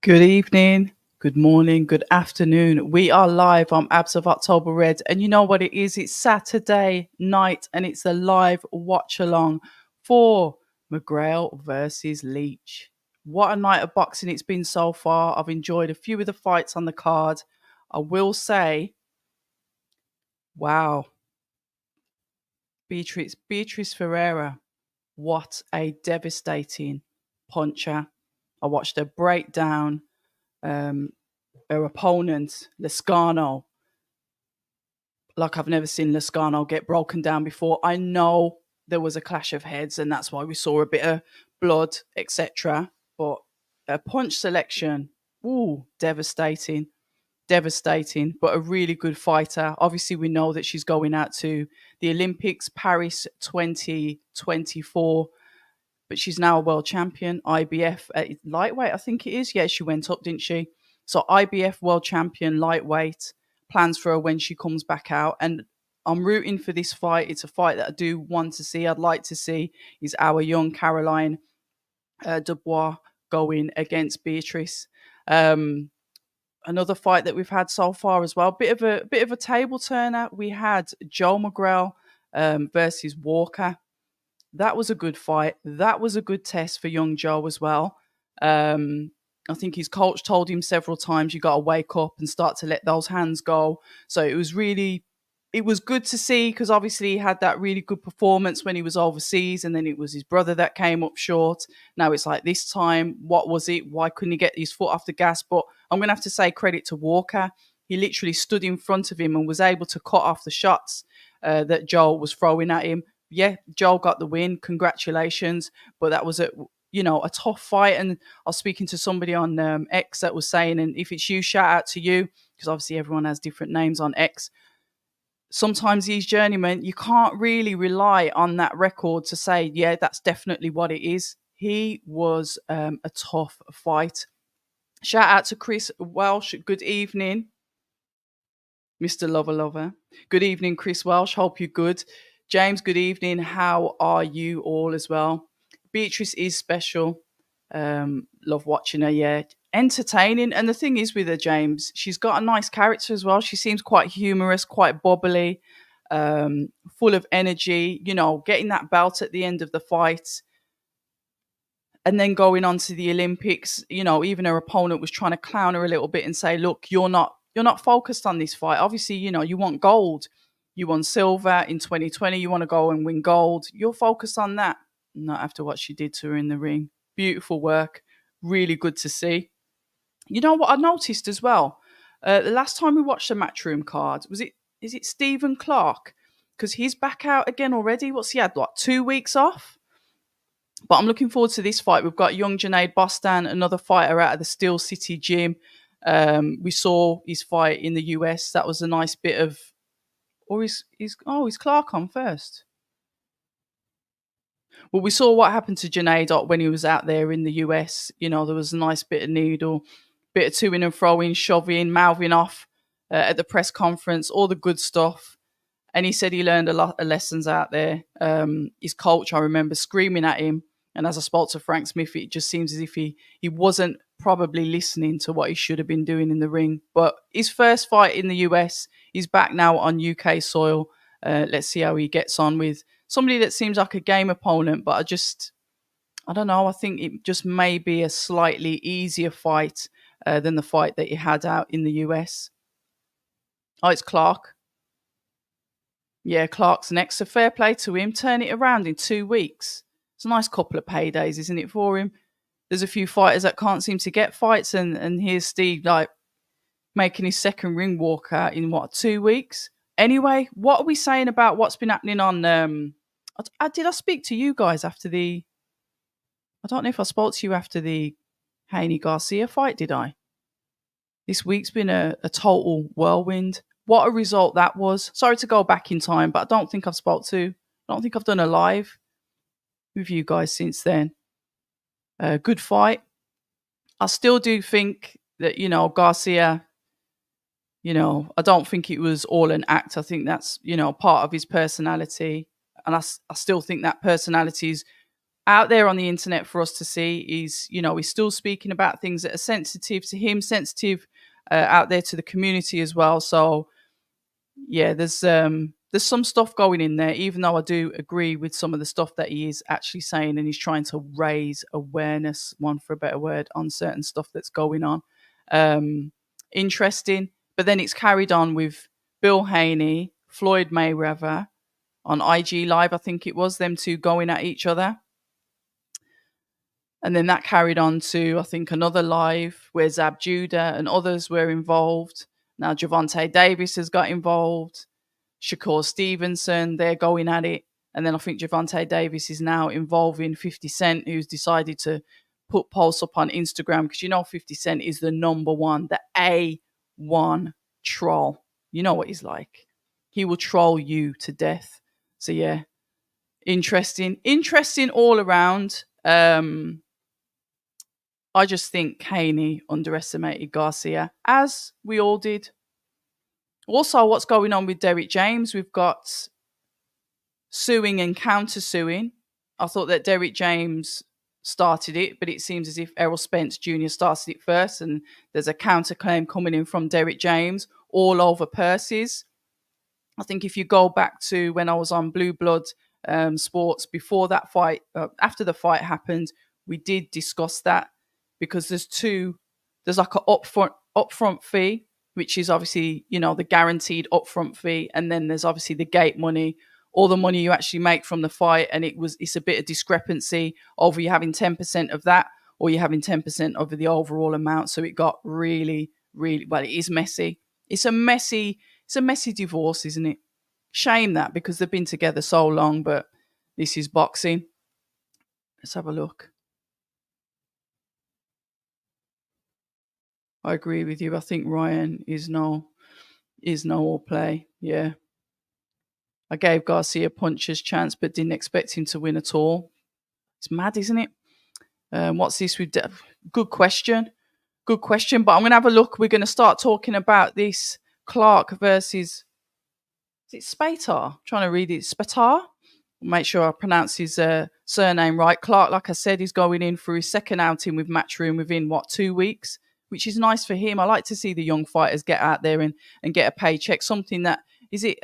Good evening, good morning, good afternoon. We are live on Abs of October Red, and you know what it is? It's Saturday night, and it's a live watch along for Mcgrail versus Leach. What a night of boxing it's been so far. I've enjoyed a few of the fights on the card. I will say, wow, Beatrice Ferreira, what a devastating puncher. I watched her break down. Um, Her opponent, Lescano, like I've never seen Lescano get broken down before. I know there was a clash of heads, and that's why we saw a bit of blood, etc. But a punch selection, ooh, devastating, devastating. But a really good fighter. Obviously, we know that she's going out to the Olympics, Paris 2024. But she's now a world champion, IBF at lightweight, I think it is. Yeah, she went up, didn't she? So IBF world champion lightweight. Plans for her when she comes back out, and I'm rooting for this fight. It's a fight that I do want to see. I'd like to see is our young Caroline Dubois going against Beatrice. Um, Another fight that we've had so far as well. Bit of a table turner. We had Joe Mcgrail versus Walker. That was a good fight. That was a good test for young Joe as well. Um, I think his coach told him several times, you got to wake up and start to let those hands go. So it was good to see because obviously he had that really good performance when he was overseas, and then it was his brother that came up short. Now it's like this time, what was it? Why couldn't he get his foot off the gas? But I'm going to have to say credit to Walker. He literally stood in front of him and was able to cut off the shots that Joe was throwing at him. Yeah, Joel got the win. Congratulations. But that was a tough fight. And I was speaking to somebody on X that was saying, and if it's you, shout out to you, because obviously everyone has different names on X. Sometimes these journeymen, you can't really rely on that record to say, yeah, that's definitely what it is. He was a tough fight. Shout out to Chris Welsh. Good evening, Mr. Lover Lover. Good evening, Chris Welsh. Hope you're good. James, good evening. How are you all as well? Beatrice is special. Love watching her, yeah. Entertaining. And the thing is with her, James, she's got a nice character as well. She seems quite humorous, quite bubbly, full of energy, getting that belt at the end of the fight. And then going on to the Olympics, even her opponent was trying to clown her a little bit and say, look, you're not focused on this fight. Obviously, you want gold. You won silver in 2020. You want to go and win gold. You're focused on that. Not after what she did to her in the ring. Beautiful work. Really good to see. You know what I noticed as well? The last time we watched the Matchroom card, is it Stephen Clark? Because he's back out again already. What's he had, like 2 weeks off? But I'm looking forward to this fight. We've got young Junaid Bostan, another fighter out of the Steel City gym. We saw his fight in the US. That was a nice bit of. Or is Clark on first? Well, we saw what happened to Junaid when he was out there in the US. There was a nice bit of needle, bit of to in and fro in, shoving, mouthing off at the press conference, all the good stuff. And he said he learned a lot of lessons out there. His coach, I remember screaming at him. And as I spoke to Frank Smith, it just seems as if he wasn't probably listening to what he should have been doing in the ring. But his first fight in the US, he's back now on UK soil. Let's see how he gets on with somebody that seems like a game opponent. But I don't know. I think it just may be a slightly easier fight than the fight that he had out in the US. Oh, it's Clark. Yeah, Clark's next. So fair play to him. Turn it around in 2 weeks. It's a nice couple of paydays, isn't it, for him? There's a few fighters that can't seem to get fights, and here's Steve making his second ring walk out in 2 weeks. Anyway, what are we saying about what's been happening on? Did I speak to you guys after the? I don't know if I spoke to you after the Haney Garcia fight. Did I? This week's been a total whirlwind. What a result that was. Sorry to go back in time, but I don't think I've done a live with you guys since then. Good fight. I still do think that, Garcia, I don't think it was all an act. I think that's, part of his personality. And I still think that personality is out there on the internet for us to see. He's still speaking about things that are sensitive to him, sensitive out there to the community as well. So yeah, there's some stuff going in there, even though I do agree with some of the stuff that he is actually saying, and he's trying to raise awareness, one for a better word, on certain stuff that's going on. Interesting. But then it's carried on with Bill Haney, Floyd Mayweather on IG Live, I think it was, them two going at each other. And then that carried on to, I think, another live where Zab Judah and others were involved. Now Javante Davis has got involved. Shakur Stevenson, they're going at it. And then I think Javante Davis is now involving 50 Cent, who's decided to put posts up on Instagram, because 50 Cent is the number one, the A1 troll. You know what he's like. He will troll you to death. So yeah, interesting all around. I just think Haney underestimated Garcia, as we all did. Also, what's going on with Derrick James? We've got suing and counter-suing. I thought that Derrick James started it, but it seems as if Errol Spence Jr. started it first, and there's a counterclaim coming in from Derrick James all over purses. I think if you go back to when I was on Blue Blood Sports before that fight, after the fight happened, we did discuss that, because there's like an upfront fee, which is obviously, the guaranteed upfront fee. And then there's obviously the gate money, all the money you actually make from the fight. And it's a bit of discrepancy over you having 10% of that, or you're having 10% over the overall amount. So it got really, really, well, it is messy. It's a messy divorce, isn't it? Shame that, because they've been together so long, but this is boxing. Let's have a look. I agree with you. I think Ryan is no all play. Yeah. I gave Garcia a puncher's chance, but didn't expect him to win at all. It's mad, isn't it? What's this? Good question. But I'm going to have a look. We're going to start talking about this Clark versus, is it Spatar? I'm trying to read it. Spatar? Make sure I pronounce his surname right. Clark, like I said, is going in for his second outing with Matchroom within, 2 weeks? Which is nice for him. I like to see the young fighters get out there and get a paycheck. Something that, is it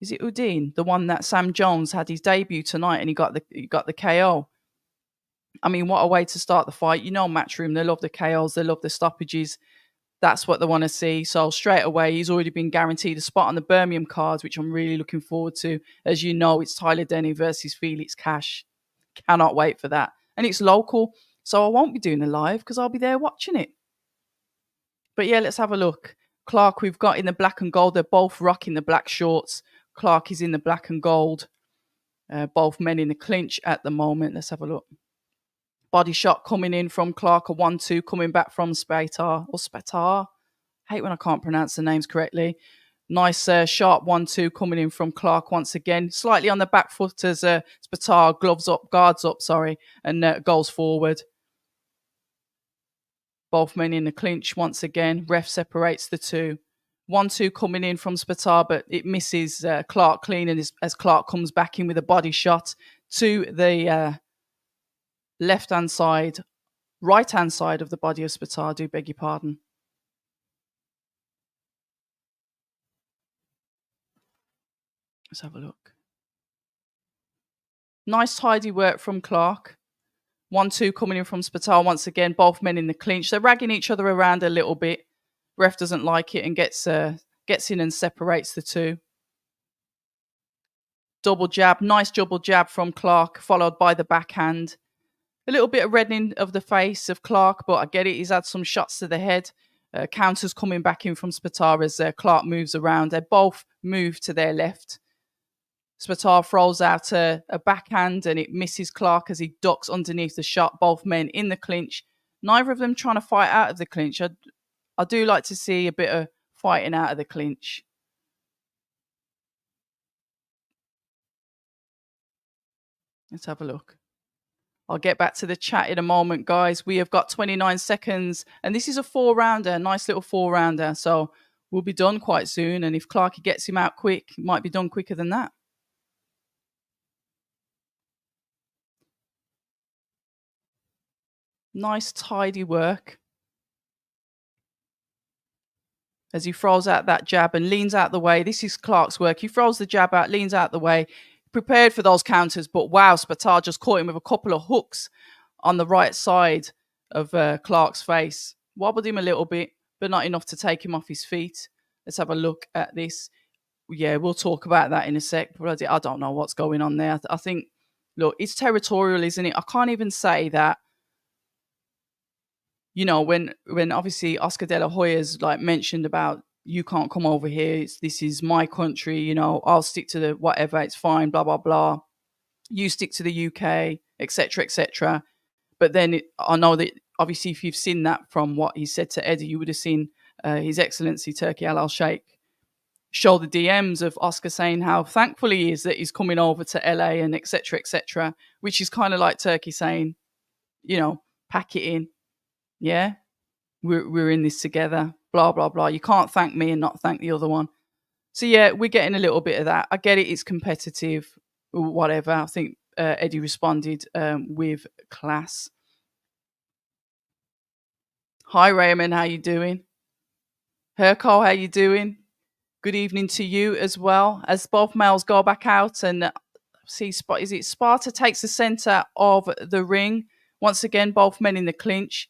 Udine, the one that Sam Jones had his debut tonight and he got the KO. I mean, what a way to start the fight. Matchroom, they love the KOs, they love the stoppages. That's what they want to see. So straight away, he's already been guaranteed a spot on the Birmingham cards, which I'm really looking forward to. As you know, it's Tyler Denny versus Felix Cash. Cannot wait for that. And it's local. So I won't be doing a live because I'll be there watching it. But yeah, let's have a look. Clark, we've got in the black and gold. They're both rocking the black shorts. Clark is in the black and gold. Both men in the clinch at the moment. Let's have a look. Body shot coming in from Clark, a 1-2 coming back from Spatar. Or Spatar. I hate when I can't pronounce the names correctly. Nice sharp 1-2 coming in from Clark once again. Slightly on the back foot as Spatar guards up, and goes forward. Both men in the clinch once again. Ref separates the two. 1-2 coming in from Spatar, but it misses Clark clean, and as Clark comes back in with a body shot to the left-hand side, right-hand side of the body of Spatar, do beg your pardon. Let's have a look. Nice tidy work from Clark. 1-2 coming in from Spatar once again. Both men in the clinch. They're ragging each other around a little bit. Ref doesn't like it and gets in and separates the two. Double jab. Nice double jab from Clark, followed by the backhand. A little bit of reddening of the face of Clark, but I get it. He's had some shots to the head. Counters coming back in from Spatar as Clark moves around. They both move to their left. Spatar throws out a backhand and it misses Clark as he ducks underneath the shot. Both men in the clinch. Neither of them trying to fight out of the clinch. I do like to see a bit of fighting out of the clinch. Let's have a look. I'll get back to the chat in a moment, guys. We have got 29 seconds, and this is a 4-rounder, nice little 4-rounder. So we'll be done quite soon. And if Clarky gets him out quick, it might be done quicker than that. Nice, tidy work as he throws out that jab and leans out the way. This is Clark's work. He throws the jab out, leans out the way, prepared for those counters. But wow, Spatar just caught him with a couple of hooks on the right side of Clark's face. Wobbled him a little bit, but not enough to take him off his feet. Let's have a look at this. Yeah, we'll talk about that in a sec. But I don't know what's going on there. I think, look, it's territorial, isn't it? I can't even say that. You know, when obviously Oscar De La Hoya's like mentioned about you can't come over here. This is my country. You know, I'll stick to the whatever. It's fine. Blah blah blah. You stick to the UK, etc. etc. But then I know that obviously if you've seen that from what he said to Eddie, you would have seen His Excellency Turki Al Sheikh show the DMs of Oscar saying how thankful he is that he's coming over to LA and etc. etc. Which is kind of like Turkey saying, you know, pack it in. Yeah, we're in this together, blah, blah, blah. You can't thank me and not thank the other one. So, yeah, we're getting a little bit of that. I get it. It's competitive, whatever. I think Eddie responded with class. Hi, Raymond. How you doing? Herco, how you doing? Good evening to you as well. As both males go back out and see, Sparta takes the centre of the ring. Once again, both men in the clinch.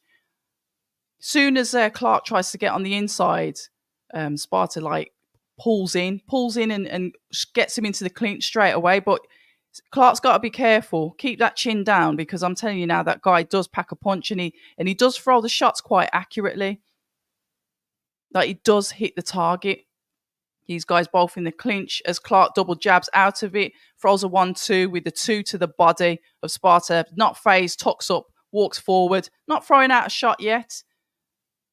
Soon as Clark tries to get on the inside, Sparta like pulls in and gets him into the clinch straight away. But Clark's got to be careful, keep that chin down, because I'm telling you now that guy does pack a punch and he does throw the shots quite accurately. Like he does hit the target. These guys both in the clinch as Clark double jabs out of it, throws a 1-2 with the 2 to the body of Sparta, not phased, tucks up, walks forward, not throwing out a shot yet.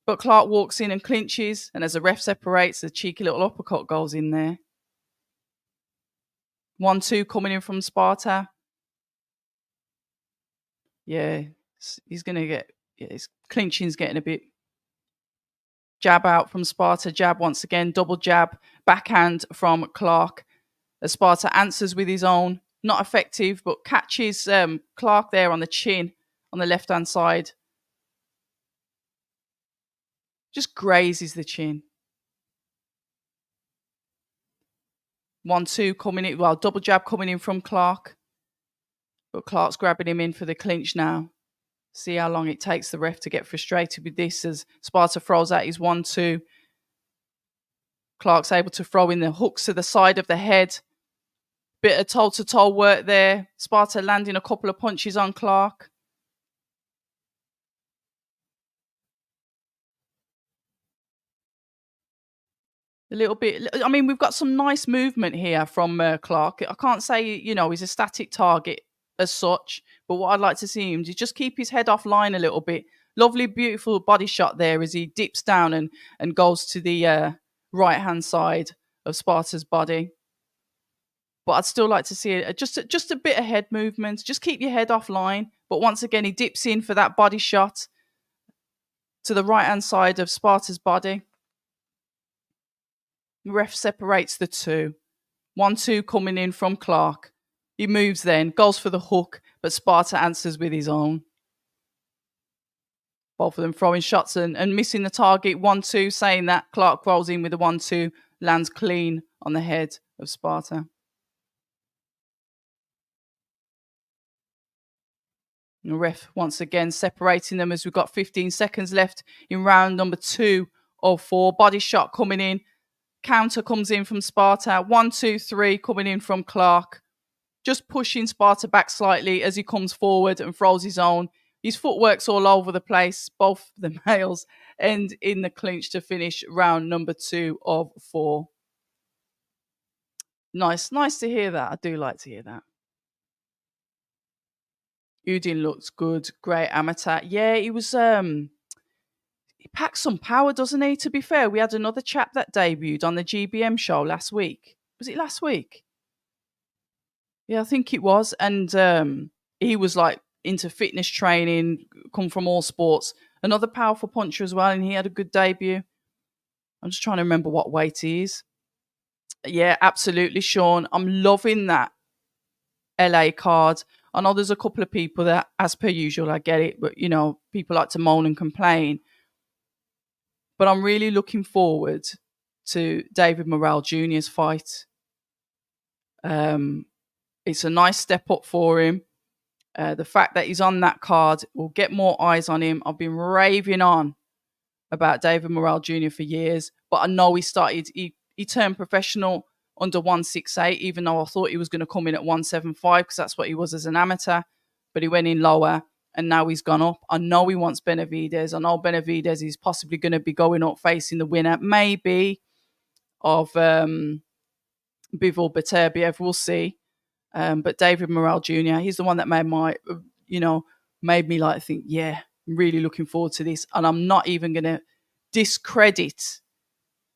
But Clark walks in and clinches, and as the ref separates, a cheeky little uppercut goes in there. 1-2 coming in from Sparta. Yeah, he's going to get... Yeah, his clinching's getting a bit... Jab out from Sparta, jab once again, double jab, backhand from Clark. As Sparta answers with his own, not effective, but catches Clark there on the chin, on the left-hand side. Just grazes the chin. 1-2 coming in, well, double jab coming in from Clark. But Clark's grabbing him in for the clinch now. See how long it takes the ref to get frustrated with this as Sparta throws out his 1-2. Clark's able to throw in the hooks to the side of the head. Bit of toe-to-toe work there. Sparta landing a couple of punches on Clark. A little bit. I mean, we've got some nice movement here from Clark. I can't say, you know, he's a static target as such, but what I'd like to see him is just keep his head offline a little bit. Lovely, beautiful body shot there as he dips down and goes to the right-hand side of Sparta's body. But I'd still like to see just a bit of head movement. Just keep your head offline. But once again, he dips in for that body shot to the right-hand side of Sparta's body. The ref separates the two. 1-2 coming in from Clark. He moves then, goes for the hook, but Sparta answers with his own. Both of them throwing shots and missing the target. 1-2, saying that Clark rolls in with the 1-2, lands clean on the head of Sparta. The ref once again separating them as we've got 15 seconds left in round number 2 of 4. Body shot coming in. Counter comes in from Sparta. 1-2-3 coming in from Clark. Just pushing Sparta back slightly as he comes forward and throws his own. His footwork's all over the place. Both the males end in the clinch to finish round number 2 of 4. Nice to hear that. I do like to hear that. Udin looks good. Great amateur. Yeah, he was... He packs some power, doesn't he? To be fair, we had another chap that debuted on the GBM show last week. Was it last week? Yeah, I think it was. And he was like into fitness training, come from all sports. Another powerful puncher as well, and he had a good debut. I'm just trying to remember what weight he is. Yeah, absolutely, Sean. I'm loving that LA card. I know there's a couple of people that, as per usual, I get it, but people like to moan and complain. But I'm really looking forward to David Morrell Jr.'s fight. It's a nice step up for him. The fact that he's on that card will get more eyes on him. I've been raving on about David Morrell Jr. for years, but I know he turned professional under 168, even though I thought he was going to come in at 175 because that's what he was as an amateur, but he went in lower and now he's gone up. I know he wants Benavidez. I know Benavidez is possibly going to be going up facing the winner, maybe, of Bivol Beterbiev. We'll see. But David Morrell Jr., he's the one that made me like think, yeah, I'm really looking forward to this. And I'm not even going to discredit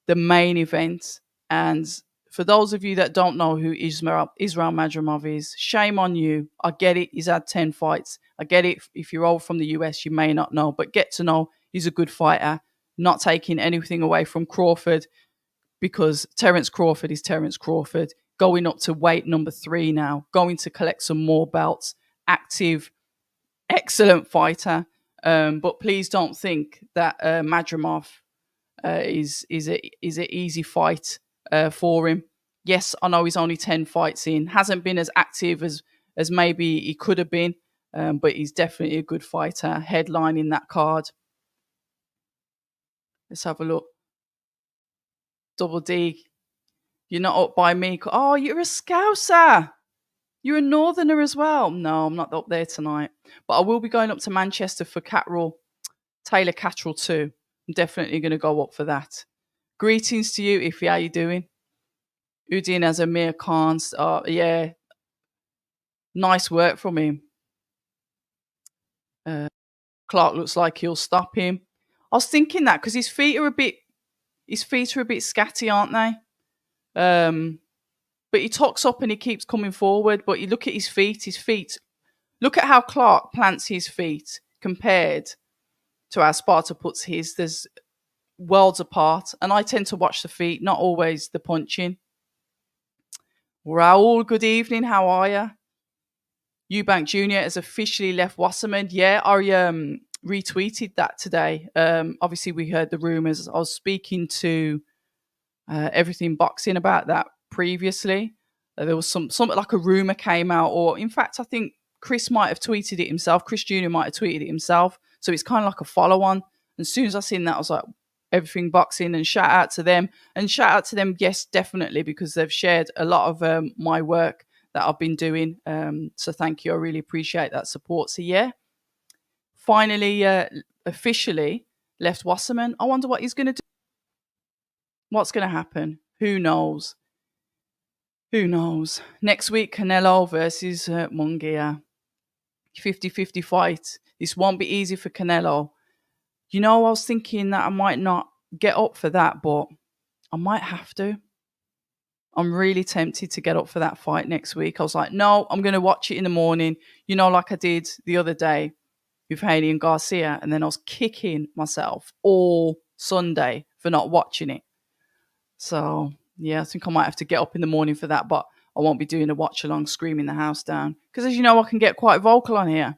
the main event. And for those of you that don't know who Israel Madrimov is, shame on you. I get it. He's had 10 fights. I get it. If you're old from the US, you may not know, but get to know he's a good fighter, not taking anything away from Crawford, because Terence Crawford is Terence Crawford, going up to weight number 3 now, going to collect some more belts, active, excellent fighter. But please don't think that Madrimov is an easy fight for him. Yes, I know he's only 10 fights in, hasn't been as active as maybe he could have been, but he's definitely a good fighter, headlining that card. Let's have a look. Double D, you're not up by me. Oh, you're a Scouser. You're a Northerner as well. No, I'm not up there tonight. But I will be going up to Manchester for Taylor Catterall too. I'm definitely going to go up for that. Greetings to you, Ify. How you doing? Udin as Amir Khan. Yeah. Nice work from him. Clark looks like he'll stop him. I was thinking that because his feet are a bit scatty, aren't they? But he tucks up and he keeps coming forward. But you look at his feet. Look at how Clark plants his feet compared to how Sparta puts his. There's worlds apart. And I tend to watch the feet, not always the punching. Raul, good evening. How are you? Eubank Jr. has officially left Wasserman. Yeah, I retweeted that today. Obviously, we heard the rumours. I was speaking to Everything Boxing about that previously. There was something like a rumour came out, or in fact, I think Chris might have tweeted it himself. Chris Jr. might have tweeted it himself. So it's kind of like a follow-on. And as soon as I seen that, I was like, Everything Boxing, and shout out to them. And shout out to them, yes, definitely, because they've shared a lot of my work that I've been doing. So thank you. I really appreciate that support. So yeah, finally, officially left Wasserman. I wonder what he's going to do. What's going to happen? Who knows? Who knows? Next week, Canelo versus Munguia. 50-50 fight. This won't be easy for Canelo. I was thinking that I might not get up for that, but I might have to. I'm really tempted to get up for that fight next week. I was like, no, I'm going to watch it in the morning, like I did the other day with Haney and Garcia. And then I was kicking myself all Sunday for not watching it. So, yeah, I think I might have to get up in the morning for that, but I won't be doing a watch-along screaming the house down. Because as you know, I can get quite vocal on here.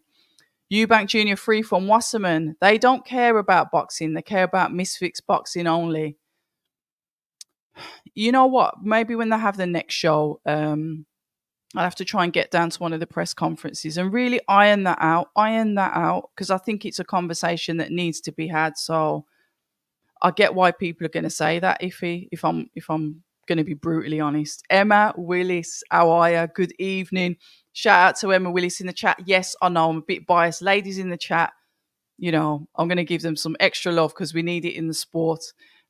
Eubank Jr. free from Wasserman. They don't care about boxing. They care about misfits boxing only. You know what? Maybe when they have the next show, I'll have to try and get down to one of the press conferences and really iron that out, because I think it's a conversation that needs to be had. So I get why people are going to say that, if I'm going to be brutally honest. Emma Willis, how are you? Good evening. Shout out to Emma Willis in the chat. Yes, I know I'm a bit biased. Ladies in the chat, I'm going to give them some extra love because we need it in the sport.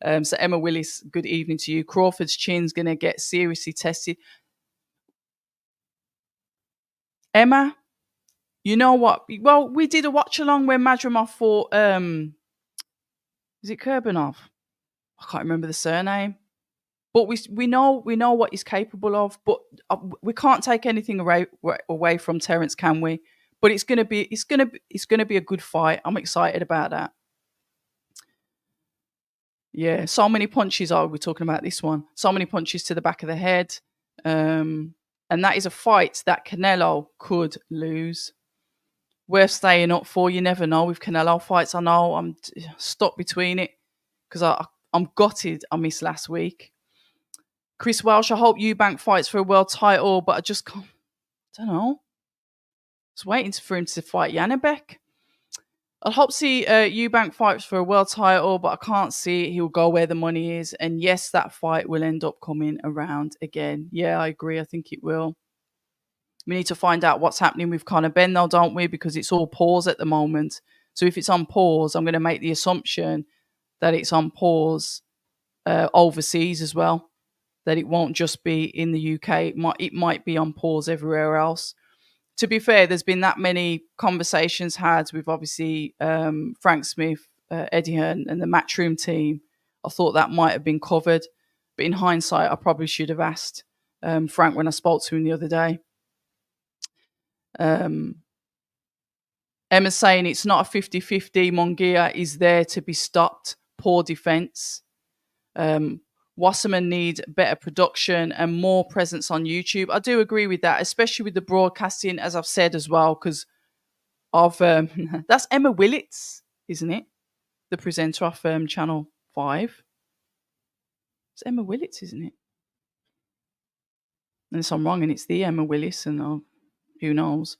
So Emma Willis, good evening to you. Crawford's chin's going to get seriously tested. Emma, you know what? Well, we did a watch along when Madrimov fought, is it Kurbanov? I can't remember the surname. But we know what he's capable of. But we can't take anything away from Terence, can we? But it's gonna be a good fight. I'm excited about that. Yeah, so many punches. We're talking about this one. So many punches to the back of the head. And that is a fight that Canelo could lose. Worth staying up for. You never know with Canelo fights. I know I'm stuck between it because I'm gutted I missed last week. Chris Welsh, I hope Eubank fights for a world title, but I just can't. I don't know. Just waiting for him to fight Janabek. I hope to see Eubank fights for a world title, but I can't see it. He'll go where the money is. And yes, that fight will end up coming around again. Yeah, I agree. I think it will. We need to find out what's happening with Conor Benn, though, don't we? Because it's all pause at the moment. So if it's on pause, I'm going to make the assumption that it's on pause overseas as well. That it won't just be in the UK. It might be on pause everywhere else. To be fair, there's been that many conversations had with obviously Frank Smith, Eddie Hearn, and the Matchroom team. I thought that might have been covered. But in hindsight, I probably should have asked Frank when I spoke to him the other day. Emma's saying it's not a 50-50. Munguia is there to be stopped. Poor defence. Wasserman need better production and more presence on YouTube. I do agree with that, especially with the broadcasting, as I've said as well, because of that's Emma Willits, isn't it? The presenter of Channel 5. It's Emma Willits, isn't it? Unless I'm wrong and it's the Emma Willis, and who knows.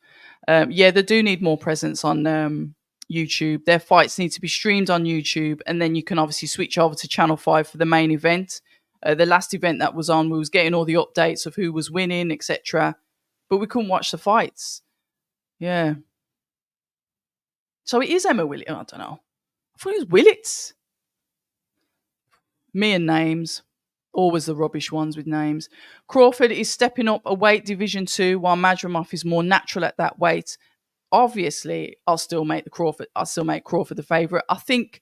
Yeah, they do need more presence on YouTube. Their fights need to be streamed on YouTube, and then you can obviously switch over to Channel 5 for the main event. The last event that was on, we was getting all the updates of who was winning, etc. But we couldn't watch the fights. Yeah. So it is Emma Willits. I don't know. I thought it was Willits. Me and names. Always the rubbish ones with names. Crawford is stepping up a weight division 2, while Madrimov is more natural at that weight. Obviously, I'll still make Crawford the favourite. I think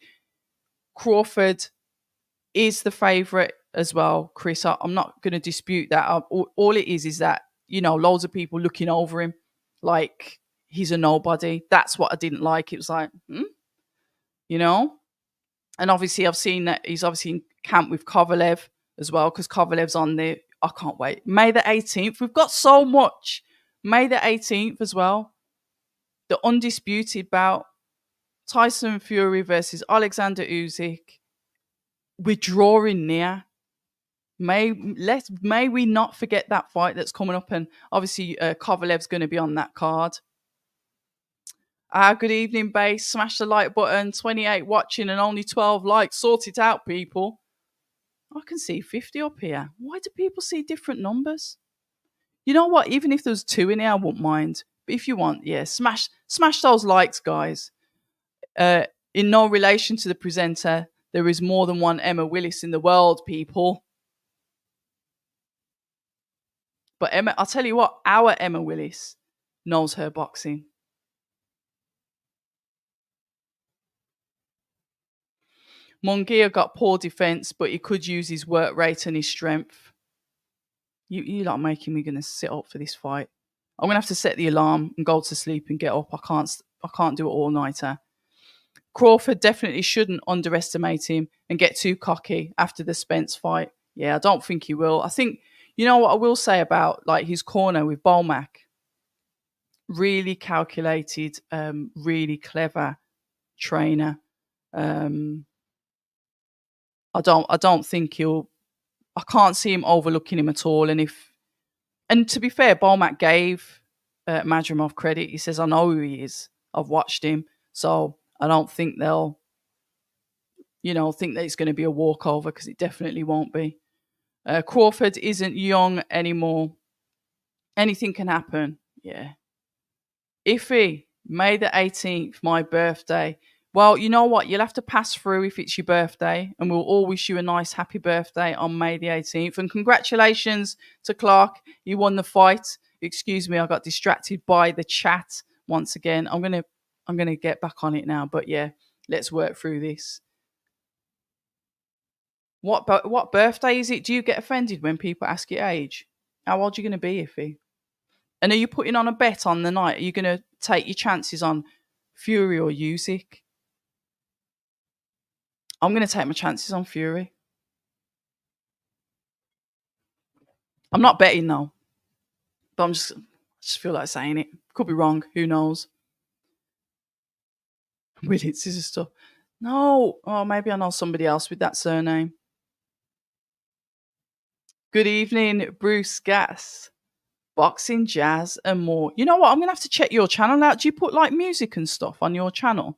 Crawford is the favourite as well, Chris. I'm not going to dispute that. All it is that, loads of people looking over him like he's a nobody. That's what I didn't like. It was like, And obviously, I've seen that he's obviously in camp with Kovalev as well, because Kovalev's on there. I can't wait. May the 18th. We've got so much. May the 18th as well. The undisputed bout. Tyson Fury versus Alexander Usyk. We're drawing near. May we not forget that fight that's coming up, and obviously Kovalev's going to be on that card. Good evening, base. Smash the like button. 28 watching and only 12 likes. Sort it out, people. I can see 50 up here. Why do people see different numbers? You know what? Even if there's 2 in here, I wouldn't mind. But if you want, yeah, smash those likes, guys. In no relation to the presenter, there is more than one Emma Willis in the world, people. But Emma, I'll tell you what, our Emma Willis knows her boxing. Munguia got poor defence, but he could use his work rate and his strength. You're not making me going to sit up for this fight. I'm going to have to set the alarm and go to sleep and get up. I can't do it all-nighter. Crawford definitely shouldn't underestimate him and get too cocky after the Spence fight. Yeah, I don't think he will. I think, you know what I will say about his corner with Bolmac? Really calculated, really clever trainer. I don't think I can't see him overlooking him at all. And to be fair, Bolmac gave Madrimov credit. He says, I know who he is. I've watched him. So I don't think they'll, think that it's going to be a walkover, because it definitely won't be. Crawford isn't young anymore. Anything can happen. Yeah. Iffy, May the 18th, my birthday. Well, you know what? You'll have to pass through if it's your birthday, and we'll all wish you a nice happy birthday on May the 18th. And congratulations to Clark. You won the fight. Excuse me, I got distracted by the chat once again. I'm gonna get back on it now, but yeah, let's work through this. What birthday is it? Do you get offended when people ask your age? How old are you going to be, Iffy? And are you putting on a bet on the night? Are you going to take your chances on Fury or Usyk? I'm going to take my chances on Fury. I'm not betting, though. But I just feel like saying it. Could be wrong. Who knows? With it, scissor stuff. No. Oh, maybe I know somebody else with that surname. Good evening, Bruce Gas. Boxing, jazz, and more. You know what? I'm gonna have to check your channel out. Do you put like music and stuff on your channel?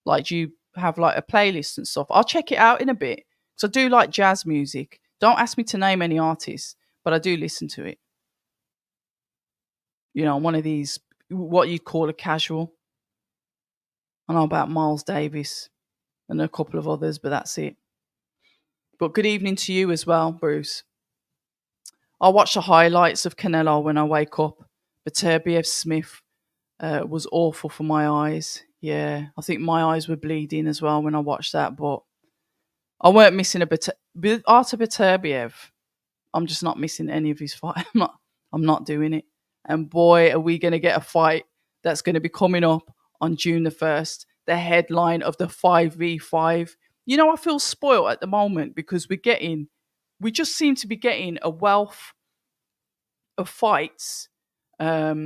Like, do you have like a playlist and stuff? I'll check it out in a bit. Because I do like jazz music. Don't ask me to name any artists, but I do listen to it. One of these, what you'd call a casual. I know about Miles Davis and a couple of others, but that's it. But good evening to you as well, Bruce. I'll watch the highlights of Canelo when I wake up. But Beterbiev Smith was awful for my eyes. Yeah, I think my eyes were bleeding as well when I watched that. But I weren't missing a bit. Artur Beterbiev, I'm just not missing any of his fight. I'm not doing it. And boy, are we going to get a fight that's going to be coming up on June the 1st, the headline of the 5v5. I feel spoiled at the moment because we just seem to be getting a wealth of fights, but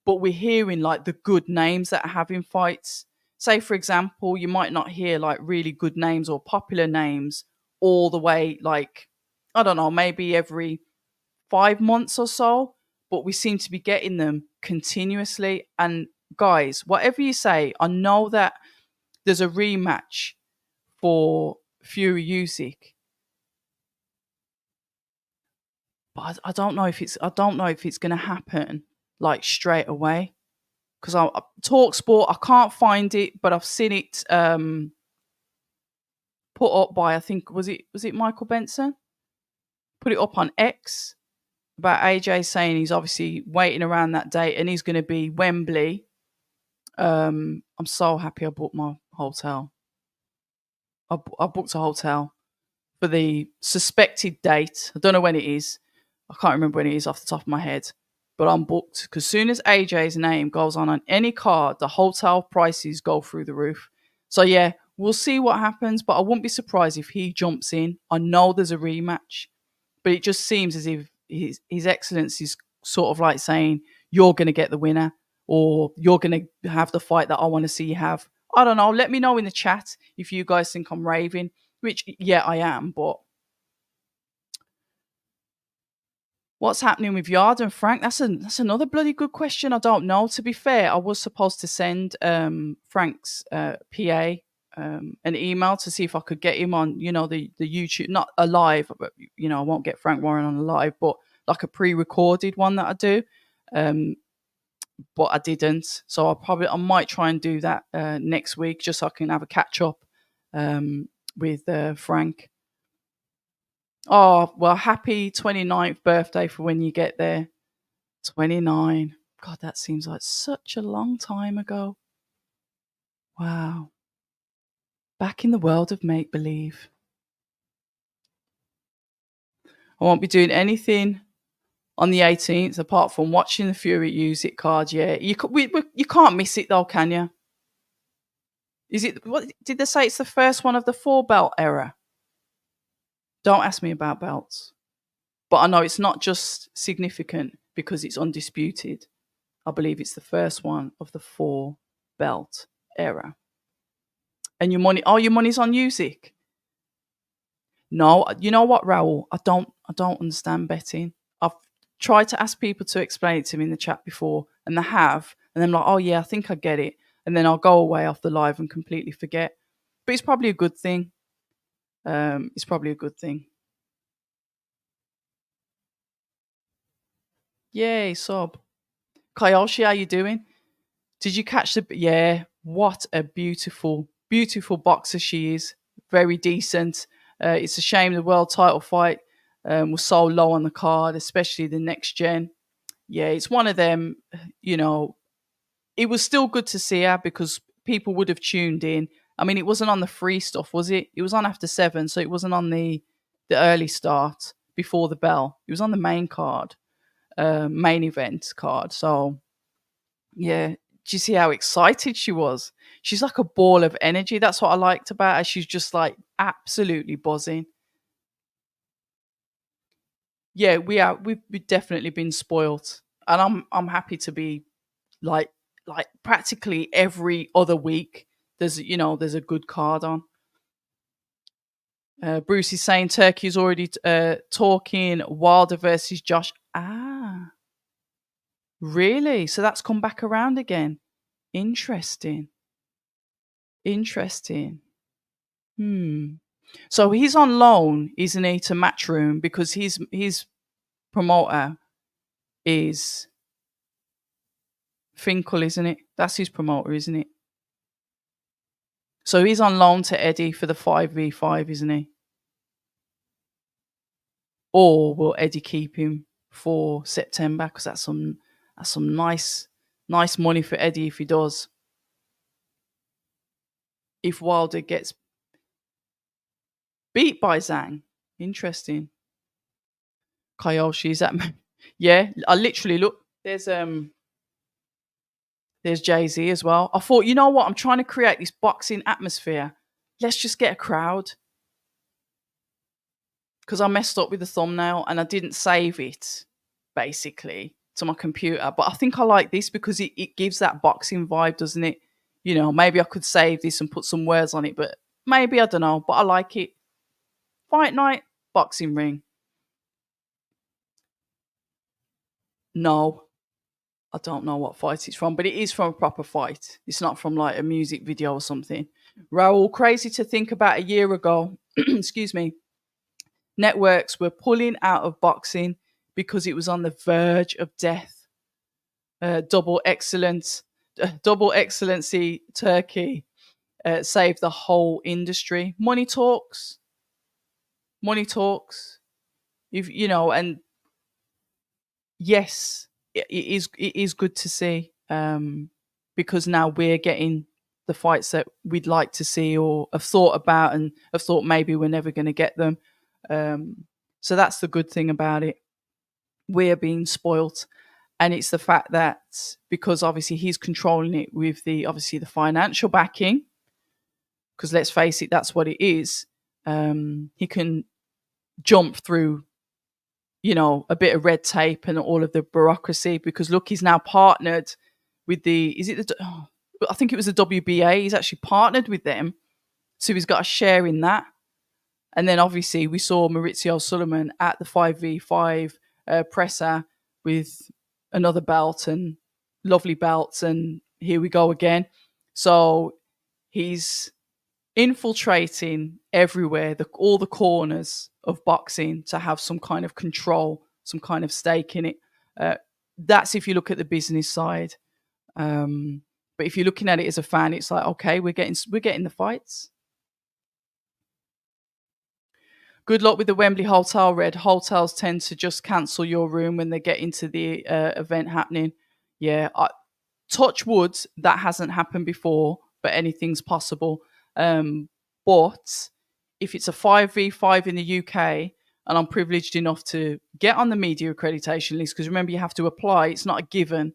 we're hearing like the good names that are having fights. Say, for example, you might not hear like really good names or popular names all the way, like, I don't know, maybe every 5 months or so, but we seem to be getting them continuously. And guys, whatever you say, I know that there's a rematch for Fury Usyk, but I don't know if it's going to happen like straight away because I talk sport. I can't find it, but I've seen it put up by, I think, was it Michael Benson? Put it up on X about AJ saying he's obviously waiting around that date and he's going to be Wembley. I'm so happy I booked my hotel. I booked a hotel for the suspected date. I don't know when it is. I can't remember when it is off the top of my head. But I'm booked because soon as AJ's name goes on any card, the hotel prices go through the roof. So yeah, we'll see what happens. But I wouldn't be surprised if he jumps in. I know there's a rematch, but it just seems as if his excellence is sort of like saying, you're going to get the winner or you're going to have the fight that I want to see you have. I don't know. Let me know in the chat if you guys think I'm raving, which, yeah, I am. But what's happening with Yard and Frank? That's another bloody good question. I don't know. To be fair, I was supposed to send Frank's PA an email to see if I could get him on, the YouTube, not a live, but I won't get Frank Warren on a live, but like a pre-recorded one that I do. But I didn't, so I might try and do that next week, just so I can have a catch up with Frank. Oh, well, happy 29th birthday for when you get there. 29. God, that seems like such a long time ago. Wow. Back in the world of make-believe. I won't be doing anything on the 18th apart from watching the Fury Usyk card. Yeah, you can't miss it though, can you? Is it? What did they say? It's the first one of the 4-belt era. Don't ask me about belts, but I know it's not just significant because it's undisputed. I believe it's the first one of the 4-belt era. And your money's on Usyk. No, you know what, Raoul? I don't understand betting. I've tried to ask people to explain it to me in the chat before, and they have, and I'm like, oh yeah, I think I get it, and then I'll go away off the live and completely forget. But it's probably a good thing. It's probably a good thing. Yay, Sob. Kyoshi, how you doing? Did you catch the? Yeah, what a beautiful, beautiful boxer she is. Very decent. It's a shame the world title fight was so low on the card, especially the Nxtgen. Yeah, it's one of them. It was still good to see her because people would have tuned in. I mean, it wasn't on the free stuff, was it? It was on after 7, so it wasn't on the early start before the bell. It was on the main card, main event card. So yeah, do you see how excited she was? She's like a ball of energy. That's what I liked about her. She's just like absolutely buzzing. Yeah, we've definitely been spoilt. and I'm happy to be like practically every other week. There's a good card on. Bruce is saying Turkey's already talking Wilder versus Josh. Ah, really? So that's come back around again. Interesting. Interesting. Hmm. So he's on loan, isn't he, to Matchroom because his promoter is Finkel, isn't it? That's his promoter, isn't it? So he's on loan to Eddie for the 5v5, isn't he? Or will Eddie keep him for September? Because that's some nice money for Eddie if he does. If Wilder gets beat by Zhang, interesting. Kyoshi, is that? Yeah, I literally look. There's Jay Z as well. I thought, you know what? I'm trying to create this boxing atmosphere. Let's just get a crowd because I messed up with the thumbnail and I didn't save it basically to my computer. But I think I like this because it gives that boxing vibe, doesn't it? Maybe I could save this and put some words on it, but maybe I don't know. But I like it. Fight night, boxing ring. No, I don't know what fight it's from, but it is from a proper fight. It's not from like a music video or something. Raoul, crazy to think about a year ago, excuse me, networks were pulling out of boxing because it was on the verge of death. Double excellence, double excellency Turkey saved the whole industry. Money talks. If and yes, it is good to see because now we're getting the fights that we'd like to see or have thought about and have thought maybe we're never going to get them. So that's the good thing about it. We're being spoilt, and it's the fact that because obviously he's controlling it with the financial backing. Because let's face it, that's what it is. He can jump through a bit of red tape and all of the bureaucracy because look, he's now partnered with I think it was the WBA. He's actually partnered with them. So he's got a share in that. And then obviously we saw Maurizio Sullivan at the 5v5 presser with another belt and lovely belts. And here we go again. So he's infiltrating everywhere, all the corners of boxing to have some kind of control, some kind of stake in it. That's if you look at the business side. But if you're looking at it as a fan, it's like, okay, we're getting the fights. Good luck with the Wembley Hotel, Red. Hotels tend to just cancel your room when they get into the event happening. Yeah, touch wood, that hasn't happened before, but anything's possible. But if it's a 5v5 in the UK and I'm privileged enough to get on the media accreditation list, because remember, you have to apply. It's not a given.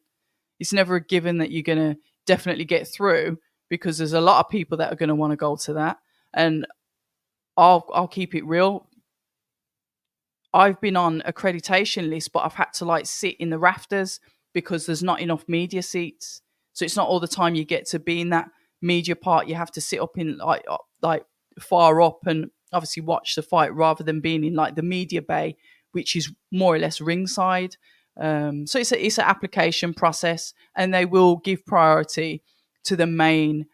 It's never a given that you're going to definitely get through because there's a lot of people that are going to want to go to that. And I'll keep it real. I've been on accreditation lists, but I've had to like sit in the rafters because there's not enough media seats. So it's not all the time you get to be in that media part. You have to sit up in like far up and obviously watch the fight rather than being in like the media bay, which is more or less ringside. So it's an application process, and they will give priority to the main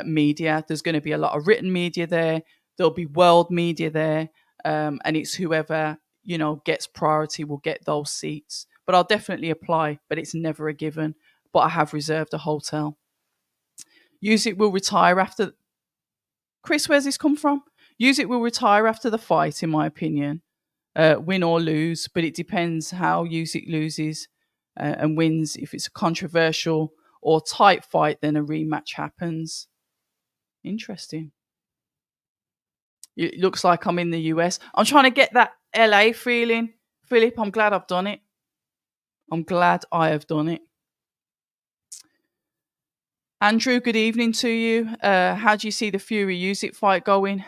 media. There's going to be a lot of written media there. There'll be world media there, and it's whoever gets priority will get those seats. But I'll definitely apply, but it's never a given. But I have reserved a hotel. It will retire after. Chris, where's this come from? It will retire after the fight, in my opinion. Win or lose, but it depends how it loses and wins. If it's a controversial or tight fight, then a rematch happens. Interesting. It looks like I'm in the US. I'm trying to get that LA feeling. Philip, I'm glad I've done it. I'm glad I have done it. Andrew, good evening to you. How do you see the Fury Usyk fight going?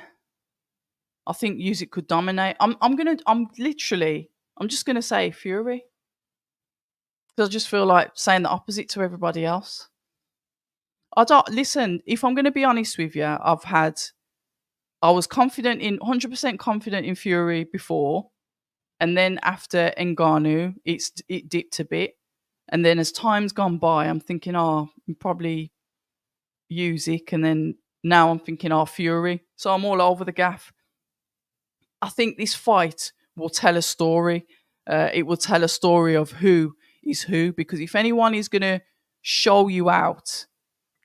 I think Usyk could dominate. I'm just gonna say Fury. 'Cause I just feel like saying the opposite to everybody else. I don't listen. If I'm going to be honest with you, I was confident in 100% confident in Fury before, and then after Ngannou, it dipped a bit, and then as time's gone by, I'm thinking, oh, probably Usyk, and then now I'm thinking, oh, Fury. So I'm all over the gaff. I think this fight will tell a story. It will tell a story of who is who, because if anyone is going to show you out,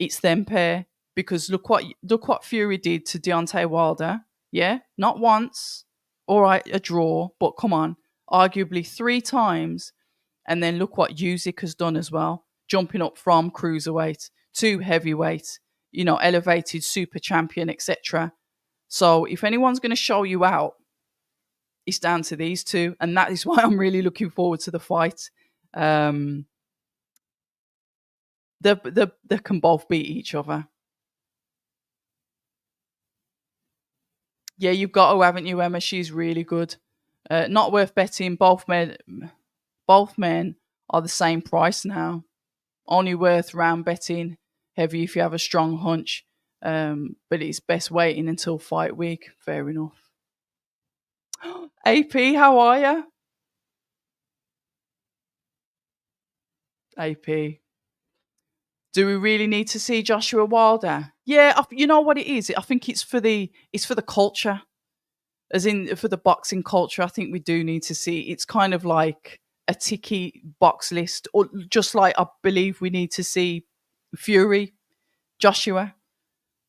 it's them pair. Because look what Fury did to Deontay Wilder. Yeah, not once. All right, a draw, but come on, arguably 3 times. And then look what Usyk has done as well, jumping up from cruiserweight to heavyweight. Elevated super champion, etc. So if anyone's going to show you out, it's down to these two, and that is why I'm really looking forward to the fight. They can both beat each other. Yeah, you've got to, haven't you, Emma? She's really good. Not worth betting. Both men are the same price now. Only worth round betting heavy if you have a strong hunch. But it's best waiting until fight week. Fair enough. AP, how are you? AP. Do we really need to see Joshua Wilder? Yeah, you know what it is. I think it's for the culture, as in for the boxing culture. I think we do need to see. It's kind of like a ticky box list, or just like I believe we need to see Fury, Joshua.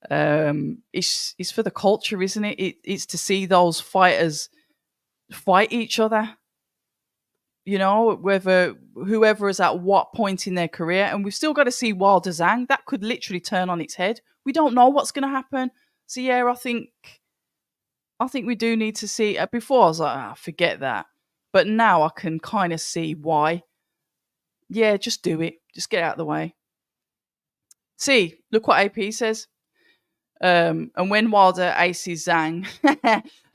It's for the culture, isn't it? It's to see those fighters fight each other. Whether whoever is at what point in their career, and we've still got to see Wilder Zhang. That could literally turn on its head. We don't know what's going to happen. So yeah, I think we do need to see. Before I was like, forget that, but now I can kind of see why. Yeah, just do it. Just get out of the way. See, look what AP says. And when Wilder aces Zhang,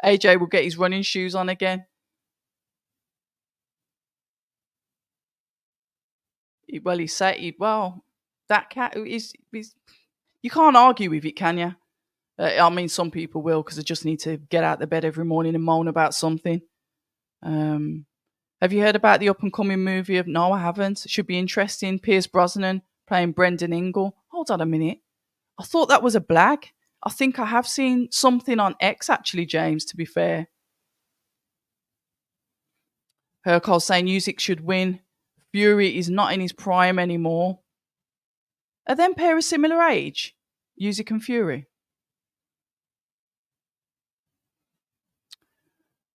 AJ will get his running shoes on again. Well, he said, that cat is. You can't argue with it, can you? I mean, some people will, because they just need to get out of bed every morning and moan about something. Have you heard about the up and coming movie of? No, I haven't. It should be interesting. Pierce Brosnan playing Brendan Ingle. Hold on a minute. I thought that was a blag. I think I have seen something on X actually, James, to be fair. Hercole saying Usyk should win. Fury is not in his prime anymore. Are them pair a similar age? Usyk and Fury.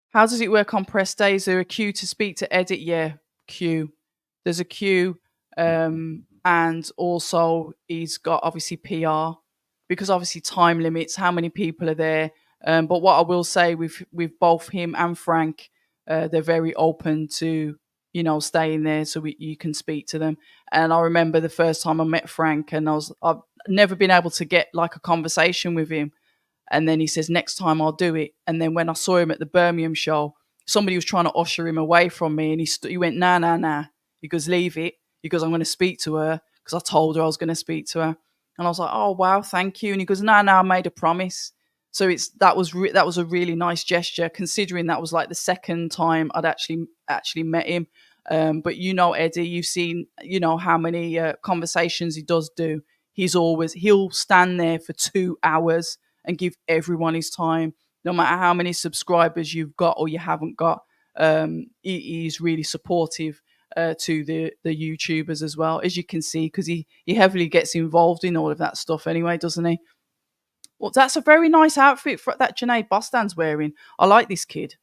How does it work on press day? Is there a queue to speak to edit? Yeah, queue. There's a queue. And also he's got obviously PR, because obviously time limits, how many people are there. But what I will say with both him and Frank, they're very open to, staying there so you can speak to them. And I remember the first time I met Frank, and I've never been able to get like a conversation with him. And then he says, next time I'll do it. And then when I saw him at the Birmingham show, somebody was trying to usher him away from me, and he went, nah. He goes, leave it. He goes, I'm going to speak to her, because I told her I was going to speak to her. And I was like, oh, wow, thank you. And he goes, no, I made a promise. So that was a really nice gesture, considering that was like the second time I'd actually met him. But Eddie, you've seen, how many conversations he does do. He'll stand there for 2 hours and give everyone his time, no matter how many subscribers you've got or you haven't got. He's really supportive to the YouTubers as well, as you can see, because he heavily gets involved in all of that stuff anyway, doesn't he? Well, that's a very nice outfit that Janae Bostan's wearing. I like this kid.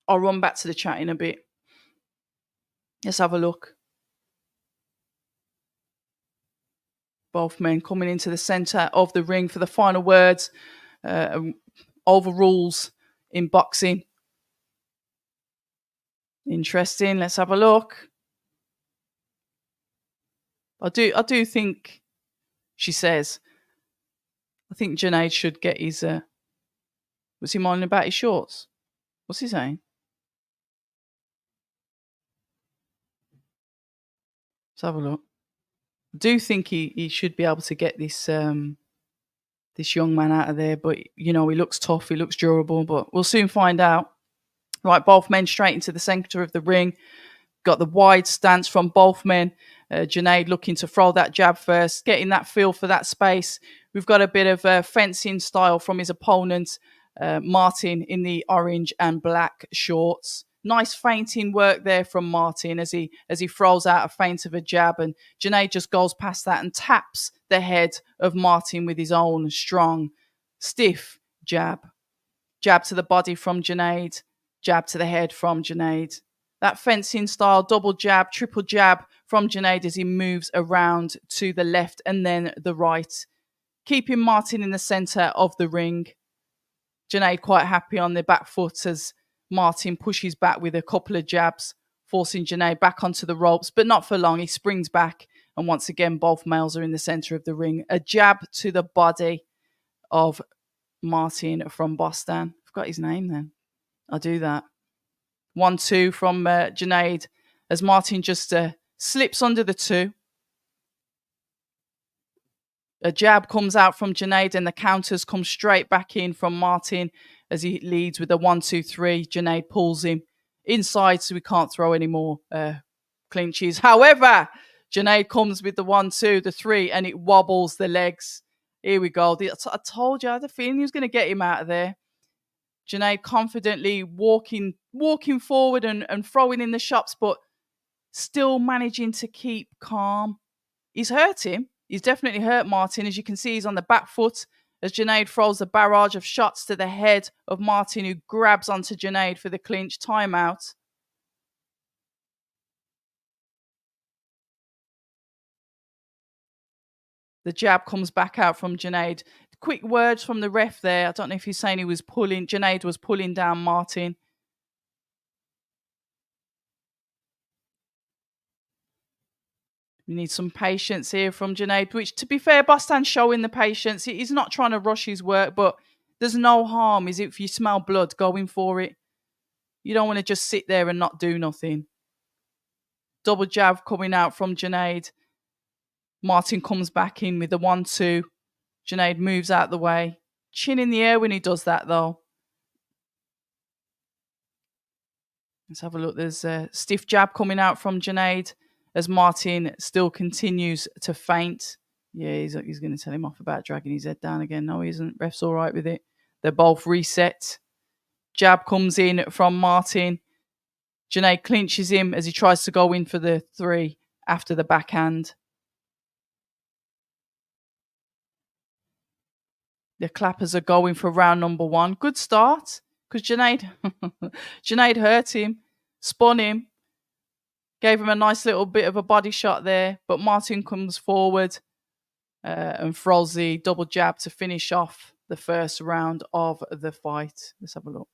I'll run back to the chat in a bit. Let's have a look. Both men coming into the centre of the ring for the final words. Over rules in boxing. Interesting. Let's have a look. I do think, she says, I think Junaid should get his. Was he minding about his shorts? What's he saying? Let's have a look. I do think he should be able to get this young man out of there, but he looks tough, he looks durable, but we'll soon find out. Right, both men straight into the centre of the ring. Got the wide stance from both men. Junaid looking to throw that jab first, getting that feel for that space. We've got a bit of fencing style from his opponent, Martin, in the orange and black shorts. Nice feinting work there from Martin as he throws out a feint of a jab, and Junaid just goes past that and taps the head of Martin with his own strong, stiff jab. Jab to the body from Junaid, jab to the head from Junaid. That fencing style double jab, triple jab from Junaid as he moves around to the left and then the right, keeping Martin in the centre of the ring. Junaid quite happy on the back foot as Martin pushes back with a couple of jabs, forcing Junaid back onto the ropes, but not for long. He springs back, and once again, both males are in the centre of the ring. A jab to the body of Martin from Boston. I forgot his name then. I'll do that. 1-2 from Junaid as Martin just slips under the two. A jab comes out from Junaid and the counters come straight back in from Martin as he leads with a 1-2-3. Junaid pulls him inside so we can't throw any more clinches. However, Junaid comes with the 1-2, the 3, and it wobbles the legs. Here we go. I told you, I had a feeling he was going to get him out of there. Junaid confidently walking forward and throwing in the shots, but still managing to keep calm. He's hurt him. He's definitely hurt Martin. As you can see, he's on the back foot as Junaid throws a barrage of shots to the head of Martin, who grabs onto Junaid for the clinch. Timeout. The jab comes back out from Junaid. Quick words from the ref there. I don't know if he's saying Junaid was pulling down Martin. We need some patience here from Junaid, which, to be fair, Bostan's showing the patience. He's not trying to rush his work, but there's no harm, is it, if you smell blood, going for it. You don't want to just sit there and not do nothing. Double jab coming out from Junaid. Martin comes back in with the 1-2. Junaid moves out the way. Chin in the air when he does that, though. Let's have a look. There's a stiff jab coming out from Junaid as Martin still continues to feint. Yeah, he's going to tell him off about dragging his head down again. No, he isn't. Ref's all right with it. They're both reset. Jab comes in from Martin. Junaid clinches him as he tries to go in for the 3 after the backhand. The clappers are going for round number 1. Good start, because Junaid hurt him, spun him, gave him a nice little bit of a body shot there, but Martin comes forward and throws the double jab to finish off the first round of the fight. Let's have a look.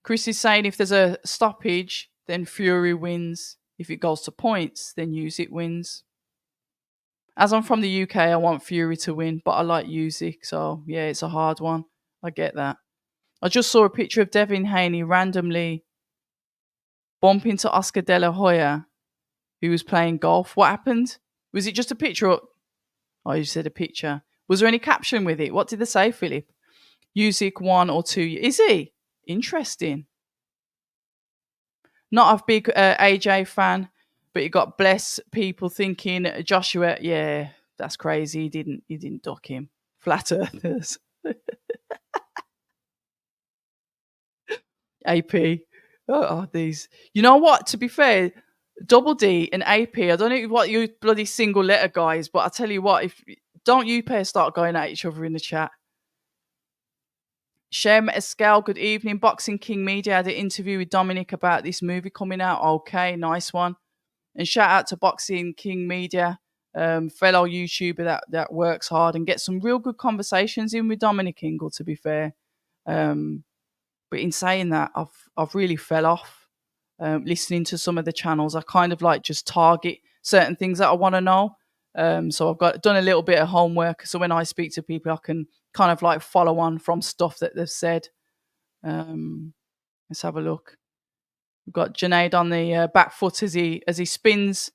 Chris is saying if there's a stoppage, then Fury wins. If it goes to points, then Usyk wins. As I'm from the UK, I want Fury to win, but I like Usyk, so yeah, it's a hard one. I get that. I just saw a picture of Devin Haney randomly bump into Oscar De La Hoya, who was playing golf. What happened? Was it just a picture? Oh, you said a picture. Was there any caption with it? What did they say, Philip? Usyk 1 or 2. Is he? Interesting. Not a big AJ fan, but you got bless people thinking Joshua. Yeah, that's crazy. He didn't duck him. Flat earthers. AP. Oh, these. You know what? To be fair, Double D and AP. I don't know what you bloody single letter guys, but I tell you what, if don't you pair start going at each other in the chat. Shem Escal, good evening. Boxing King Media had an interview with Dominic about this movie coming out. Okay, nice one. And shout out to Boxing King Media, fellow YouTuber that works hard and gets some real good conversations in with Dominic Ingle, to be fair. But in saying that, I've really fell off listening to some of the channels. I kind of like just target certain things that I want to know. So I've done a little bit of homework. So when I speak to people, I can kind of like follow on from stuff that they've said. Let's have a look. We've got Junaid on the back foot as he spins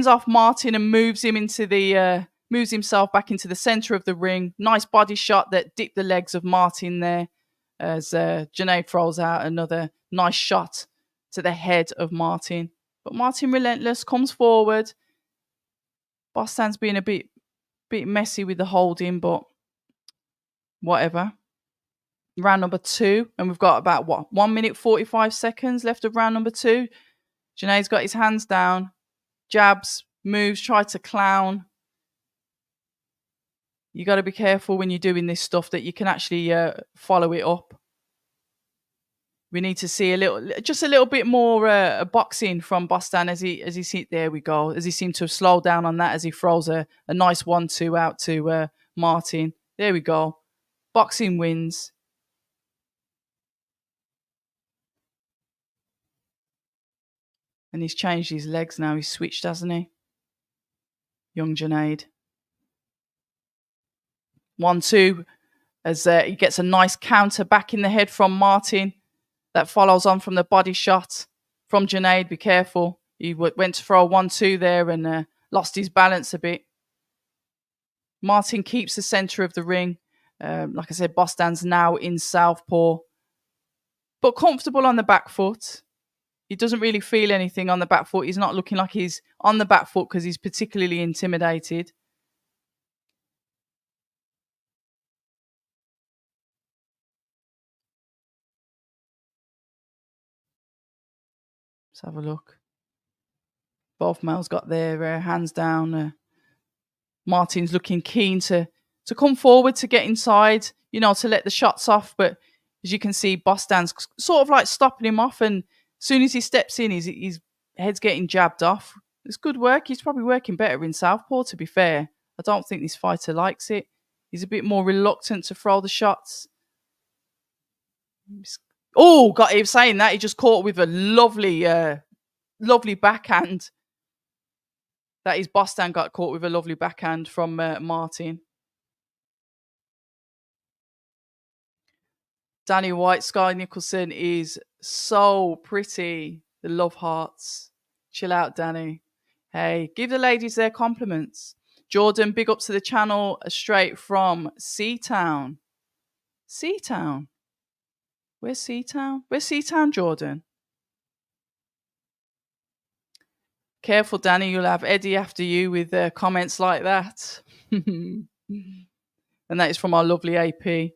off Martin and moves himself back into the center of the ring. Nice body shot that dipped the legs of Martin there as Junaid throws out another nice shot to the head of Martin. But Martin, relentless, comes forward. Bostan's being a bit messy with the holding, but whatever. Round number 2, and we've got about 1 minute 45 seconds left of round number 2. Junaid's got his hands down, jabs, moves, try to clown. You got to be careful when you're doing this stuff that you can actually follow it up. We need to see just a little bit more boxing from Bostan as he there we go, as he seemed to have slowed down on that as he throws a nice 1-2 out to Martin. There we go. Boxing wins. And he's changed his legs now. He's switched, hasn't he? Young Junaid. 1-2 as he gets a nice counter back in the head from Martin. That follows on from the body shot from Junaid. Be careful. He went to throw a 1-2 there and lost his balance a bit. Martin keeps the center of the ring. Like I said, Bostan's now in southpaw, but comfortable on the back foot. He doesn't really feel anything on the back foot. He's not looking like he's on the back foot because he's particularly intimidated. Let's have a look. Both males got their hands down. Martin's looking keen to come forward, to get inside, to let the shots off. But as you can see, Bostan's sort of like stopping him off. And as soon as he steps in, his head's getting jabbed off. It's good work. He's probably working better in southpaw, to be fair. I don't think this fighter likes it. He's a bit more reluctant to throw the shots. Oh, God, he was saying that. He just caught with a lovely backhand. That is, Bostan got caught with a lovely backhand from Martin. Danny White, Sky Nicholson is so pretty. The love hearts. Chill out, Danny. Hey, give the ladies their compliments. Jordan, big up to the channel, straight from Seatown. Seatown? Where's Seatown? Where's Seatown, Jordan? Careful, Danny, you'll have Eddie after you with comments like that. And that is from our lovely AP.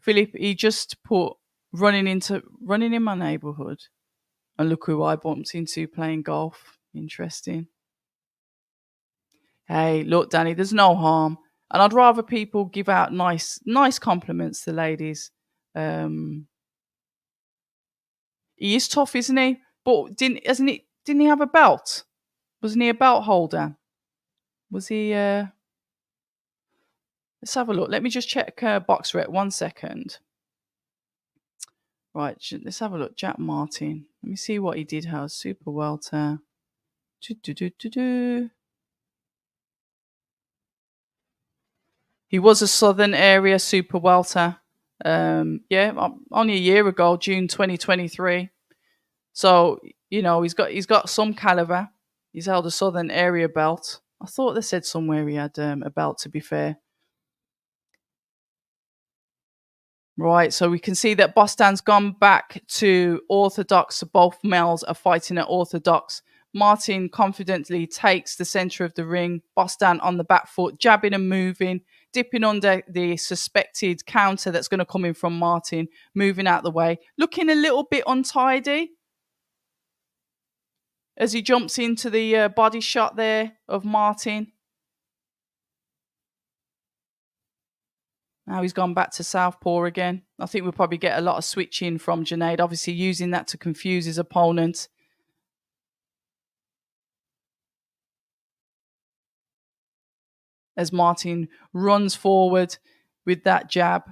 Philip, he just put running in my neighbourhood. And look who I bumped into playing golf. Interesting. Hey, look, Danny, there's no harm. And I'd rather people give out nice compliments to ladies. He is tough, isn't he? But didn't he have a belt? Wasn't he a belt holder? Was he? Let's have a look. Let me just check box rep. 1 second. Right, let's have a look. Jack Martin. Let me see what he did. How super welter. He was a Southern area super welter. Only a year ago, June 2023. So he's got some caliber. He's held a Southern area belt. I thought they said somewhere he had a belt, to be fair. Right, so we can see that Bostan's gone back to orthodox. Both males are fighting at orthodox. Martin confidently takes the center of the ring. Bostan on the back foot, jabbing and moving, dipping under the suspected counter that's going to come in from Martin, moving out the way, looking a little bit untidy as he jumps into the body shot there of Martin. Now he's gone back to southpaw again. I think we'll probably get a lot of switching from Junaid, obviously using that to confuse his opponent. As Martin runs forward with that jab.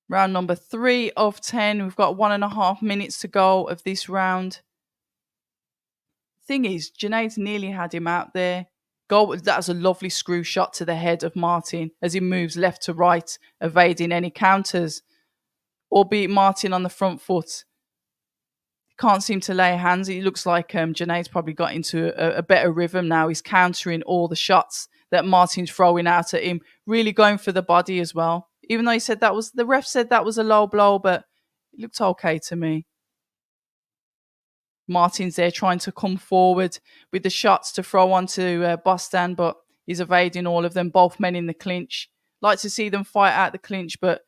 Round number 3 of 10. We've got 1.5 minutes to go of this round. thing is, Junaid's nearly had him out there. That was a lovely screw shot to the head of Martin as he moves left to right, evading any counters. Albeit Martin on the front foot can't seem to lay hands. It looks like Junaid's probably got into a better rhythm now. He's countering all the shots that Martin's throwing out at him, really going for the body as well. Even though the ref said that was a low blow, but it looked okay to me. Martin's there trying to come forward with the shots to throw onto Bostan, but he's evading all of them, both men in the clinch. Like to see them fight out the clinch, but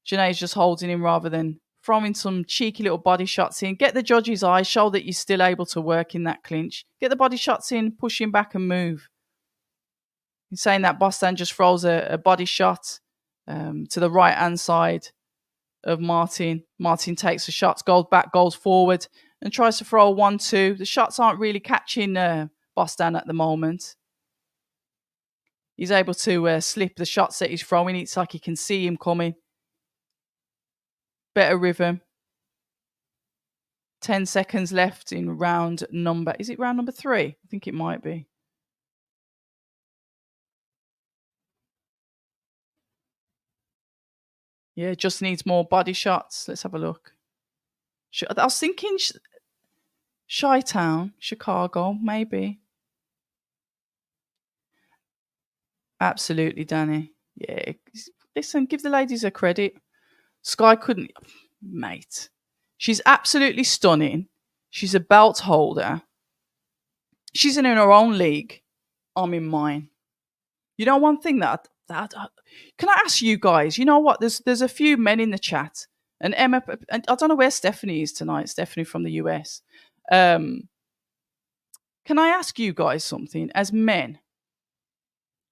Junaid's just holding him rather than throwing some cheeky little body shots in. Get the judge's eye, show that you're still able to work in that clinch. Get the body shots in, push him back and move. He's saying that Bostan just throws a body shot to the right-hand side of Martin. Martin takes the shots, goes back, goes forward, and tries to throw a 1-2. The shots aren't really catching Bostan at the moment. He's able to slip the shots that he's throwing. It's like he can see him coming. Better rhythm. 10 seconds left in round number... Is it round number 3? I think it might be. Yeah, just needs more body shots. Let's have a look. I was thinking Chi-Town, Chicago, maybe. Absolutely, Danny. Yeah. Listen, give the ladies a credit. Sky couldn't... Mate. She's absolutely stunning. She's a belt holder. She's in her own league. I'm in mine. You know, one thing that can I ask you guys? You know what? There's a few men in the chat, and Emma. And I don't know where Stephanie is tonight. Stephanie from the US. Can I ask you guys something? As men,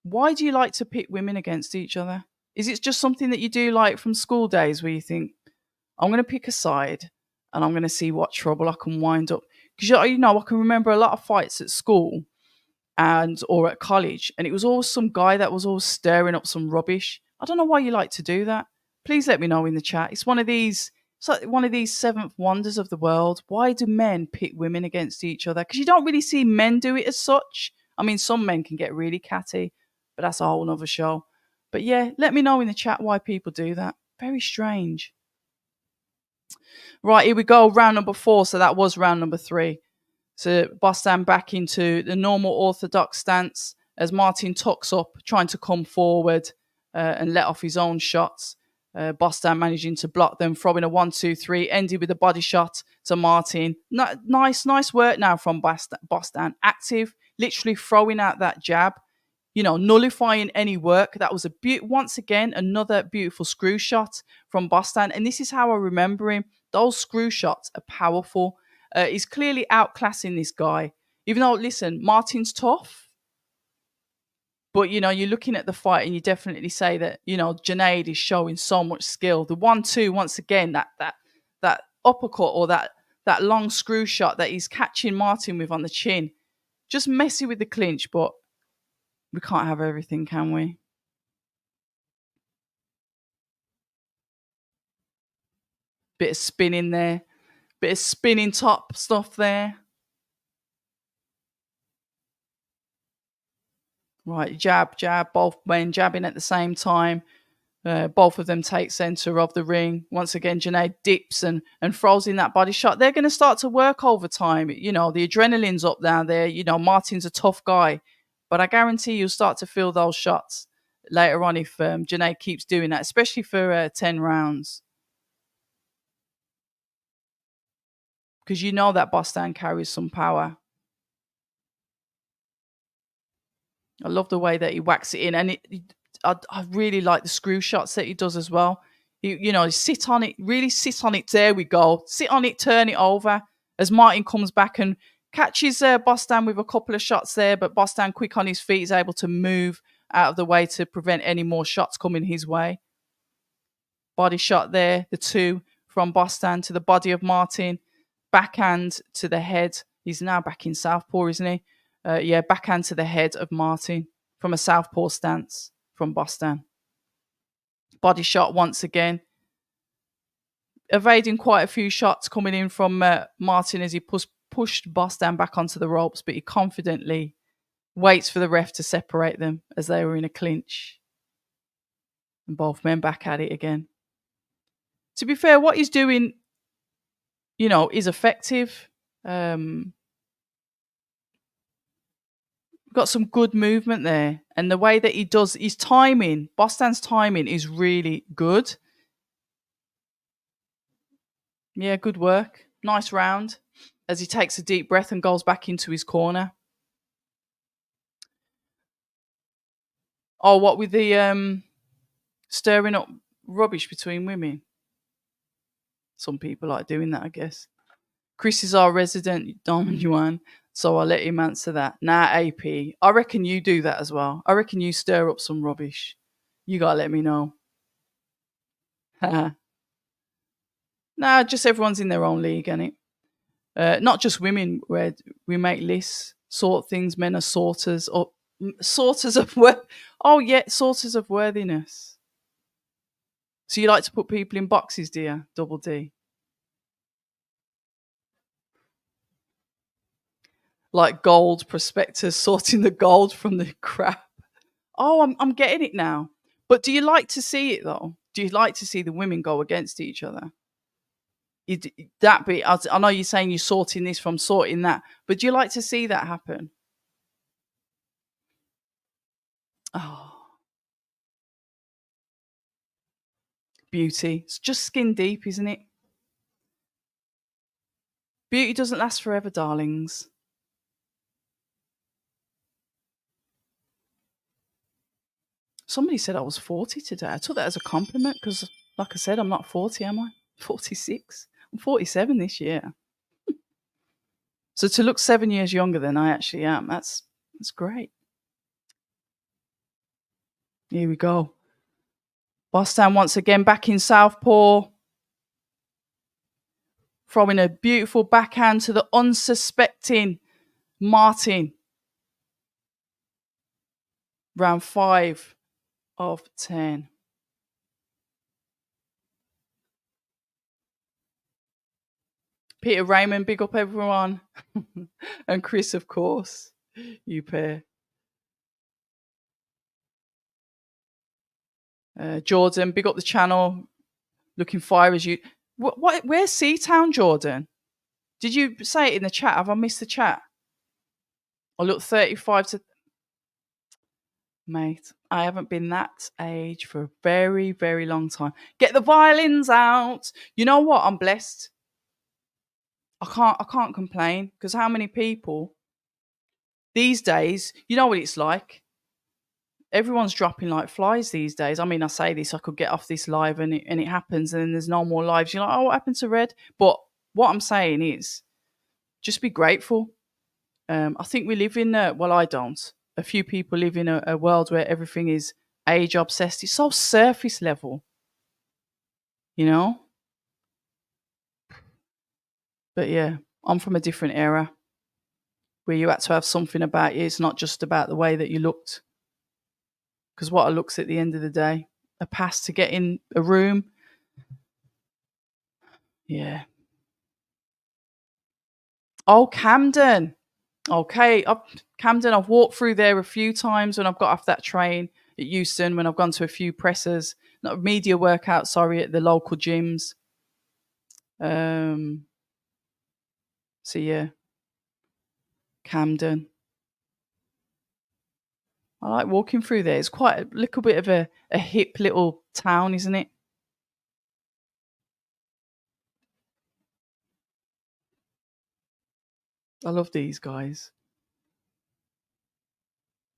why do you like to pit women against each other? Is it just something that you do like from school days where you think, I'm going to pick a side and I'm going to see what trouble I can wind up? Because I can remember a lot of fights at school or at college, and it was always some guy that was always stirring up some rubbish. I don't know why you like to do that. Please let me know in the chat. It's like one of these seventh wonders of the world. Why do men pit women against each other? Because you don't really see men do it as such. I mean, some men can get really catty, but that's a whole other show. But yeah, let me know in the chat why people do that. Very strange. Right, here we go. Round number 4. So that was round number 3. So Bostan back into the normal orthodox stance as Martin tucks up, trying to come forward and let off his own shots. Bostan managing to block them, throwing a 1-2-3, ended with a body shot to Martin. Nice work now from Bostan. Active, literally throwing out that jab, nullifying any work. That was once again another beautiful screw shot from Bostan. And this is how I remember him. Those screw shots are powerful. He's clearly outclassing this guy. Even though, listen, Martin's tough. But, you're looking at the fight and you definitely say that, Junaid is showing so much skill. The 1-2, once again, that uppercut or that long screw shot that he's catching Martin with on the chin. Just messy with the clinch, but we can't have everything, can we? Bit of spinning there. Bit of spinning top stuff there. Right, jab, both men jabbing at the same time. Both of them take centre of the ring. Once again, Junaid dips and throws in that body shot. They're going to start to work over time. The adrenaline's up down there. Martin's a tough guy. But I guarantee you'll start to feel those shots later on if Junaid keeps doing that, especially for 10 rounds. Because that Bostan carries some power. I love the way that he whacks it in. And I really like the screw shots that he does as well. He sit on it, really sit on it. There we go. Sit on it, turn it over. As Martin comes back and catches Bostan with a couple of shots there, but Bostan, quick on his feet, is able to move out of the way to prevent any more shots coming his way. Body shot there, the 2 from Bostan to the body of Martin. Backhand to the head. He's now back in southpaw, isn't he? Backhand to the head of Martin from a southpaw stance from Bostan. Body shot once again. Evading quite a few shots coming in from Martin as he pushed pushed Boss down back onto the ropes, but he confidently waits for the ref to separate them as they were in a clinch. And both men back at it again. To be fair, what he's doing, is effective. Got some good movement there. And the way that he does his timing, Bostan's timing is really good. Yeah, good work. Nice round as he takes a deep breath and goes back into his corner. Oh, what with the stirring up rubbish between women? Some people like doing that, I guess. Chris is our resident Don Juan, so I'll let him answer that. Nah, AP, I reckon you do that as well. I reckon you stir up some rubbish. You gotta let me know. Nah, just everyone's in their own league, ain't it? Not just women, where we make lists, sort things. Men are sorters, or sorters of sorters of worthiness. So you like to put people in boxes, do you? Double D. Like gold prospectors sorting the gold from the crap. Oh, I'm getting it now. But do you like to see it though? Do you like to see the women go against each other? That bit, I know you're saying you're sorting this from sorting that, but do you like to see that happen? Oh, beauty. It's just skin deep, isn't it? Beauty doesn't last forever, darlings. Somebody said I was 40 today. I took that as a compliment because, like I said, I'm not 40, am I? 46. I'm 47 this year. So to look 7 years younger than I actually am, that's great. Here we go. Boston once again back in southpaw. Throwing a beautiful backhand to the unsuspecting Martin. Round 5 of 10. Peter Raymond, big up everyone. And Chris, of course. You pair. Jordan, big up the channel. Looking fire as you. Where's Seatown, Jordan? Did you say it in the chat? Have I missed the chat? I look 35 to... Mate, I haven't been that age for a very, very long time. Get the violins out. You know what? I'm blessed. I can't complain, because how many people these days, you know what it's like? Everyone's dropping like flies these days. I mean, I say this, I could get off this live and it happens and then there's no more lives. You're like, oh, what happened to Red? But what I'm saying is just be grateful. I think we live in, I don't. A few people live in a world where everything is age obsessed. It's so surface level, you know? But yeah, I'm from a different era where you had to have something about you. It's not just about the way that you looked. Because what are looks at the end of the day? A pass to get in a room. Yeah. Oh, Camden. Okay. Camden, I've walked through there a few times when I've got off that train at Euston, when I've gone to a few presses, not media workouts, sorry, at the local gyms. So yeah. Camden. I like walking through there. It's quite a little bit of a hip little town, isn't it? I love these guys.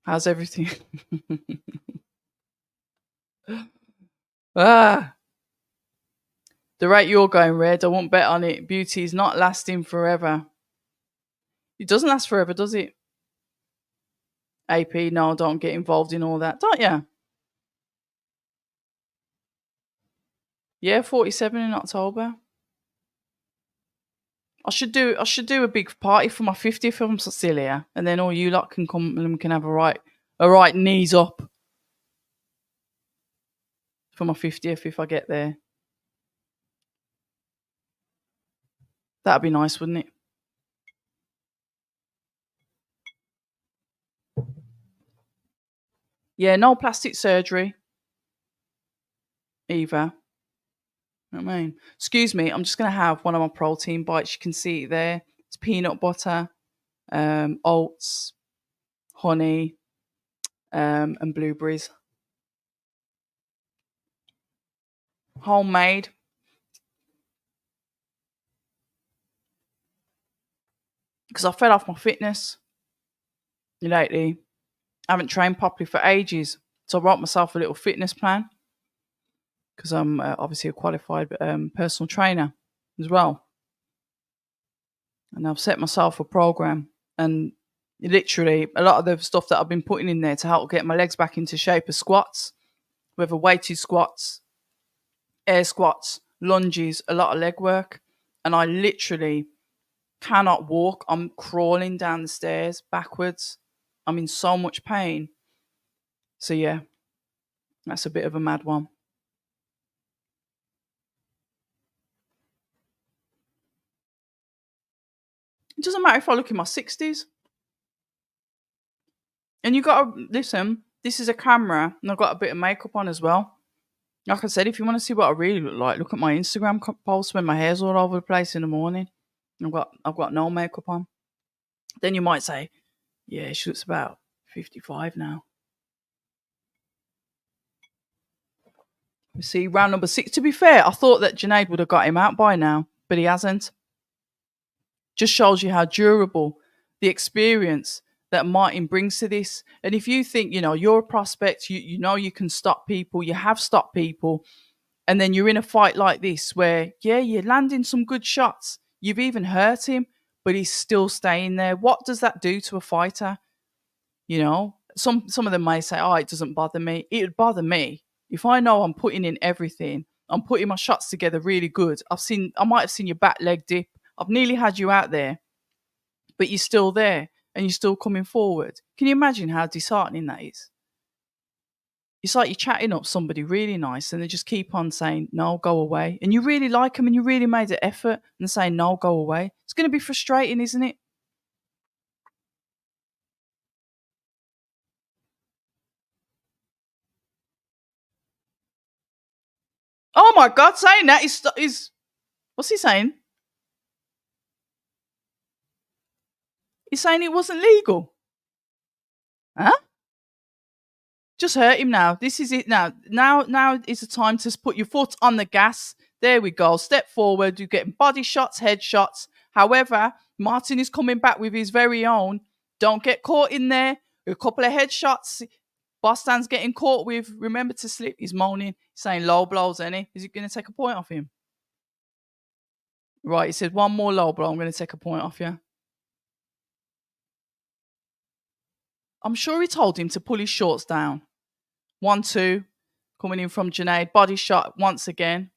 How's everything? The rate you're going, Red, I won't bet on it. Beauty is not lasting forever. It doesn't last forever, does it? AP, no, don't get involved in all that, don't you? Yeah, 47 in October. I should do a big party for my 50th if I'm still here, and then all you lot can come and we can have a right knees up for my 50th if I get there. That'd be nice, wouldn't it? Yeah, no plastic surgery either. You know what I mean? Excuse me, I'm just gonna have one of my protein bites. You can see it there. It's peanut butter, oats, honey, and blueberries. Homemade. Because I fell off my fitness lately. I haven't trained properly for ages. So I wrote myself a little fitness plan because I'm obviously a qualified personal trainer as well. And I've set myself a program. And literally, a lot of the stuff that I've been putting in there to help get my legs back into shape are squats, whether weighted squats, air squats, lunges, a lot of leg work. And I literally cannot walk. I'm crawling down the stairs backwards. I'm in so much pain. So yeah, that's a bit of a mad one. It doesn't matter if I look in my 60s. And you got to listen, this is a camera and I've got a bit of makeup on as well. Like I said, if you want to see what I really look like, look at my Instagram post when my hair's all over the place in the morning. I've got no makeup on. Then you might say, yeah, she looks about 55 now. You see, round number 6. To be fair, I thought that Junaid would have got him out by now, but he hasn't. Just shows you how durable the experience that Martin brings to this. And if you think, you're a prospect, you know you can stop people, you have stopped people, and then you're in a fight like this where, yeah, you're landing some good shots, you've even hurt him, but he's still staying there. What does that do to a fighter? Some of them may say, oh, it doesn't bother me. It would bother me. If I know I'm putting in everything, I'm putting my shots together really good. I might have seen your back leg dip. I've nearly had you out there, but you're still there and you're still coming forward. Can you imagine how disheartening that is? It's like you're chatting up somebody really nice and they just keep on saying, no, go away. And you really like them and you really made an effort and saying, no, go away. It's going to be frustrating, isn't it? Oh my God, saying that is what's he saying? He's saying it wasn't legal. Huh? Just hurt him now. This is it now. Now is the time to put your foot on the gas. There we go. Step forward. You're getting body shots, head shots. However, Martin is coming back with his very own. Don't get caught in there. A couple of headshots. Bostan's getting caught with. Remember to slip. He's moaning, saying low blows, any? Is he going to take a point off him? Right, he said one more low blow. I'm going to take a point off you. I'm sure he told him to pull his shorts down. 1-2. Coming in from Junaid. Body shot once again.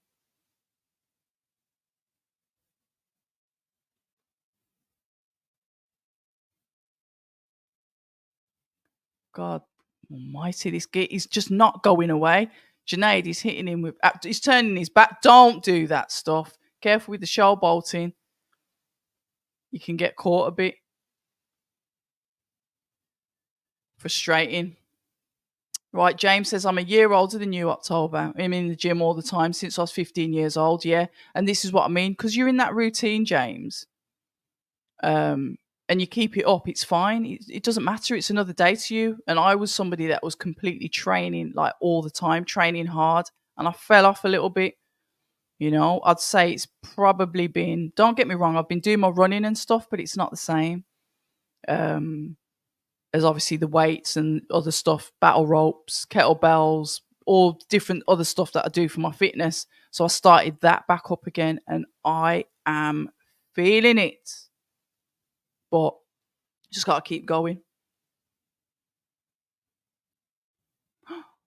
God almighty, this git is just not going away. Junaid is hitting him with, he's turning his back. Don't do that stuff. Careful with the show bolting. You can get caught a bit. Frustrating. Right, James says, I'm a year older than you, October. I'm in the gym all the time since I was 15 years old, yeah. And this is what I mean, because you're in that routine, James. And you keep it up, it's fine. It doesn't matter. It's another day to you. And I was somebody that was completely training, like all the time, training hard. And I fell off a little bit. I'd say it's probably been, don't get me wrong, I've been doing my running and stuff, but it's not the same. As obviously the weights and other stuff, battle ropes, kettlebells, all different other stuff that I do for my fitness. So I started that back up again and I am feeling it. But just got to keep going.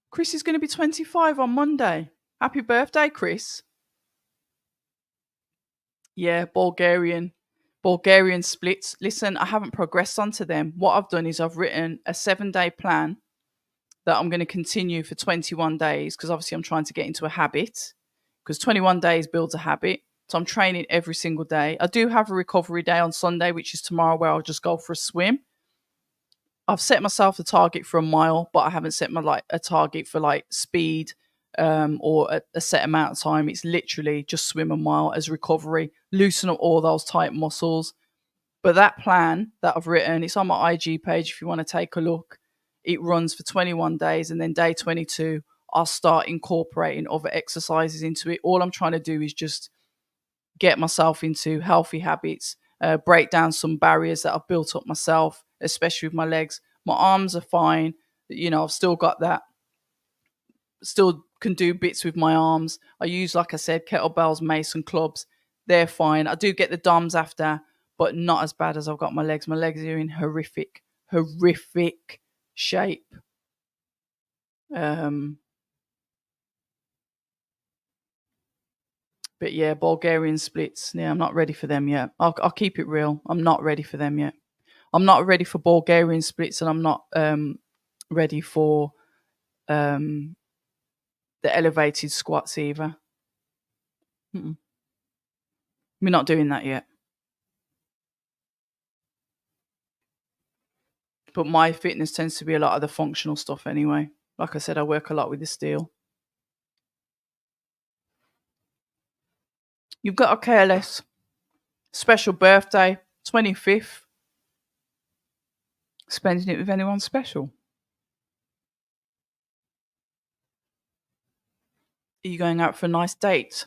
Chris is going to be 25 on Monday. Happy birthday, Chris. Yeah, Bulgarian splits. Listen, I haven't progressed onto them. What I've done is I've written a 7-day plan that I'm going to continue for 21 days because obviously I'm trying to get into a habit because 21 days builds a habit. So I'm training every single day. I do have a recovery day on Sunday, which is tomorrow, where I'll just go for a swim. I've set myself a target for a mile, but I haven't set my like a target for like speed or a set amount of time. It's literally just swim a mile as recovery, loosen up all those tight muscles. But that plan that I've written, it's on my IG page if you want to take a look. It runs for 21 days, and then day 22, I'll start incorporating other exercises into it. All I'm trying to do is just get myself into healthy habits, break down some barriers that I've built up myself, especially with my legs. My arms are fine. You know, I've still got that, still can do bits with my arms. I use, like I said, kettlebells, mace, and clubs. They're fine. I do get the DOMs after, but not as bad as I've got my legs. My legs are in horrific shape. But yeah, Bulgarian splits. Yeah, I'm not ready for them yet. I'll keep it real. I'm not ready for them yet. I'm not ready for Bulgarian splits, and I'm not ready for the elevated squats either. Mm-mm. We're not doing that yet. But my fitness tends to be a lot of the functional stuff anyway. Like I said, I work a lot with the steel. You've got a KLS special birthday, 25th. Spending it with anyone special? Are you going out for a nice date?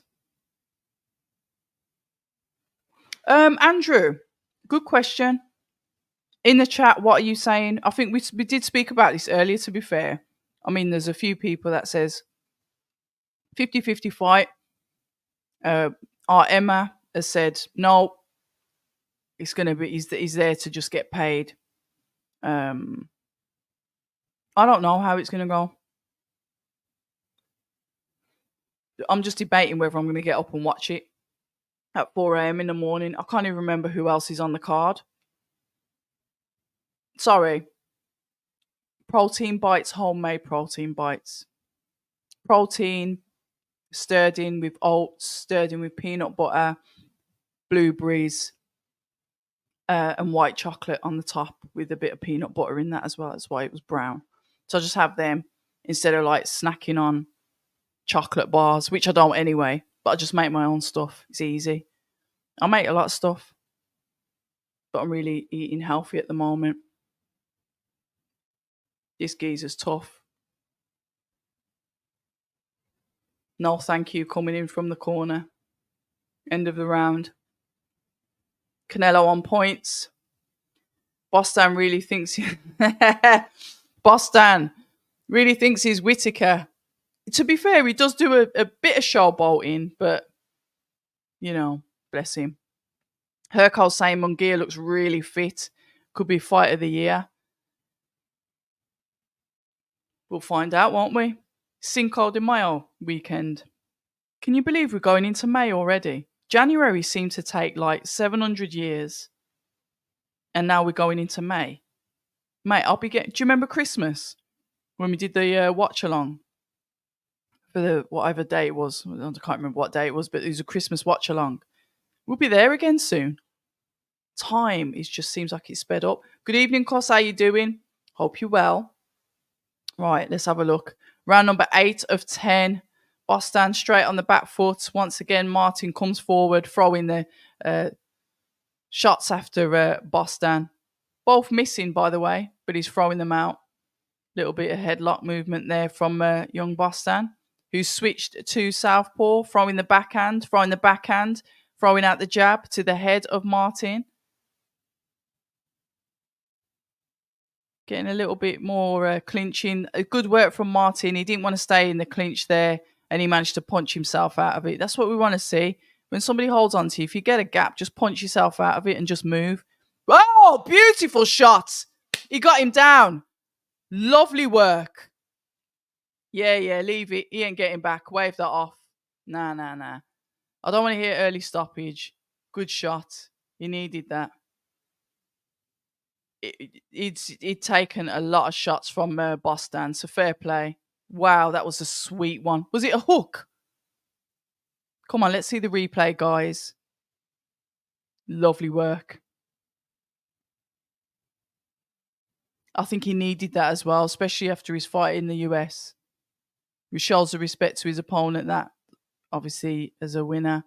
Andrew, good question. In the chat, what are you saying? I think we did speak about this earlier, to be fair. I mean, there's a few people that says 50-50 fight. Our Emma has said, no, it's going to be, he's there to just get paid. I don't know how it's going to go. I'm just debating whether I'm going to get up and watch it at 4 a.m. in the morning. I can't even remember who else is on the card. Sorry. Protein bites, homemade protein bites. Protein stirred in with oats, stirred in with peanut butter, blueberries, and white chocolate on the top with a bit of peanut butter in that as well. That's why it was brown. So I just have them instead of like snacking on chocolate bars, which I don't anyway, but I just make my own stuff. It's easy. I make a lot of stuff, but I'm really eating healthy at the moment. This geezer's tough. No, thank you. Coming in from the corner. End of the round. Canelo on points. Boston really thinks Boston really thinks he's Whitaker. To be fair, he does do a bit of showboating, but you know, bless him. Hercule saying Munguia looks really fit. Could be fight of the year. We'll find out, won't we? Cinco de Mayo weekend. Can you believe we're going into May already? January seemed to take like 700 years. And now we're going into May. Mate, I'll be getting... Do you remember Christmas? When we did the watch along? For the whatever day it was. I can't remember what day it was, but it was a Christmas watch along. We'll be there again soon. Time, it just seems like it's sped up. Good evening, Cos. How you doing? Hope you're well. Right, let's have a look. Round number 8 of 10. Boston straight on the back foot. Once again, Martin comes forward, throwing the shots after Boston. Both missing, by the way, but he's throwing them out. Little bit of headlock movement there from young Boston, who switched to southpaw, throwing the backhand, throwing out the jab to the head of Martin. Getting a little bit more clinching. Good work from Martin. He didn't want to stay in the clinch there, and he managed to punch himself out of it. That's what we want to see. When somebody holds on to you, if you get a gap, just punch yourself out of it and just move. Oh, beautiful shot. He got him down. Lovely work. Yeah, leave it. He ain't getting back. Wave that off. Nah. I don't want to hear early stoppage. Good shot. He needed that. He'd taken a lot of shots from Boston, so fair play. Wow, that was a sweet one. Was it a hook? Come on, let's see the replay, guys. Lovely work. I think he needed that as well, especially after his fight in the US. He shows the respect to his opponent that, obviously, as a winner,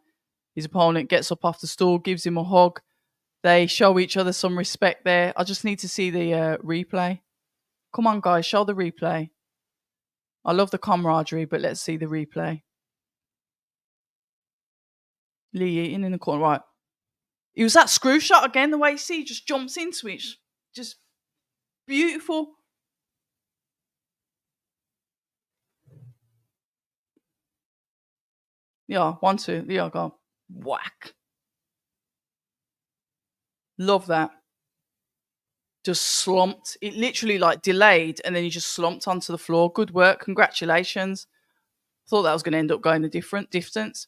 his opponent gets up off the stool, gives him a hug. They show each other some respect there. I just need to see the replay. Come on, guys, show the replay. I love the camaraderie, but let's see the replay. Lee Eaton in the corner, right? It was that screw shot again, the way you see, he just jumps into it. Just beautiful. Yeah, 1, 2. Yeah, go. Whack. Love that. Just slumped. It literally like delayed and then he just slumped onto the floor. Good work. Congratulations. Thought that was going to end up going a different distance.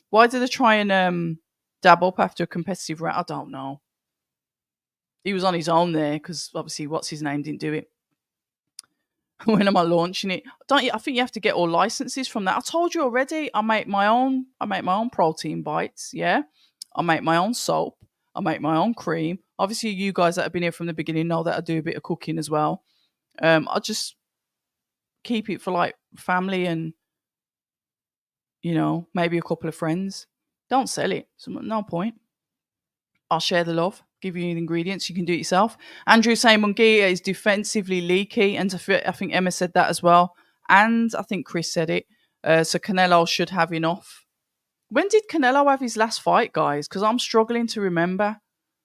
Why did they try and dab up after a competitive round? I don't know. He was on his own there because obviously what's his name didn't do it. When am I launching it? Don't you? I think you have to get all licenses from that. I told you already. I make my own protein bites. Yeah, I make my own soap. I make my own cream. Obviously, you guys that have been here from the beginning know that I do a bit of cooking as well. I just keep it for like family and maybe a couple of friends. Don't sell it. So no point. I'll share the love. Give you the ingredients. You can do it yourself. Andrew saying Munguia is defensively leaky, and I think Emma said that as well, and I think Chris said it. So Canelo should have enough. When did Canelo have his last fight, guys? Because I'm struggling to remember.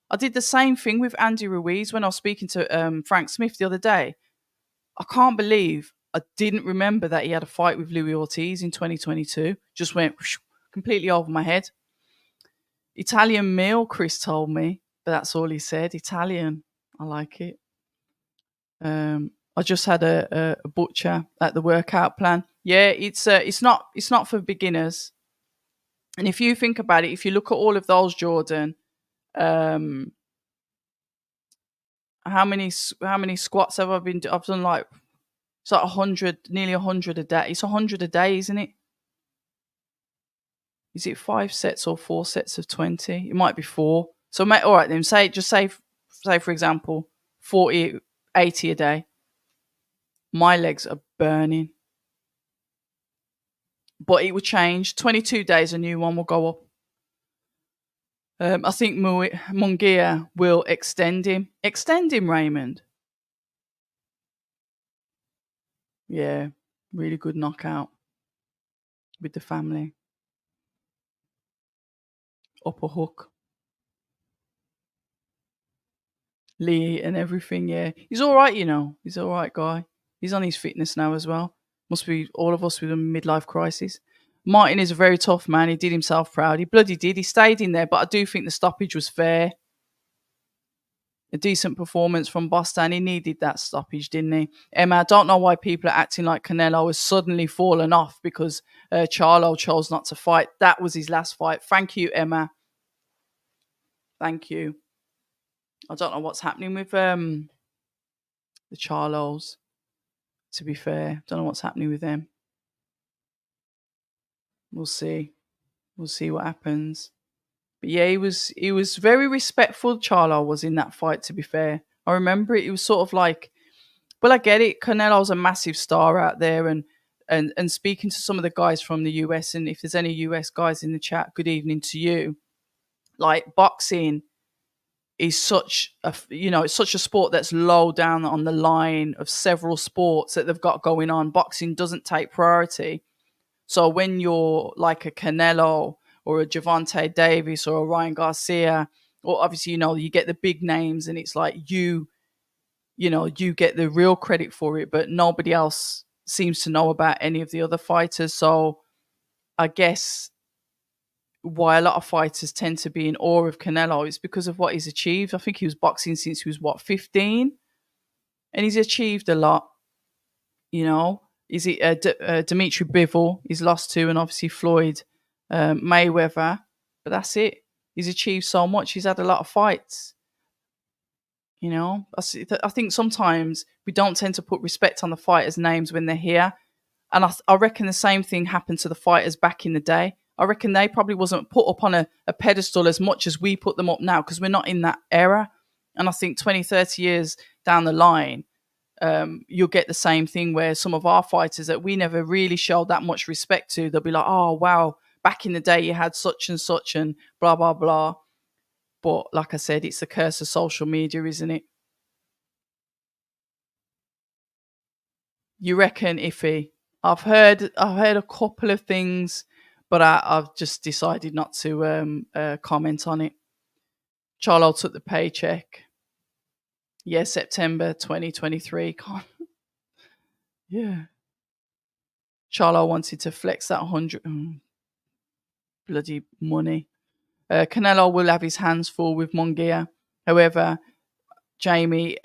I did the same thing with Andy Ruiz when I was speaking to Frank Smith the other day. I can't believe I didn't remember that he had a fight with Louis Ortiz in 2022. Just went completely over my head. Italian meal, Chris told me, but that's all he said. Italian. I like it. I just had a butcher at the workout plan. Yeah, it's not for beginners. And if you think about it, if you look at all of those, Jordan, how many squats have I been? I've done like it's like 100, nearly 100 a day. It's 100 a day, isn't it? Is it 5 sets or 4 sets of 20? It might be 4. So, all right then. Say for example, 40, 80 a day. My legs are burning, but it will change. 22 days, a new one will go up. I think Munguia will extend him. Extend him, Raymond. Yeah, really good knockout with the family. Upper hook. Lee and everything, yeah. He's all right, He's all right guy. He's on his fitness now as well. Must be all of us with a midlife crisis. Martin is a very tough man. He did himself proud. He bloody did. He stayed in there, but I do think the stoppage was fair. A decent performance from Boston. He needed that stoppage, didn't he? Emma, I don't know why people are acting like Canelo has suddenly fallen off because Charlo chose not to fight. That was his last fight. Thank you, Emma. Thank you. I don't know what's happening with the Charlos, to be fair. Don't know what's happening with them. We'll see. We'll see what happens. But yeah, he was very respectful, Charlo was, in that fight, to be fair. I remember it. It was sort of like, well, I get it. Canelo's a massive star out there, and speaking to some of the guys from the US, and if there's any US guys in the chat, good evening to you. Like, boxing is such it's such a sport that's low down on the line of several sports that they've got going on. Boxing doesn't take priority. So when you're like a Canelo or a Gervonta Davis or a Ryan Garcia, or obviously, you get the big names and it's like you get the real credit for it, but nobody else seems to know about any of the other fighters. So I guess why a lot of fighters tend to be in awe of Canelo is because of what he's achieved. I think he was boxing since he was 15, and he's achieved a lot. Is it Dimitri Bivol he's lost to, and obviously Floyd Mayweather, but that's it. He's achieved so much. He's had a lot of fights. I think sometimes we don't tend to put respect on the fighters' names when they're here, and I reckon the same thing happened to the fighters back in the day. I reckon they probably wasn't put up on a pedestal as much as we put them up now because we're not in that era. And I think 20, 30 years down the line, you'll get the same thing where some of our fighters that we never really showed that much respect to, they'll be like, oh, wow, back in the day you had such and blah, blah, blah. But like I said, it's the curse of social media, isn't it? You reckon, Iffy? I've heard a couple of things, but I've just decided not to comment on it. Charlo took the paycheck. Yeah, September 2023. Yeah. Charlo wanted to flex that 100 bloody money. Canelo will have his hands full with Munguia. However, Jamie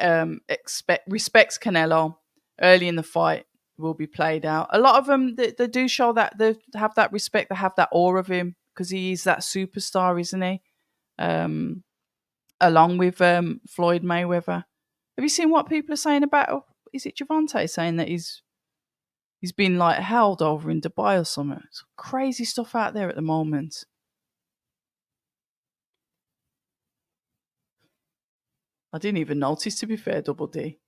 respects Canelo. Early in the fight will be played out. A lot of them, they do show that they have that respect. They have that awe of him because he is that superstar, isn't he? Um, Along with Floyd Mayweather. Have you seen what people are saying about? Is it Javante saying that he's been like held over in Dubai or something? It's crazy stuff out there at the moment. I didn't even notice, to be fair, Double D.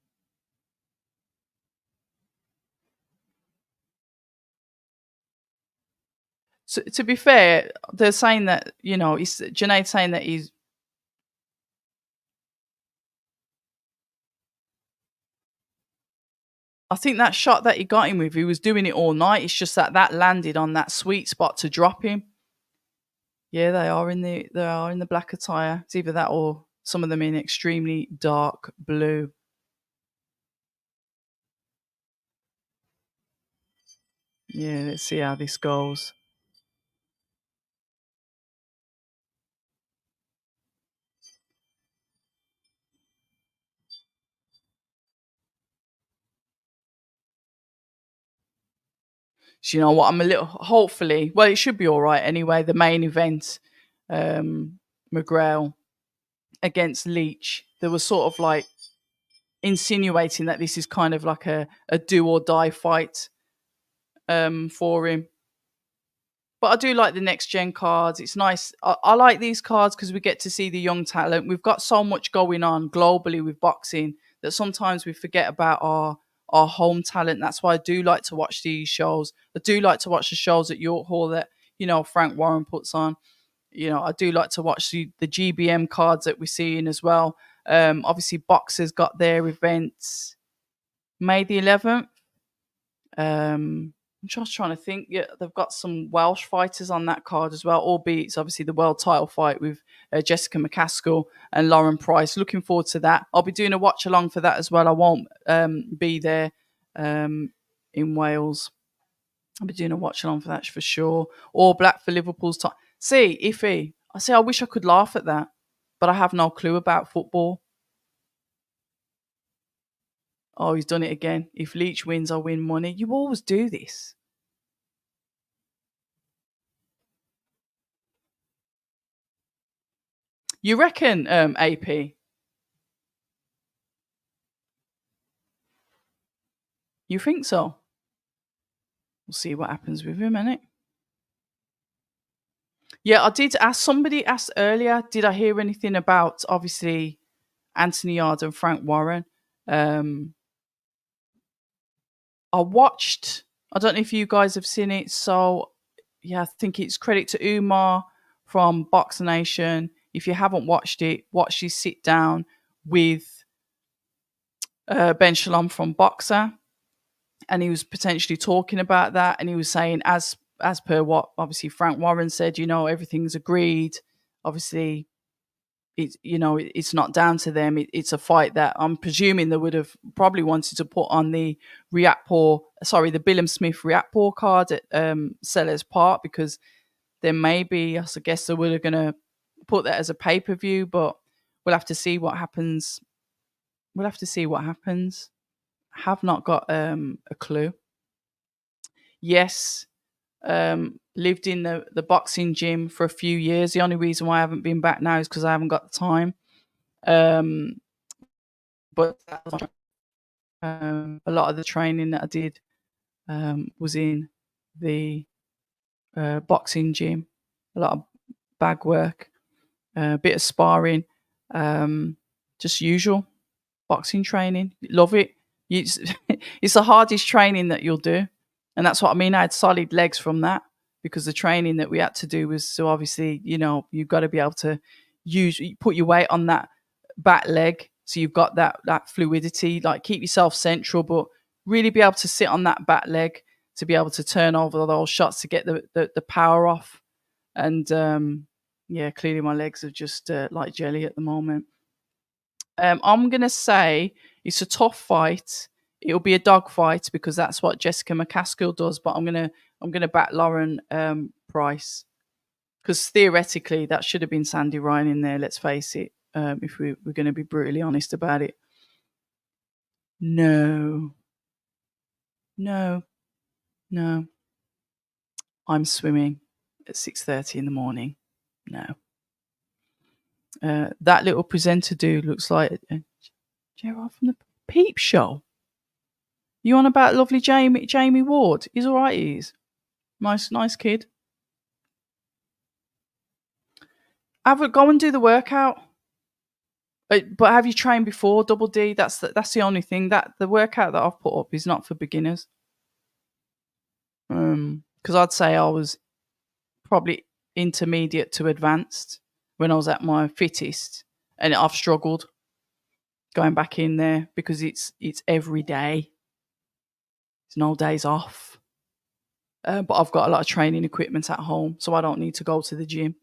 So, to be fair, they're saying that, Junaid saying that he's. I think that shot that he got him with, he was doing it all night. It's just that landed on that sweet spot to drop him. Yeah, they are in the black attire. It's either that or some of them in extremely dark blue. Yeah, let's see how this goes. So you know what? I'm a little hopefully. Well, it should be all right anyway. The main event, Mcgrail against Leach. There was sort of like insinuating that this is kind of like a do or die fight for him. But I do like the next gen cards. It's nice. I like these cards because we get to see the young talent. We've got so much going on globally with boxing that sometimes we forget about our home talent. That's why I do like to watch these shows. I do like to watch the shows at York Hall that Frank Warren puts on. I do like to watch the GBM cards that we're seeing as well. Obviously, Boxers got their events May the 11th. I'm just trying to think. Yeah, they've got some Welsh fighters on that card as well, albeit it's obviously the world title fight with Jessica McCaskill and Lauren Price. Looking forward to that. I'll be doing a watch along for that as well. I won't be there in Wales. I'll be doing a watch along for that for sure. All Black for Liverpool's time. See, Iffy, I wish I could laugh at that, but I have no clue about football. Oh, he's done it again. If Leach wins, I win money. You always do this. You reckon, AP? You think so? We'll see what happens with him, innit? Yeah, I did ask. Somebody asked earlier, did I hear anything about, obviously, Anthony Yard and Frank Warren? Um, I watched, I don't know if you guys have seen it. So, yeah, I think it's credit to Umar from Box Nation. If you haven't watched it, watch his sit down with Ben Shalom from Boxer. And he was potentially talking about that. And he was saying, as per what obviously Frank Warren said, everything's agreed. Obviously, it's not down to them. It's a fight that I'm presuming they would have probably wanted to put on the the Billam Smith Riatpur card at Sellers Park, because there may be, I guess they were going to put that as a pay-per-view, but we'll have to see what happens. Have not got a clue. Yes, lived in the boxing gym for a few years. The only reason why I haven't been back now is because I haven't got the time. But a lot of the training that I did was in the boxing gym. A lot of bag work, a bit of sparring, just usual boxing training. Love it. It's, it's the hardest training that you'll do. And that's what I mean. I had solid legs from that because the training that we had to do was so obviously, you've got to be able to put your weight on that back leg. So you've got that fluidity, like keep yourself central, but really be able to sit on that back leg to be able to turn over those shots to get the power off. And yeah, clearly my legs are just like jelly at the moment. I'm gonna say it's a tough fight. It'll be a dog fight because that's what Jessica McCaskill does. But I'm gonna back Lauren Price because theoretically that should have been Sandy Ryan in there. Let's face it. If we're going to be brutally honest about it. No, no, no. I'm swimming at 6:30 in the morning. No. That little presenter dude looks like Gerard from the Peep Show. You on about lovely Jamie Ward? He's all right. He's nice kid. Go and do the workout. But have you trained before, Double D? That's the only thing. That the workout that I've put up is not for beginners. Because I'd say I was probably intermediate to advanced when I was at my fittest, and I've struggled going back in there because it's every day. There's no days off. But I've got a lot of training equipment at home, so I don't need to go to the gym.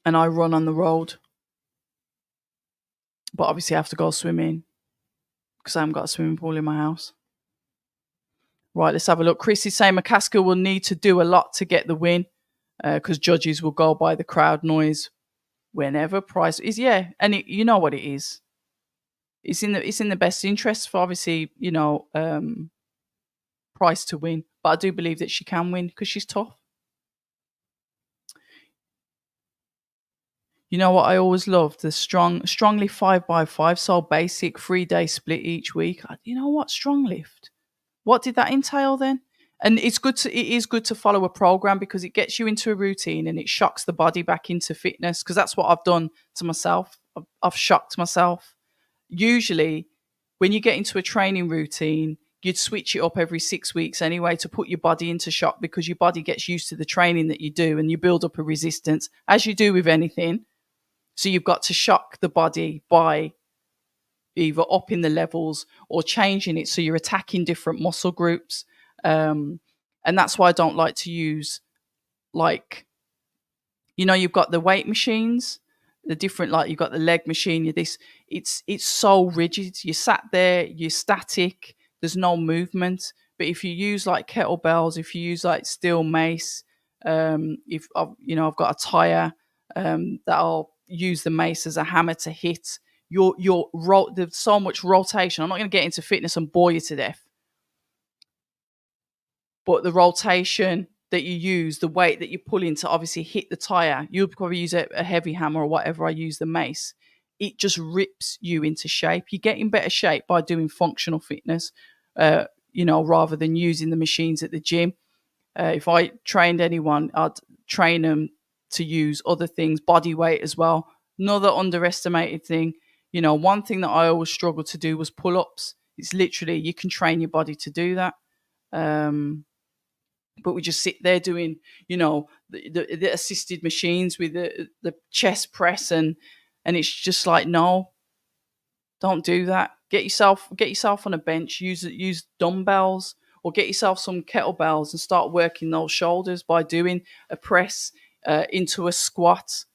And I run on the road. But obviously I have to go swimming because I haven't got a swimming pool in my house. Right, let's have a look. Chris is saying McCaskill will need to do a lot to get the win because judges will go by the crowd noise whenever Price is. Yeah, and you know what it is. It's in the best interest for obviously, Price to win. But I do believe that she can win because she's tough. You know what I always loved? The strongly 5x5, so basic 3-day split each week. You know what? Strong lift. What did that entail then? And it is good to follow a program because it gets you into a routine and it shocks the body back into fitness. Because that's what I've done to myself. I've shocked myself. Usually, when you get into a training routine, you'd switch it up every 6 weeks anyway to put your body into shock because your body gets used to the training that you do and you build up a resistance, as you do with anything. So you've got to shock the body by either upping the levels or changing it so you're attacking different muscle groups. And that's why I don't like to use, like, you've got the weight machines, the different, like you've got the leg machine, it's so rigid. You're sat there, you're static, there's no movement. But if you use like kettlebells, if you use like steel mace, if I've got a tire that I'll use the mace as a hammer to hit. There's so much rotation. I'm not going to get into fitness and bore you to death, but the rotation that you use, the weight that you pull in to obviously hit the tire, you'll probably use a heavy hammer or whatever. I use the mace. It just rips you into shape. You get in better shape by doing functional fitness, rather than using the machines at the gym. If I trained anyone, I'd train them to use other things, body weight as well. Another underestimated thing, one thing that I always struggled to do was pull-ups. It's literally, you can train your body to do that. But we just sit there doing, the assisted machines with the chest press and it's just like, no, don't do that. Get yourself on a bench, use dumbbells or get yourself some kettlebells and start working those shoulders by doing a press into a squat,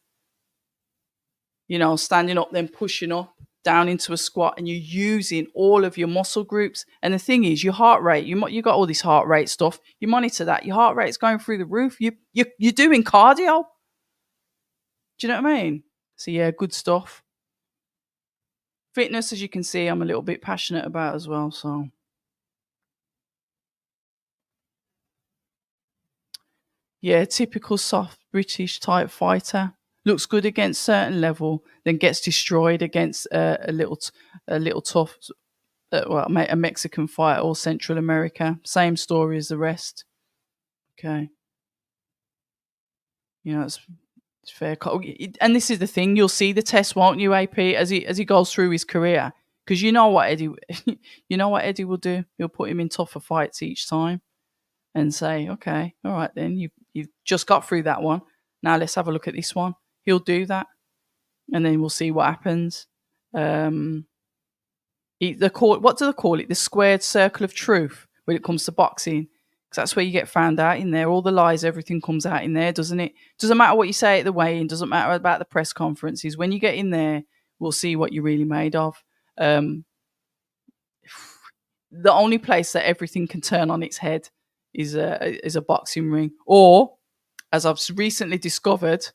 standing up, then pushing up down into a squat, and you're using all of your muscle groups. And the thing is, your heart rate, you got all this heart rate stuff. You monitor that. Your heart rate's going through the roof. You're doing cardio. Do you know what I mean? So yeah, good stuff. Fitness, as you can see, I'm a little bit passionate about as well. So yeah, typical soft British type fighter. Looks good against certain level, then gets destroyed against a little tough, a Mexican fighter or Central America. Same story as the rest. Okay, it's fair. And this is the thing: you'll see the test, won't you, AP, as he goes through his career, Because you know what Eddie, you know what Eddie will do. He'll put him in tougher fights each time and say, "Okay, all right, then you've just got through that one. Now let's have a look at this one." He'll do that, and then we'll see what happens. Um, what do they call it? The squared circle of truth when it comes to boxing. Because that's where you get found out in there. All the lies, everything comes out in there, doesn't it? Doesn't matter what you say at the weigh-in. Doesn't matter about the press conferences. When you get in there, we'll see what you're really made of. Um, the only place that everything can turn on its head is a boxing ring, or as I've recently discovered,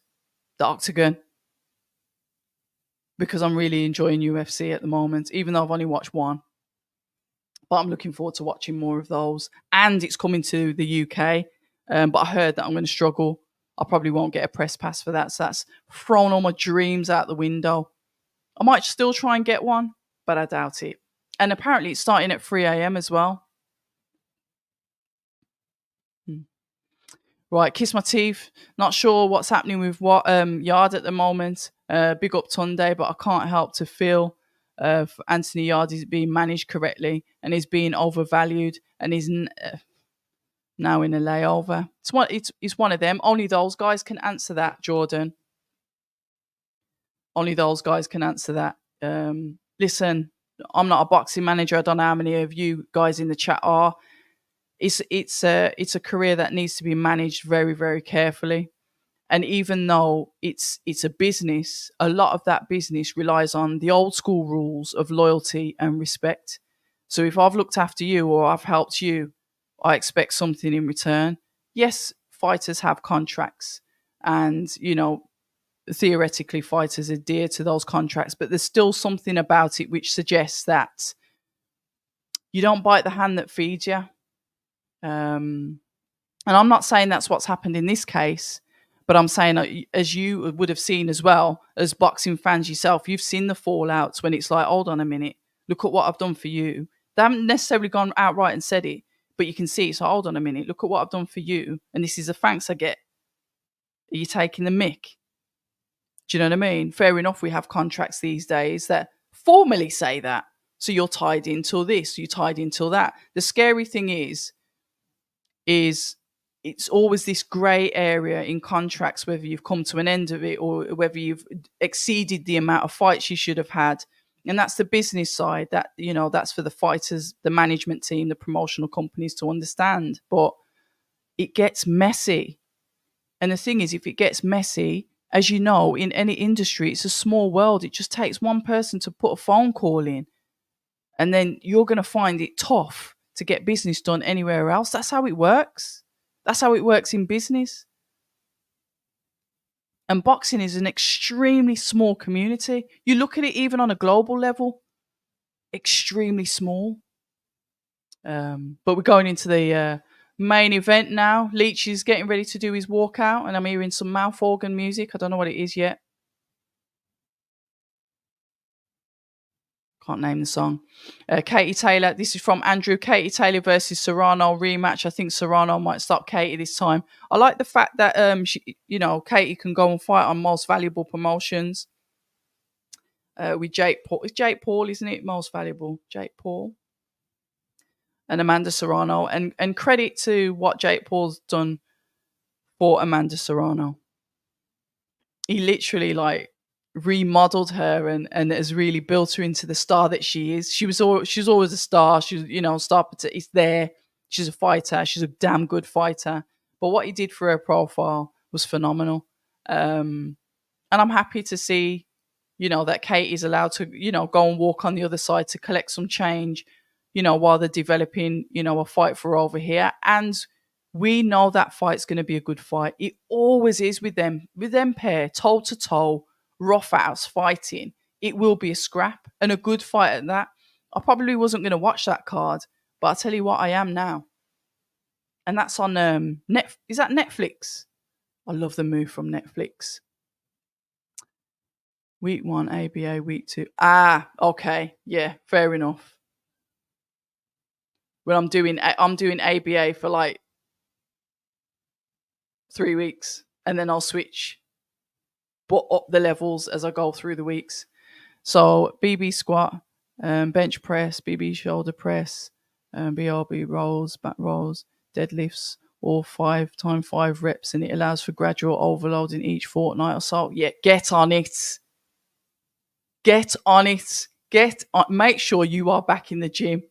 the octagon. Because I'm really enjoying UFC at the moment, even though I've only watched one. But I'm looking forward to watching more of those. And it's coming to the UK. But I heard that I'm going to struggle. I probably won't get a press pass for that. So that's thrown all my dreams out the window. I might still try and get one, but I doubt it. And apparently it's starting at 3 a.m. as well. Right, kiss my teeth. Not sure what's happening with what Yard at the moment. Big up Tunde, but I can't help to feel Anthony Yard is being managed correctly and is being overvalued and is now in a layover. It's one of them. Only those guys can answer that, Jordan. Only those guys can answer that. Listen, I'm not a boxing manager. I don't know how many of you guys in the chat are. It's a career that needs to be managed very, very carefully. And even though it's a business, a lot of that business relies on the old school rules of loyalty and respect. So if I've looked after you or I've helped you, I expect something in return. Yes, fighters have contracts, and theoretically fighters adhere to those contracts, but there's still something about it which suggests that you don't bite the hand that feeds you. And I'm not saying that's what's happened in this case, but I'm saying, as you would have seen as well, as boxing fans yourself, you've seen the fallouts when it's like, hold on a minute, look at what I've done for you. They haven't necessarily gone outright and said it, but you can see it's like, hold on a minute, look at what I've done for you, and this is the thanks I get. Are you taking the mick? Do you know what I mean? Fair enough, we have contracts these days that formally say that. So you're tied into this, you're tied into that. The scary thing is it's always this grey area in contracts, whether you've come to an end of it or whether you've exceeded the amount of fights you should have had. And that's the business side that, that's for the fighters, the management team, the promotional companies to understand. But it gets messy. And the thing is, if it gets messy, as you know, in any industry, it's a small world. It just takes one person to put a phone call in, and then you're going to find it tough to get business done anywhere else. That's how it works. That's how it works in business. And boxing is an extremely small community. You look at it even on a global level, extremely small. But we're going into the main event now. Leach is getting ready to do his walkout, and I'm hearing some mouth organ music. I don't know what it is yet. Can't name the song. Katie Taylor. This is from Andrew. Katie Taylor versus Serrano rematch. I think Serrano might stop Katie this time. I like the fact that Katie can go and fight on Most Valuable Promotions. With Jake Paul. It's Jake Paul, isn't it? Most Valuable. Jake Paul. And Amanda Serrano. And credit to what Jake Paul's done for Amanda Serrano. He literally remodeled her and has really built her into the star that she is. She's always a star. She's star is there. She's a fighter. She's a damn good fighter. But what he did for her profile was phenomenal. And I'm happy to see, that Kate is allowed to, go and walk on the other side to collect some change, while they're developing, a fight for over here. And we know that fight's going to be a good fight. It always is with them pair, toe to toe, rough house fighting. It will be a scrap and a good fight at that. I probably wasn't going to watch that card, but I'll tell you what, I am now. And that's on is that Netflix? I love the move from Netflix. Week 1, ABA, week 2. Okay. Yeah, fair enough. Well, I'm doing ABA for 3 weeks, and then I'll switch, but up the levels as I go through the weeks. So BB squat, bench press, BB shoulder press, BRB rolls, back rolls, deadlifts, all 5 times 5 reps, and it allows for gradual overloading each fortnight or so. Yeah, get on it. Get on it. Make sure you are back in the gym.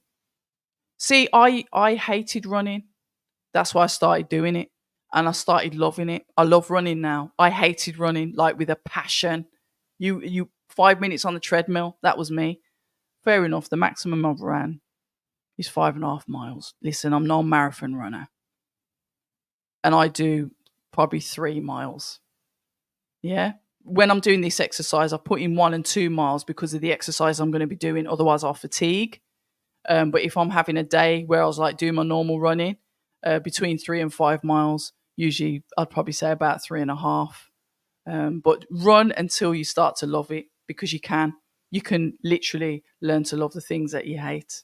See, I hated running. That's why I started doing it. And I started loving it. I love running now. I hated running like with a passion. You 5 minutes on the treadmill, that was me. Fair enough. The maximum I've ran is 5.5 miles. Listen, I'm no marathon runner. And I do probably 3 miles. Yeah. When I'm doing this exercise, I put in 1 and 2 miles because of the exercise I'm going to be doing. Otherwise, I'll fatigue. But if I'm having a day where I was like doing my normal running, between 3 and 5 miles, usually I'd probably say about 3.5. But run until you start to love it, because you can. You can literally learn to love the things that you hate.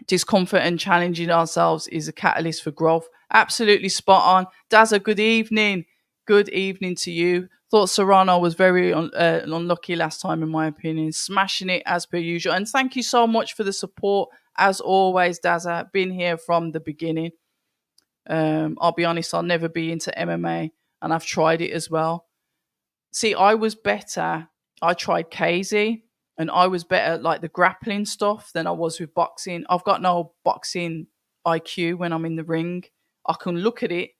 Discomfort and challenging ourselves is a catalyst for growth. Absolutely spot on. Dazza, good evening. Good evening to you. Thought Serrano was very unlucky last time, in my opinion. Smashing it as per usual. And thank you so much for the support, as always, Dazza. Been here from the beginning. I'll be honest, I'll never be into MMA, and I've tried it as well. See, I was better. I tried KZ, and I was better at like the grappling stuff than I was with boxing. I've got no boxing IQ when I'm in the ring. I can look at it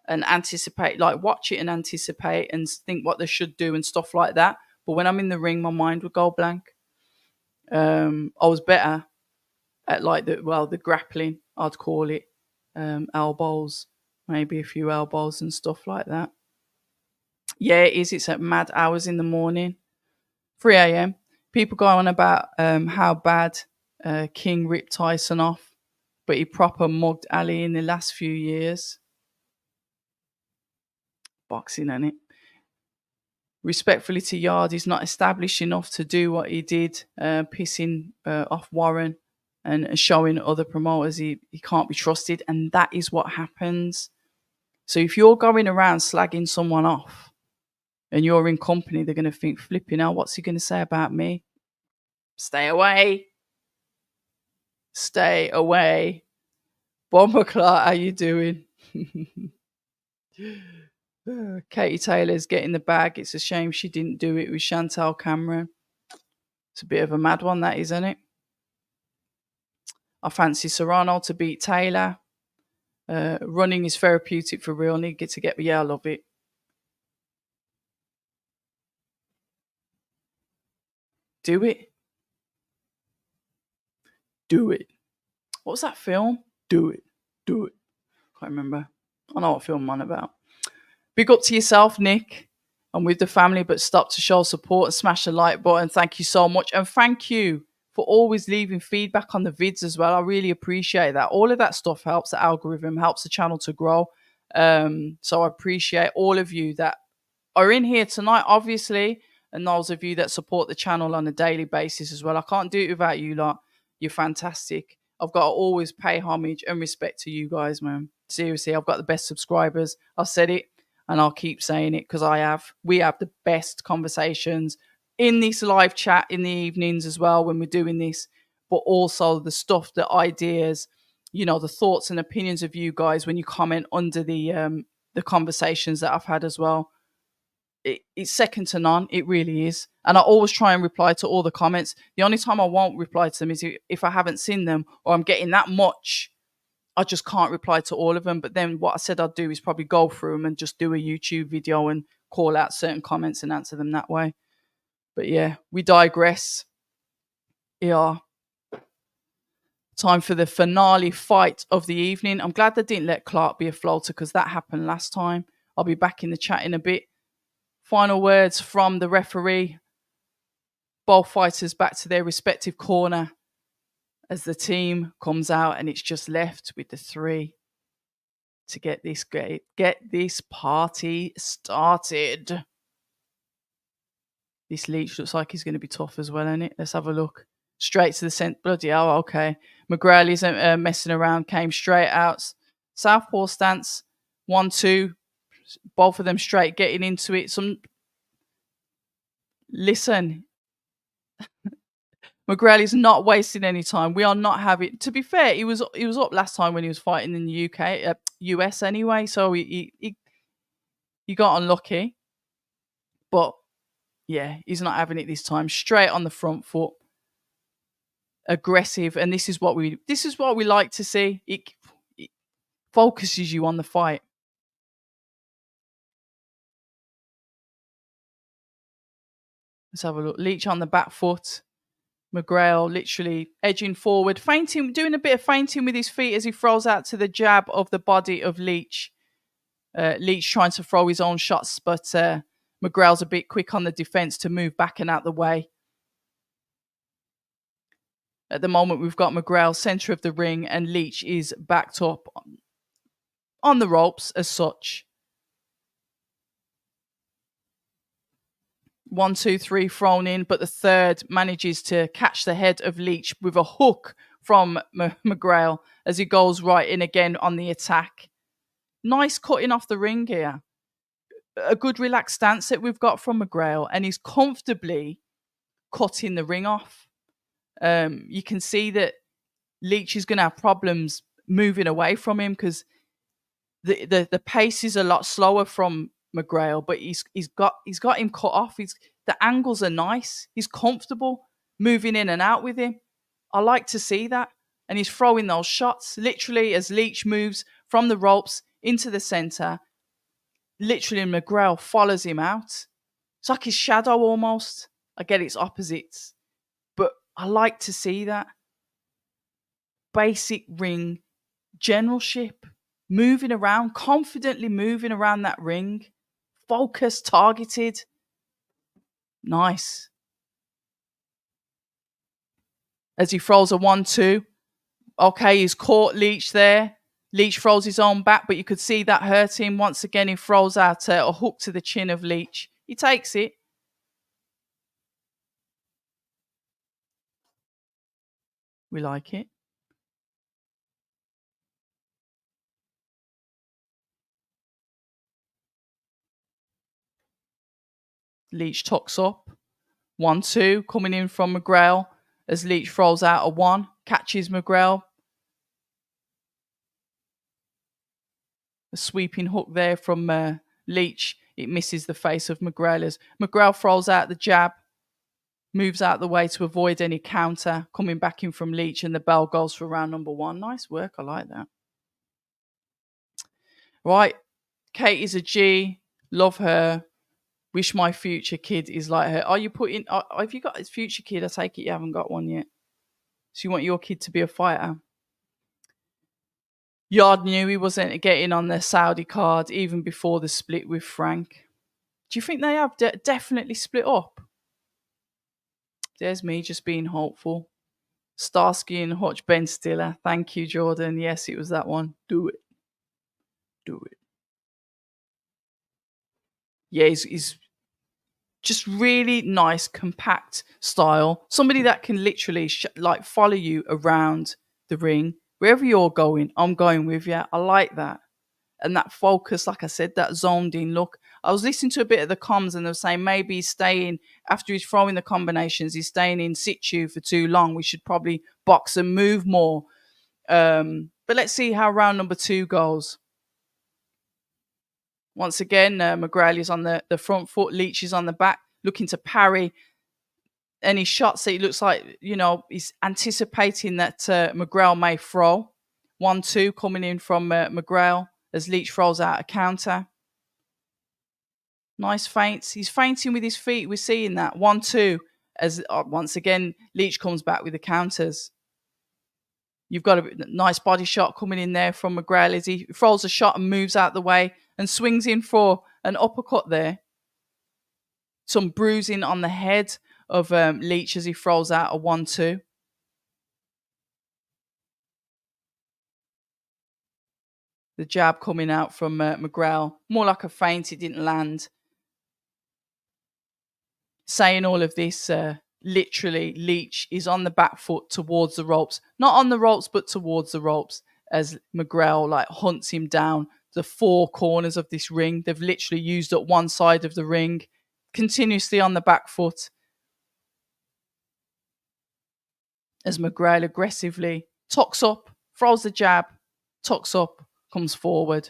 and anticipate, like watch it and anticipate and think what they should do and stuff like that. But when I'm in the ring, my mind would go blank. I was better at like the grappling, I'd call it, elbows, maybe a few elbows and stuff like that. Yeah, it is. It's at mad hours in the morning, 3 a.m. People go on about how bad King ripped Tyson off, but he proper mugged Ali in the last few years. Boxing, ain't it? Respectfully to Yard, he's not established enough to do what he did, pissing off Warren and showing other promoters he can't be trusted. And that is what happens. So if you're going around slagging someone off and you're in company, they're going to think, flipping out, what's he going to say about me? Stay away. Stay away. Bomber Clark, how you doing? Katie Taylor's getting the bag. It's a shame she didn't do it with Chantal Cameron. It's a bit of a mad one, that, isn't it? I fancy Serrano to beat Taylor. Running is therapeutic for real. Need to get, yeah, I love it. Do it. Do it. What was that film? Do it. Do it. Can't remember. I know what film I'm on about. Big up to yourself, Nick. I'm with the family, but stop to show support and smash the like button. Thank you so much. And thank you for always leaving feedback on the vids as well. I really appreciate that. All of that stuff helps the algorithm, helps the channel to grow. So I appreciate all of you that are in here tonight, obviously, and those of you that support the channel on a daily basis as well. I can't do it without you lot. You're fantastic. I've got to always pay homage and respect to you guys, man. Seriously, I've got the best subscribers. I've said it and I'll keep saying it because we have the best conversations in this live chat in the evenings as well when we're doing this, but also the stuff, the ideas, the thoughts and opinions of you guys when you comment under the conversations that I've had as well. It's second to none. It really is. And I always try and reply to all the comments. The only time I won't reply to them is if I haven't seen them or I'm getting that much, I just can't reply to all of them. But then what I said I'd do is probably go through them and just do a YouTube video and call out certain comments and answer them that way. But yeah, we digress. Yeah. Time for the finale fight of the evening. I'm glad they didn't let Clark be a floater because that happened last time. I'll be back in the chat in a bit. Final words from the referee. Both fighters back to their respective corner as the team comes out, and it's just left with the three to get this party started. This Leach looks like he's going to be tough as well, isn't it? Let's have a look. Straight to the centre. Bloody hell, okay. Mcgrail isn't messing around. Came straight out. Southpaw stance. 1-2. Both of them straight getting into it. Listen, Mcgrail is not wasting any time. We are not having. To be fair, he was up last time when he was fighting in the US anyway. So he got unlucky, but yeah, he's not having it this time. Straight on the front foot, aggressive, and this is what we like to see. It focuses you on the fight. Let's have a look. Leach on the back foot. Mcgrail literally edging forward, feinting, doing a bit of feinting with his feet as he throws out to the jab of the body of Leach. Leach trying to throw his own shots, but Mcgrail's a bit quick on the defense to move back and out the way. At the moment, we've got Mcgrail center of the ring, and Leach is backed up on the ropes as such. 1, 2, 3 thrown in, but the third manages to catch the head of Leach with a hook from Mcgrail as he goes right in again on the attack. Nice cutting off the ring here. A good relaxed stance that we've got from Mcgrail, and he's comfortably cutting the ring off. You can see that Leach is going to have problems moving away from him because the pace is a lot slower from Mcgrail, but he's got him cut off. The angles are nice. He's comfortable moving in and out with him. I like to see that. And he's throwing those shots literally as Leach moves from the ropes into the center. Literally, Mcgrail follows him out. It's like his shadow almost. I get it's opposites, but I like to see that. Basic ring generalship. Moving around, confidently moving around that ring. Focused, targeted. Nice. As he throws a 1-2. Okay, he's caught Leach there. Leach throws his own back, but you could see that hurt him. Once again, he throws out a hook to the chin of Leach. He takes it. We like it. Leach tucks up. 1-2 coming in from Mcgrail as Leach throws out a 1. Catches Mcgrail. A sweeping hook there from Leach. It misses the face of Mcgrail as Mcgrail throws out the jab. Moves out the way to avoid any counter. Coming back in from Leach, and the bell goes for round number 1. Nice work. I like that. Right. Kate is a G. Love her. Wish my future kid is like her. Are you putting... Have you got a future kid? I take it you haven't got one yet. So you want your kid to be a fighter? Yard knew he wasn't getting on the Saudi card even before the split with Frank. Do you think they have definitely split up? There's me just being hopeful. Starsky and Hutch, Ben Stiller. Thank you, Jordan. Yes, it was that one. Do it. Do it. Yeah, he's just really nice, compact style. Somebody that can literally follow you around the ring. Wherever you're going, I'm going with you. I like that. And that focus, like I said, that zoned in look. I was listening to a bit of the comms and they were saying maybe he's staying, after he's throwing the combinations, he's staying in situ for too long. We should probably box and move more. But let's see how round number 2 goes. Once again, Mcgrail is on the front foot. Leach is on the back, looking to parry any shots that he looks like, he's anticipating that Mcgrail may throw. 1-2 coming in from Mcgrail as Leach throws out a counter. Nice feints. He's feinting with his feet. We're seeing that. 1-2 as once again, Leach comes back with the counters. You've got a nice body shot coming in there from Mcgrail as he throws a shot and moves out the way and swings in for an uppercut there. Some bruising on the head of Leach as he throws out a 1-2. The jab coming out from Mcgrail. More like a feint. It didn't land. Saying all of this, literally, Leach is on the back foot towards the ropes. Not on the ropes, but towards the ropes as Mcgrail hunts him down the 4 corners of this ring. They've literally used up one side of the ring. Continuously on the back foot. as Mcgrail aggressively tucks up, throws the jab, tucks up, comes forward.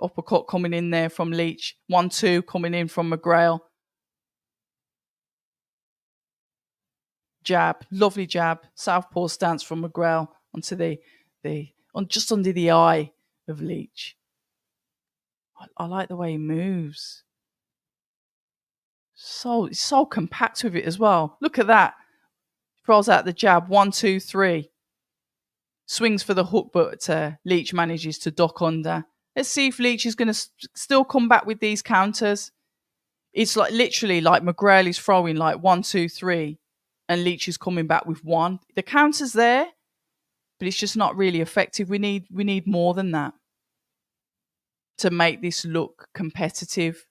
Uppercut coming in there from Leach. 1-2 coming in from Mcgrail. Jab, lovely jab. Southpaw stance from Mcgrail onto just under the eye of Leach. I like the way he moves. It's so compact with it as well. Look at that. Throws out the jab. 1, 2, 3. Swings for the hook, but Leach manages to duck under. Let's see if Leach is going to still come back with these counters. It's like literally like Mcgrail is throwing like 1, 2, 3, and Leach is coming back with 1. The counter's there, but it's just not really effective. We need more than that to make this look competitive.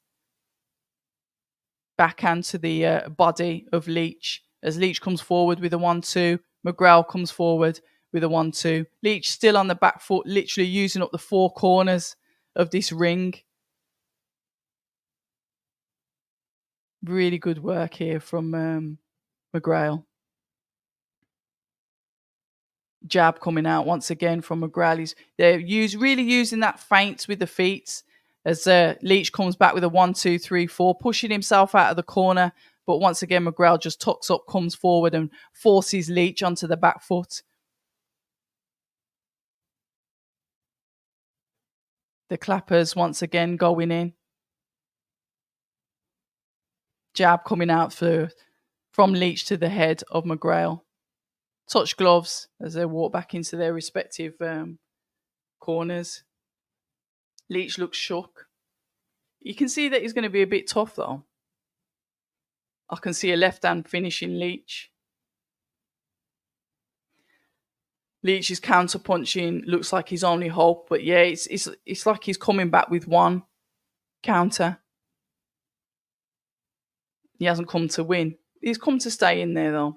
Backhand to the body of Leach as Leach comes forward with a 1-2. Mcgrail comes forward with a 1-2. Leach still on the back foot, literally using up the 4 corners of this ring. Really good work here from Mcgrail. Jab coming out once again from Mcgrail. They're really using that feint with the feet as Leach comes back with a 1, 2, 3, 4, pushing himself out of the corner. But once again, Mcgrail just tucks up, comes forward and forces Leach onto the back foot. The clappers once again going in. Jab coming out from Leach to the head of Mcgrail. Touch gloves as they walk back into their respective corners. Leach looks shook. You can see that he's going to be a bit tough though. I can see a left hand finishing Leach. Leach is counter punching. Looks like his only hope, but yeah, it's like he's coming back with 1 counter. He hasn't come to win. He's come to stay in there though.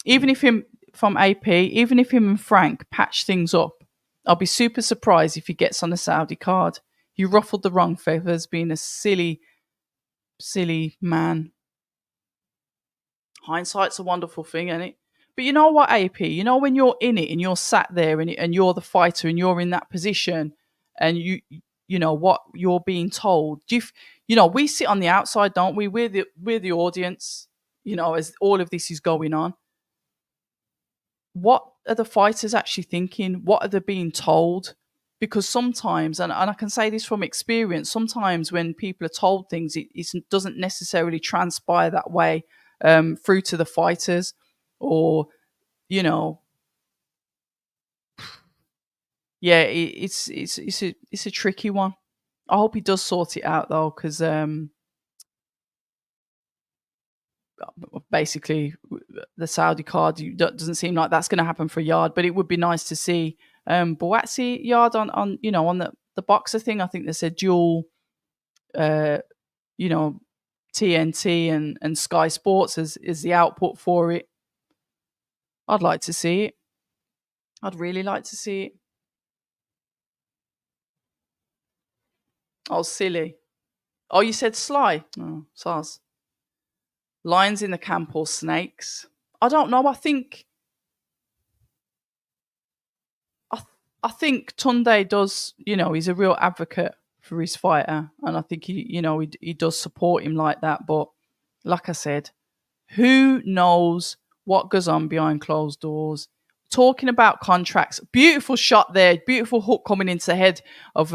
Even if him and Frank patch things up, I'll be super surprised if he gets on the Saudi card. He ruffled the wrong feathers, being a silly, silly man. Hindsight's a wonderful thing, isn't it? But you know what, AP? You know when you're in it and you're sat there and you're the fighter and you're in that position and you know what you're being told. We sit on the outside, don't we? We're the audience. As all of this is going on. What are the fighters actually thinking? What are they being told? Because sometimes, and I can say this from experience, sometimes when people are told things, it doesn't necessarily transpire that way through to the fighters, or yeah, it's a tricky one. I hope he does sort it out though, because basically the Saudi card doesn't seem like that's going to happen for Yard, but it would be nice to see Boatsy Yard on the boxer thing. I think there's a dual TNT and Sky Sports as the output for it. I'd like to see it. I'd really like to see it. Oh, silly. Oh, you said Sly? Oh, Saz. Lions in the camp or snakes? I don't know. I think Tunde does, he's a real advocate for his fighter. And I think he does support him like that. But like I said, who knows what goes on behind closed doors? Talking about contracts. Beautiful shot there. Beautiful hook coming into the head of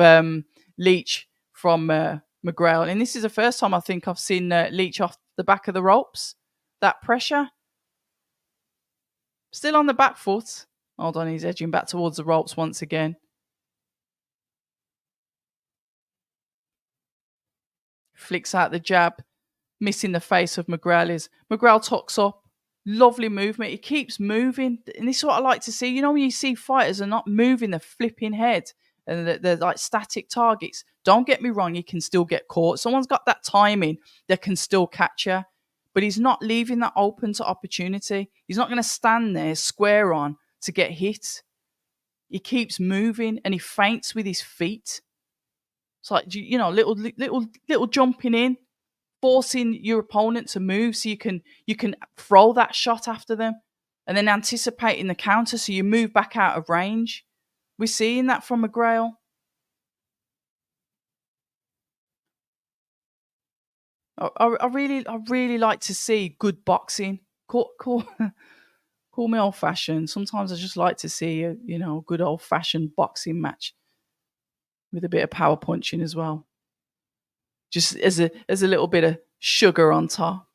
Leach from Mcgrail. And this is the first time I think I've seen Leach off the back of the ropes. That pressure. Still on the back foot. Hold on, he's edging back towards the ropes once again. Flicks out the jab. Missing the face of Mcgrail. Mcgrail tucks up. Lovely movement. He keeps moving. And this is what I like to see. When you see fighters are not moving the flipping head and they're like static targets. Don't get me wrong, he can still get caught. Someone's got that timing that can still catch you. But he's not leaving that open to opportunity. He's not going to stand there square on to get hit. He keeps moving and he feints with his feet. It's like, little jumping in, forcing your opponent to move so you can throw that shot after them, and then anticipating the counter so you move back out of range. We're seeing that from Mcgrail. I really like to see good boxing. Call me old fashioned. Sometimes I just like to see a good old fashioned boxing match with a bit of power punching as well, just as a little bit of sugar on top.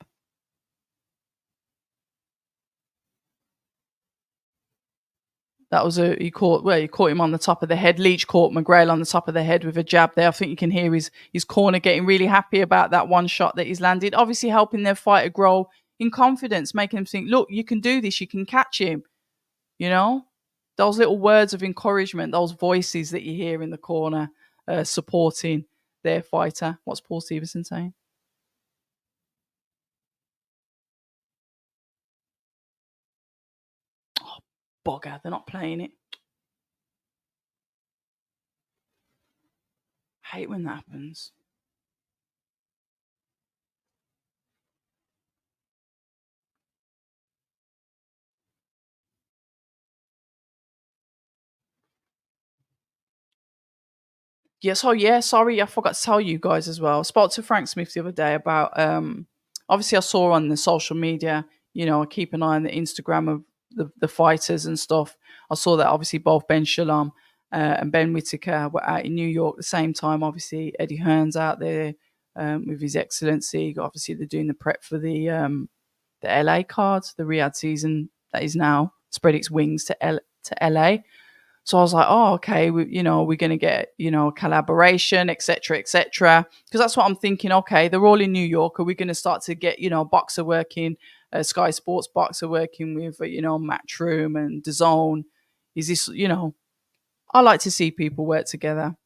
That was he caught him on the top of the head. Leach caught Mcgrail on the top of the head with a jab there. I think you can hear his corner getting really happy about that one shot that he's landed. Obviously helping their fighter grow in confidence, making him think, look, you can do this, you can catch him, you know? Those little words of encouragement, those voices that you hear in the corner supporting their fighter. What's Paul Stevenson saying? Oh, bugger, they're not playing it. I hate when that happens. Yes, oh yeah, sorry, I forgot to tell you guys as well. I spoke to Frank Smith the other day about obviously I saw on the social media, I keep an eye on the Instagram of the fighters and stuff. I saw that obviously both Ben Shalom and Ben Whitaker were out in New York at the same time. Obviously Eddie Hearn's out there with his excellency. Obviously they're doing the prep for the LA cards, the Riyadh season that is now spread its wings to LA. So I was like, oh, okay, we're going to get, collaboration, etc., etc. Because that's what I'm thinking. Okay, they're all in New York. Are we going to start to get, Boxer working, Sky Sports Boxer working with, Matchroom and DAZN? Is this, I like to see people work together.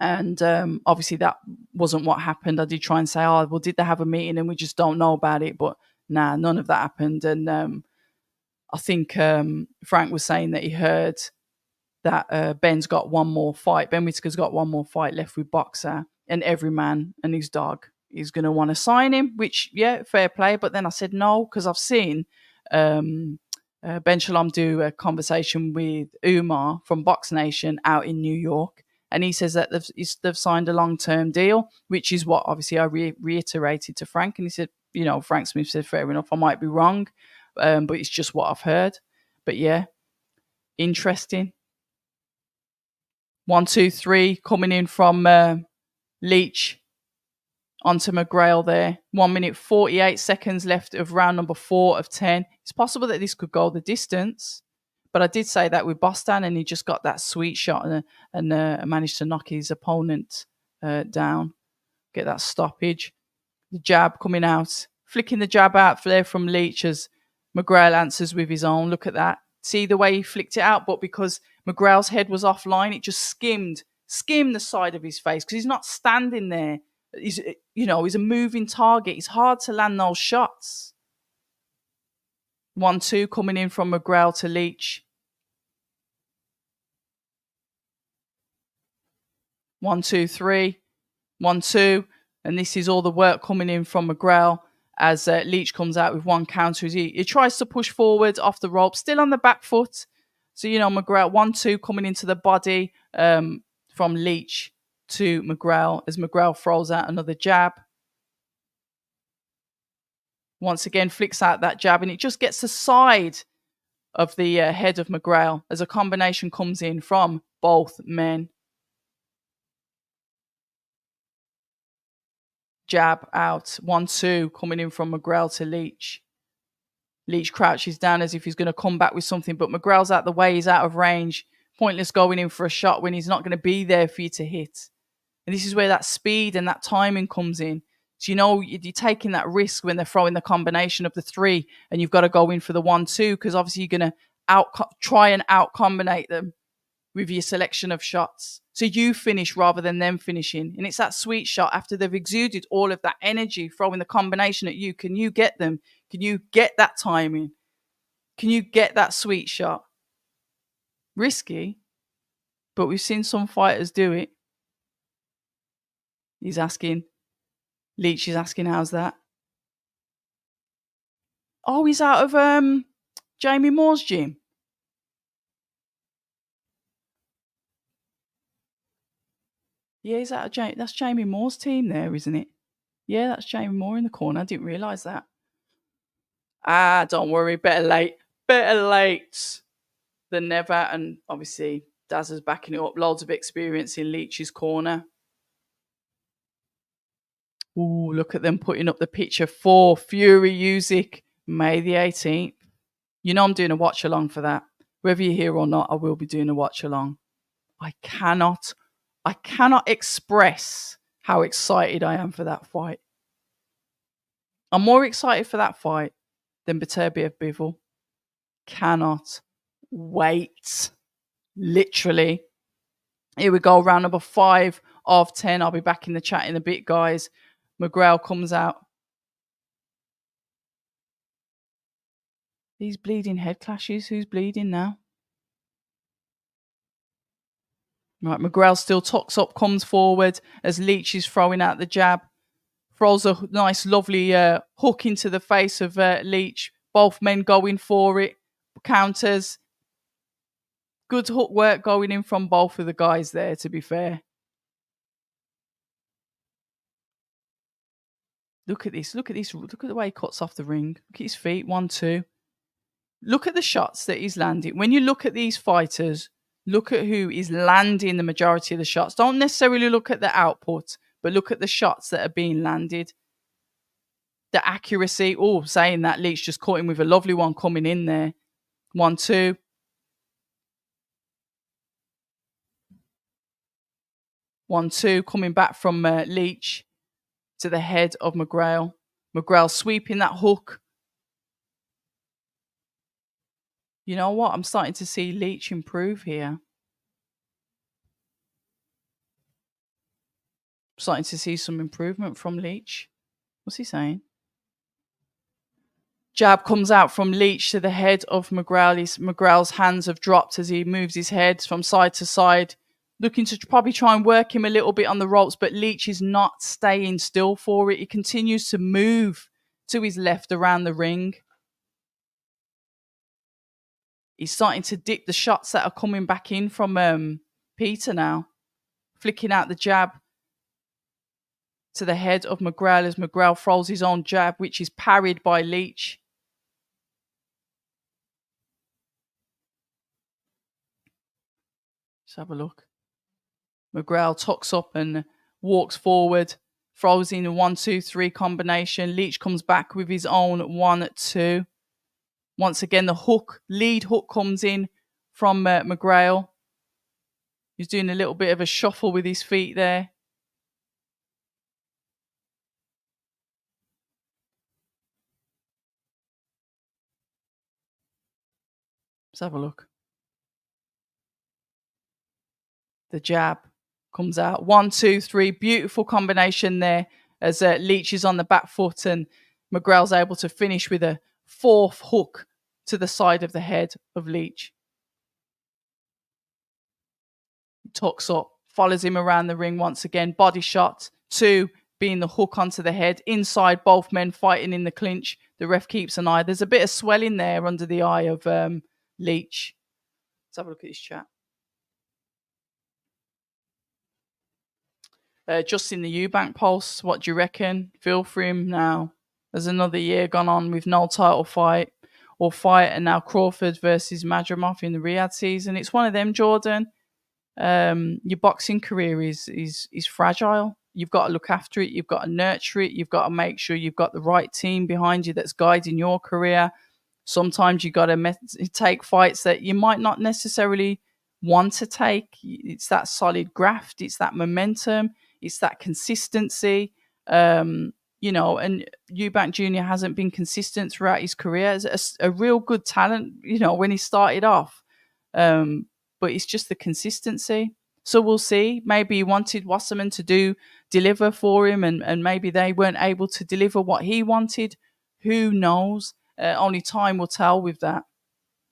And obviously that wasn't what happened. I did try and say, oh, well, did they have a meeting and we just don't know about it? But nah, none of that happened. And I think Frank was saying that he heard that Ben's got one more fight. Ben Whitaker's got one more fight left with Boxer, and every man and his dog is going to want to sign him, which, yeah, fair play. But then I said no, because I've seen Ben Shalom do a conversation with Umar from Box Nation out in New York. And he says that they've signed a long-term deal, which is what obviously I reiterated to Frank. And he said, Frank Smith said, fair enough, I might be wrong, but it's just what I've heard. But yeah, interesting. 1, 2, 3 coming in from Leach onto Mcgrail there. 1 minute 48 seconds left of round number 4 of 10. It's possible that this could go the distance, but I did say that with Bostan, and he just got that sweet shot and managed to knock his opponent down, get that stoppage. The jab coming out, flicking the jab out there from Leach as Mcgrail answers with his own. Look at that. See the way he flicked it out, but because Mcgrail's head was offline, it just skimmed the side of his face because he's not standing there. He's a moving target. It's hard to land those shots. 1, 2 coming in from Mcgrail to Leach. 1, 2, 3. 1, 2. And this is all the work coming in from Mcgrail as Leach comes out with one counter. He tries to push forward off the rope, still on the back foot. So, Mcgrail, 1, 2 coming into the body from Leach to Mcgrail as Mcgrail throws out another jab. Once again, flicks out that jab, and it just gets the side of the head of Mcgrail as a combination comes in from both men. Jab out. 1, 2 coming in from Mcgrail to Leach. Leach crouches down as if he's going to come back with something, but Mcgrail's out the way. He's out of range. Pointless going in for a shot when he's not going to be there for you to hit. And this is where that speed and that timing comes in. So, you're taking that risk when they're throwing the combination of the 3 and you've got to go in for the 1, 2 because obviously you're going to try and out-combinate them with your selection of shots. So you finish rather than them finishing. And it's that sweet shot after they've exuded all of that energy, throwing the combination at you. Can you get them? Can you get that timing? Can you get that sweet shot? Risky, but we've seen some fighters do it. He's asking, Leach is asking, how's that? Oh, he's out of Jamie Moore's gym. Yeah, he's out of that's Jamie Moore's team there, isn't it? Yeah, that's Jamie Moore in the corner. I didn't realise that. Ah, don't worry. Better late. Better late than never. And obviously, Daz is backing it up. Loads of experience in Leach's corner. Ooh, look at them putting up the picture for Fury Music, May the 18th. You know I'm doing a watch along for that. Whether you're here or not, I will be doing a watch along. I cannot express how excited I am for that fight. I'm more excited for that fight than Beterbiev Bivol. Cannot wait. Literally. Here we go, round number 5 of 10. I'll be back in the chat in a bit, guys. Mcgrail comes out. These bleeding head clashes. Who's bleeding now? Right, Mcgrail still tucks up, comes forward as Leach is throwing out the jab. Throws a nice, lovely hook into the face of Leach. Both men going for it. Counters. Good hook work going in from both of the guys there, to be fair. Look at this. Look at this. Look at the way he cuts off the ring. Look at his feet. 1, 2. Look at the shots that he's landing. When you look at these fighters, look at who is landing the majority of the shots. Don't necessarily look at the output, but look at the shots that are being landed. The accuracy. Oh, saying that, Leach just caught him with a lovely one coming in there. 1, 2. 1, 2. Coming back from Leach to the head of Mcgrail. Mcgrail sweeping that hook. You know what? I'm starting to see Leach improve here. I'm starting to see some improvement from Leach. What's he saying? Jab comes out from Leach to the head of Mcgrail. Mcgrail's hands have dropped as he moves his head from side to side, looking to probably try and work him a little bit on the ropes, but Leach is not staying still for it. He continues to move to his left around the ring. He's starting to dip the shots that are coming back in from Peter now. Flicking out the jab to the head of Mcgrail as Mcgrail throws his own jab, which is parried by Leach. Let's have a look. Mcgrail tucks up and walks forward, throws in a 1, 2, 3 combination. Leach comes back with his own 1, 2. Once again, the lead hook comes in from Mcgrail. He's doing a little bit of a shuffle with his feet there. Let's have a look. The jab comes out. 1, 2, 3. Beautiful combination there as Leach is on the back foot and Mcgrail's able to finish with a 4th hook to the side of the head of Leach. Tucks up, follows him around the ring once again. Body shot. 2 being the hook onto the head. Inside, both men fighting in the clinch. The ref keeps an eye. There's a bit of swelling there under the eye of Leach. Let's have a look at his chat. Just in the Eubank Pulse, what do you reckon? Feel for him now. There's another year gone on with no title fight or fight, and now Crawford versus Madrimov in the Riyadh season. It's one of them, Jordan. Your boxing career is fragile. You've got to look after it. You've got to nurture it. You've got to make sure you've got the right team behind you that's guiding your career. Sometimes you've got to take fights that you might not necessarily want to take. It's that solid graft. It's that momentum. It's that consistency. And Eubank Jr. hasn't been consistent throughout his career. As a real good talent, when he started off. But it's just the consistency. So we'll see. Maybe he wanted Wasserman to deliver for him, and maybe they weren't able to deliver what he wanted. Who knows? Only time will tell with that.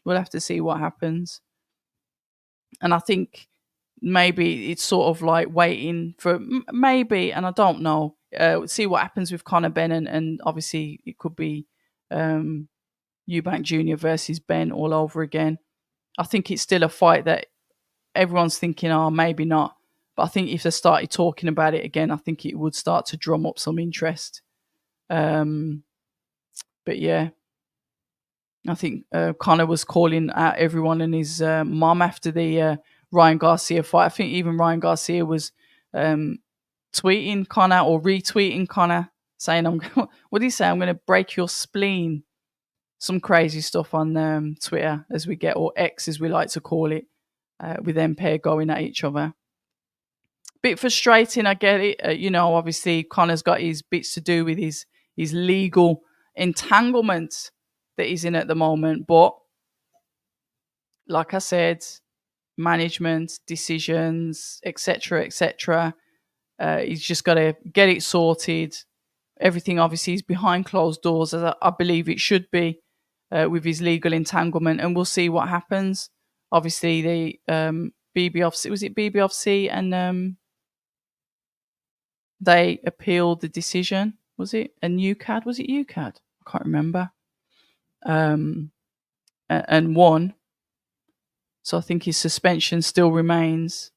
We'll have to see what happens. And I think maybe it's sort of like waiting for maybe, and I don't know. see what happens with Conor Benn, and obviously it could be um, Eubank Jr. versus Ben all over again. I think it's still a fight that everyone's thinking, oh, maybe not. But I think if they started talking about it again, I think it would start to drum up some interest. Um, but yeah, I think Conor was calling out everyone and his mom after the Ryan Garcia fight. I think even Ryan Garcia was um, tweeting Conor or retweeting Conor, saying, "I'm what do you say? I'm going to break your spleen." Some crazy stuff on Twitter, as we get, or X as we like to call it, with them pair going at each other. Bit frustrating, I get it. Obviously Conor's got his bits to do with his legal entanglement that he's in at the moment, but like I said, management decisions, etc., etc. He's just got to get it sorted. Everything obviously is behind closed doors, as I believe it should be, with his legal entanglement, and we'll see what happens. Obviously, the BBFC, was it BBFC, and they appealed the decision. Was it a UCAD? Was it UCAD? I can't remember. And won. So I think his suspension still remains.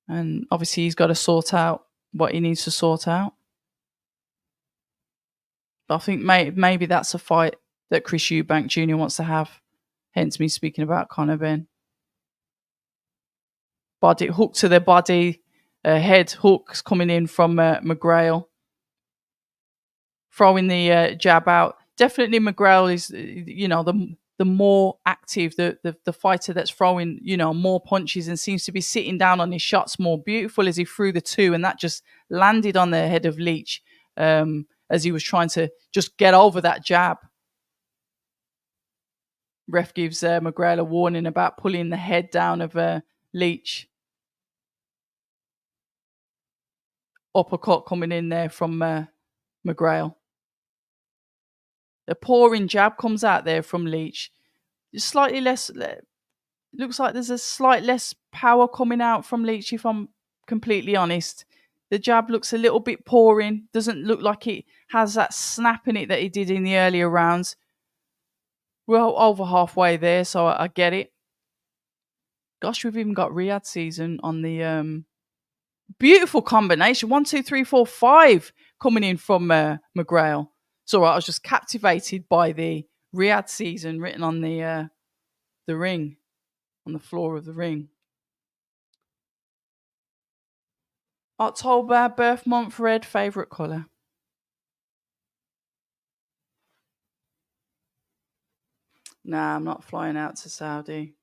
And obviously he's got to sort out what he needs to sort out. But I think maybe that's a fight that Chris Eubank Jr. wants to have. Hence me speaking about Conor Benn. Body hook to the body, head hooks coming in from Mcgrail. Throwing the jab out. Definitely Mcgrail is, the more active, the fighter that's throwing, more punches and seems to be sitting down on his shots more. Beautiful as he threw the two, and that just landed on the head of Leach as he was trying to just get over that jab. Ref gives Mcgrail a warning about pulling the head down of Leach. Uppercut coming in there from Mcgrail. A pouring jab comes out there from Leach. Slightly less. Looks like there's a slight less power coming out from Leach, if I'm completely honest. The jab looks a little bit pouring. Doesn't look like it has that snap in it that he did in the earlier rounds. We're over halfway there, so I get it. Gosh, we've even got Riyadh season on the beautiful combination. 1, 2, 3, 4, 5 coming in from Mcgrail. It's all right. I was just captivated by the Riyadh season written on the ring, on the floor of the ring. October, birth month, red, favourite colour. Nah, I'm not flying out to Saudi.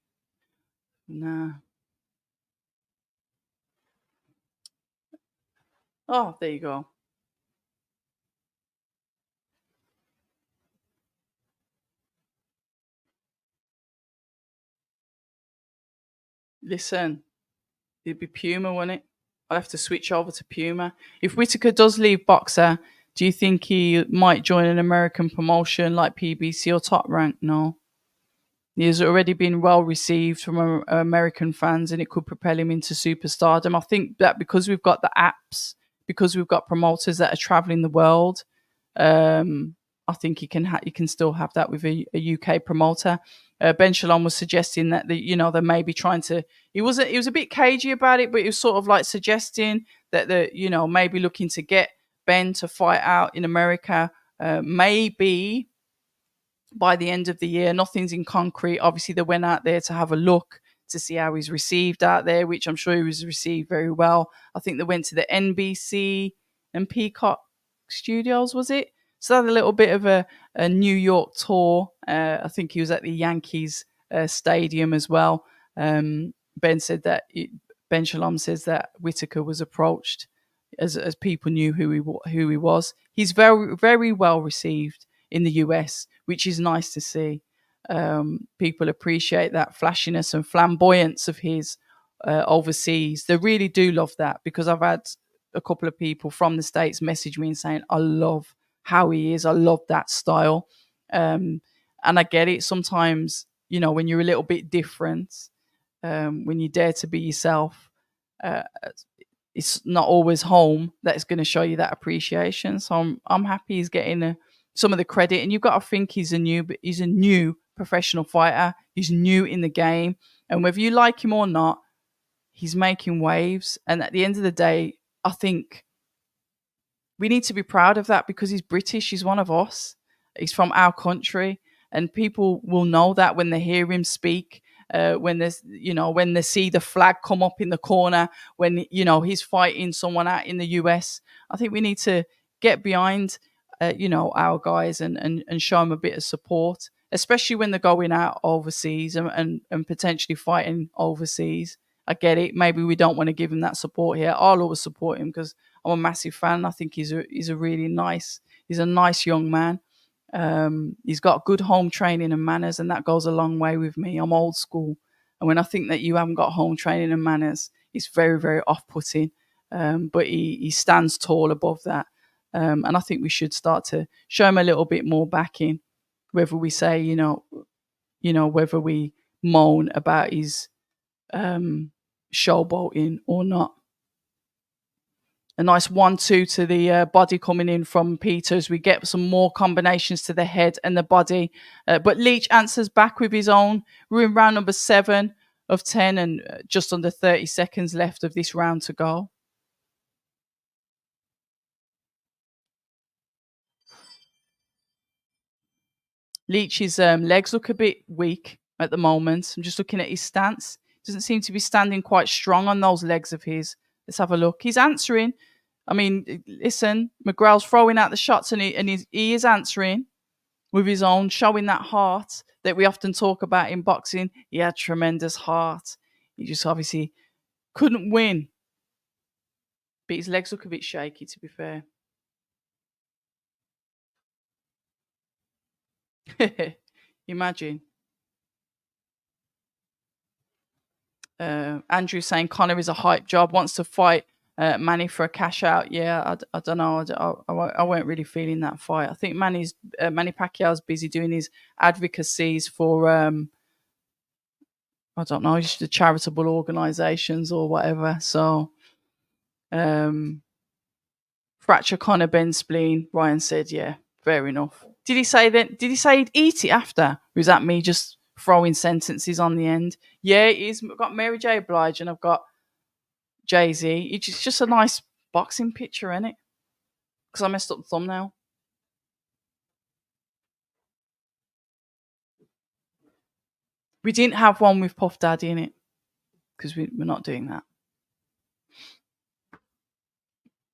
Nah. Oh, there you go. Listen, it'd be Puma, wouldn't it? I'll have to switch over to Puma. If Whittaker does leave Boxer, do you think he might join an American promotion like PBC or Top Rank? No. He has already been well received from American fans, and it could propel him into superstardom. I think that because we've got the apps, because we've got promoters that are traveling the world, I think he can still have that with a UK promoter. Ben Shalom was suggesting that they may be trying to. He was a bit cagey about it, but he was sort of like suggesting that maybe looking to get Ben to fight out in America, maybe by the end of the year. Nothing's in concrete. Obviously, they went out there to have a look to see how he's received out there, which I'm sure he was received very well. I think they went to the NBC and Peacock Studios, was it? So they had a little bit of a New York tour. I think he was at the Yankees stadium as well. Ben Shalom says that Whittaker was approached as people knew who he was. He's very, very well received in the US, which is nice to see. People appreciate that flashiness and flamboyance of his overseas. They really do love that, because I've had a couple of people from the States message me and saying, I love how he is. I love that style. And I get it. Sometimes, when you're a little bit different, when you dare to be yourself, it's not always home that's going to show you that appreciation. So I'm happy he's getting some of the credit. And you've got to think he's a new professional fighter. He's new in the game, and whether you like him or not, he's making waves. And at the end of the day, I think we need to be proud of that because he's British. He's one of us. He's from our country, and people will know that when they hear him speak. When there's, when they see the flag come up in the corner, when he's fighting someone out in the US, I think we need to get behind, our guys and show them a bit of support, especially when they're going out overseas and potentially fighting overseas. I get it. Maybe we don't want to give him that support here. I'll always support him because I'm a massive fan. I think he's a really nice, he's a nice young man. He's got good home training and manners, and that goes a long way with me. I'm old school, and when I think that you haven't got home training and manners, it's very, very off-putting. But he stands tall above that, and I think we should start to show him a little bit more backing. Whether we say, whether we moan about his showboating or not. A nice 1-2 to the body coming in from Peters. We get some more combinations to the head and the body. But Leach answers back with his own. We're in round number 7 of 10 and just under 30 seconds left of this round to go. Leach's legs look a bit weak at the moment. I'm just looking at his stance. Doesn't seem to be standing quite strong on those legs of his. Let's have a look. He's answering. I mean, listen, Mcgrail's throwing out the shots and he is answering with his own, showing that heart that we often talk about in boxing. He had tremendous heart. He just obviously couldn't win. But his legs look a bit shaky, to be fair. Imagine. Andrew saying Conor is a hype job, wants to fight Manny for a cash out. Yeah, I don't know. I weren't really feeling that fight. I think Manny Pacquiao's busy doing his advocacies for I don't know, the charitable organisations or whatever. So fracture Conor Ben spleen. Ryan said, yeah, fair enough. Did he say that? Did he say he'd eat it after? Or was that me just throwing sentences on the end? Yeah, it is. I've got Mary J. Blige and I've got Jay-Z. It's just a nice boxing picture, isn't it? Because I messed up the thumbnail. We didn't have one with Puff Daddy in it because we're not doing that.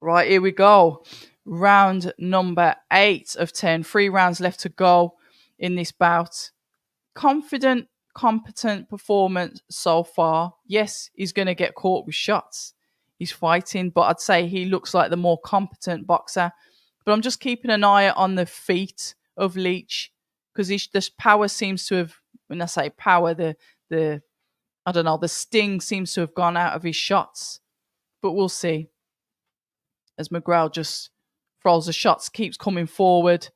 Right, here we go. Round number 8 of 10. 3 rounds left to go in this bout. Confident, competent performance so far. Yes, he's going to get caught with shots. He's fighting, but I'd say he looks like the more competent boxer. But I'm just keeping an eye on the feet of Leach because this power seems to have, when I say power, the I don't know, the sting seems to have gone out of his shots. But we'll see. As Mcgrail just throws the shots, keeps coming forward.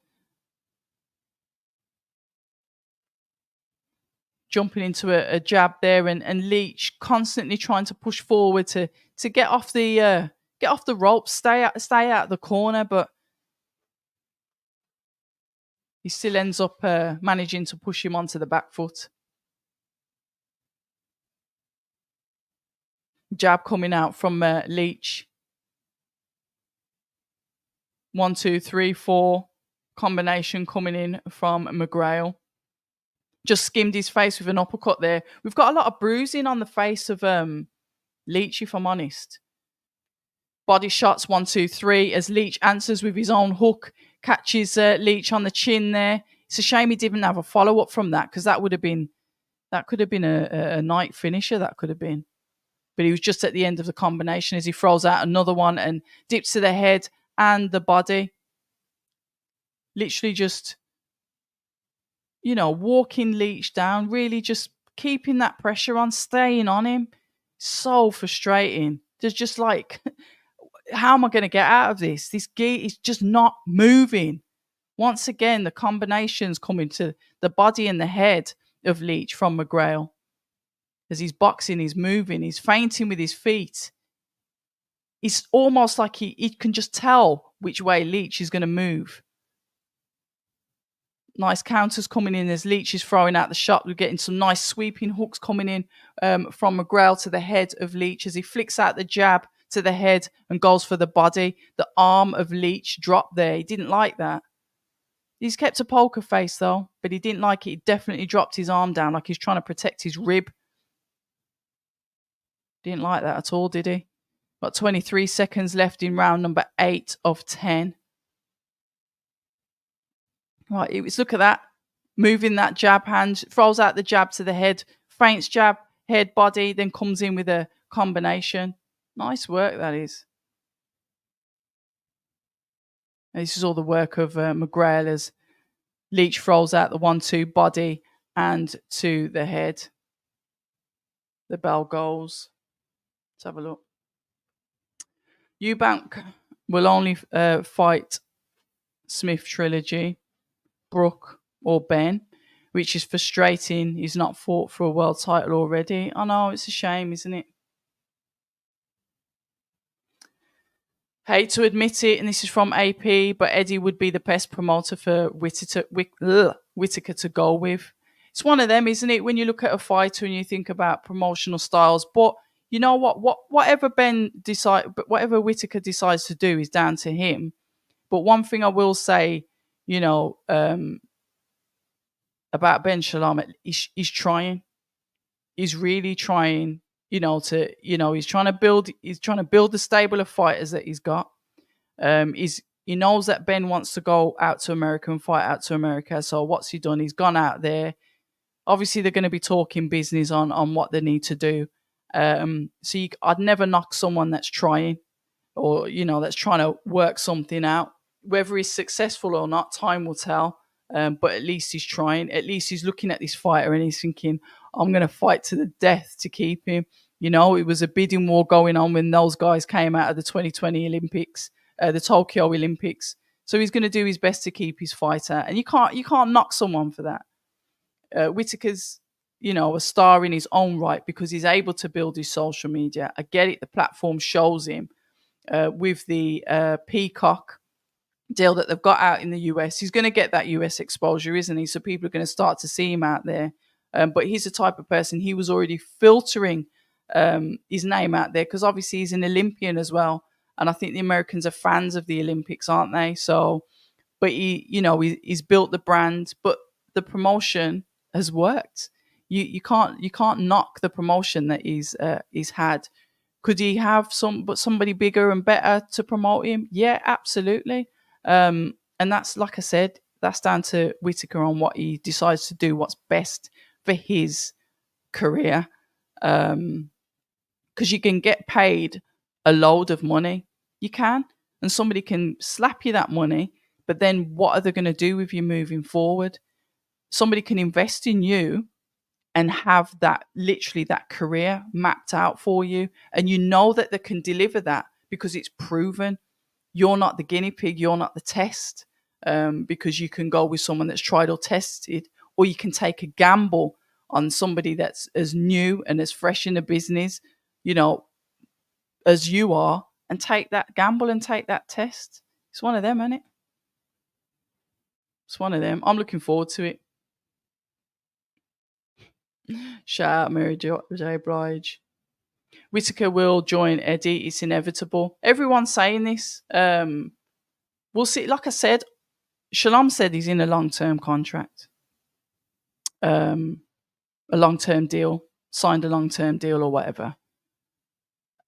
Jumping into a jab there, and Leach constantly trying to push forward to get off the ropes, stay out of the corner, but he still ends up managing to push him onto the back foot. Jab coming out from Leach. 1, 2, 3, 4 combination coming in from Mcgrail. Just skimmed his face with an uppercut there. We've got a lot of bruising on the face of Leach, if I'm honest. Body shots, 1, 2, 3, as Leach answers with his own hook, catches Leach on the chin there. It's a shame he didn't have a follow-up from that because that could have been a night finisher, that could have been. But he was just at the end of the combination as he throws out another one and dips to the head and the body. Literally just, walking Leach down, really just keeping that pressure on, staying on him. So frustrating. There's just like, how am I going to get out of this? This gi is just not moving. Once again, the combinations coming to the body and the head of Leach from Mcgrail. As he's boxing, he's moving, he's feinting with his feet. It's almost like he can just tell which way Leach is going to move. Nice counters coming in as Leach is throwing out the shot. We're getting some nice sweeping hooks coming in from Mcgrail to the head of Leach as he flicks out the jab to the head and goes for the body. The arm of Leach dropped there. He didn't like that. He's kept a poker face though, but he didn't like it. He definitely dropped his arm down like he's trying to protect his rib. Didn't like that at all, did he? Got 23 seconds left in round number 8 of 10. Right, look at that. Moving that jab hand, throws out the jab to the head, feints jab, head, body, then comes in with a combination. Nice work, that is. And this is all the work of Mcgrail as Leach throws out the 1-2 body and to the head. The bell goes. Let's have a look. Eubank will only fight Smith Trilogy, Brooke or Ben, which is frustrating. He's not fought for a world title already. I know, it's a shame, isn't it? Hate to admit it, and this is from AP, but Eddie would be the best promoter for Whittaker to go with. It's one of them, isn't it? When you look at a fighter and you think about promotional styles, but you know whatever whatever Whittaker decides to do is down to him. But one thing I will say, about Ben Shalom, he's trying. He's really trying. He's trying to build the stable of fighters that he's got. He knows that Ben wants to go out to America and fight out to America. So what's he done? He's gone out there. Obviously, they're going to be talking business on what they need to do. I'd never knock someone that's trying, or that's trying to work something out. Whether he's successful or not, time will tell. But at least he's trying. At least he's looking at this fighter and he's thinking, I'm going to fight to the death to keep him. It was a bidding war going on when those guys came out of the 2020 Olympics, the Tokyo Olympics. So he's going to do his best to keep his fighter. And you can't knock someone for that. Whittaker's, a star in his own right because he's able to build his social media. I get it. The platform shows him with the Peacock deal that they've got out in the US. He's going to get that US exposure, isn't he? So people are going to start to see him out there. But he's the type of person, he was already filtering his name out there because obviously he's an Olympian as well. And I think the Americans are fans of the Olympics, aren't they? So, but he's built the brand, but the promotion has worked. You can't knock the promotion that he's had. Could he have somebody bigger and better to promote him? Yeah, absolutely. And that's, like I said, that's down to Whittaker on what he decides to do, what's best for his career. Because you can get paid a load of money. You can. And somebody can slap you that money, but then what are they going to do with you moving forward? Somebody can invest in you and have literally that career mapped out for you. And you know that they can deliver that because it's proven. You're not the guinea pig. You're not the test, because you can go with someone that's tried or tested, or you can take a gamble on somebody that's as new and as fresh in the business, as you are, and take that gamble and take that test. It's one of them, isn't it? It's one of them. I'm looking forward to it. Shout out Mary J. Blige. Whittaker will join Eddie. It's inevitable. Everyone's saying this. We'll see. Like I said, Shalom said he's in a long-term contract. A long-term deal. Signed a long-term deal or whatever.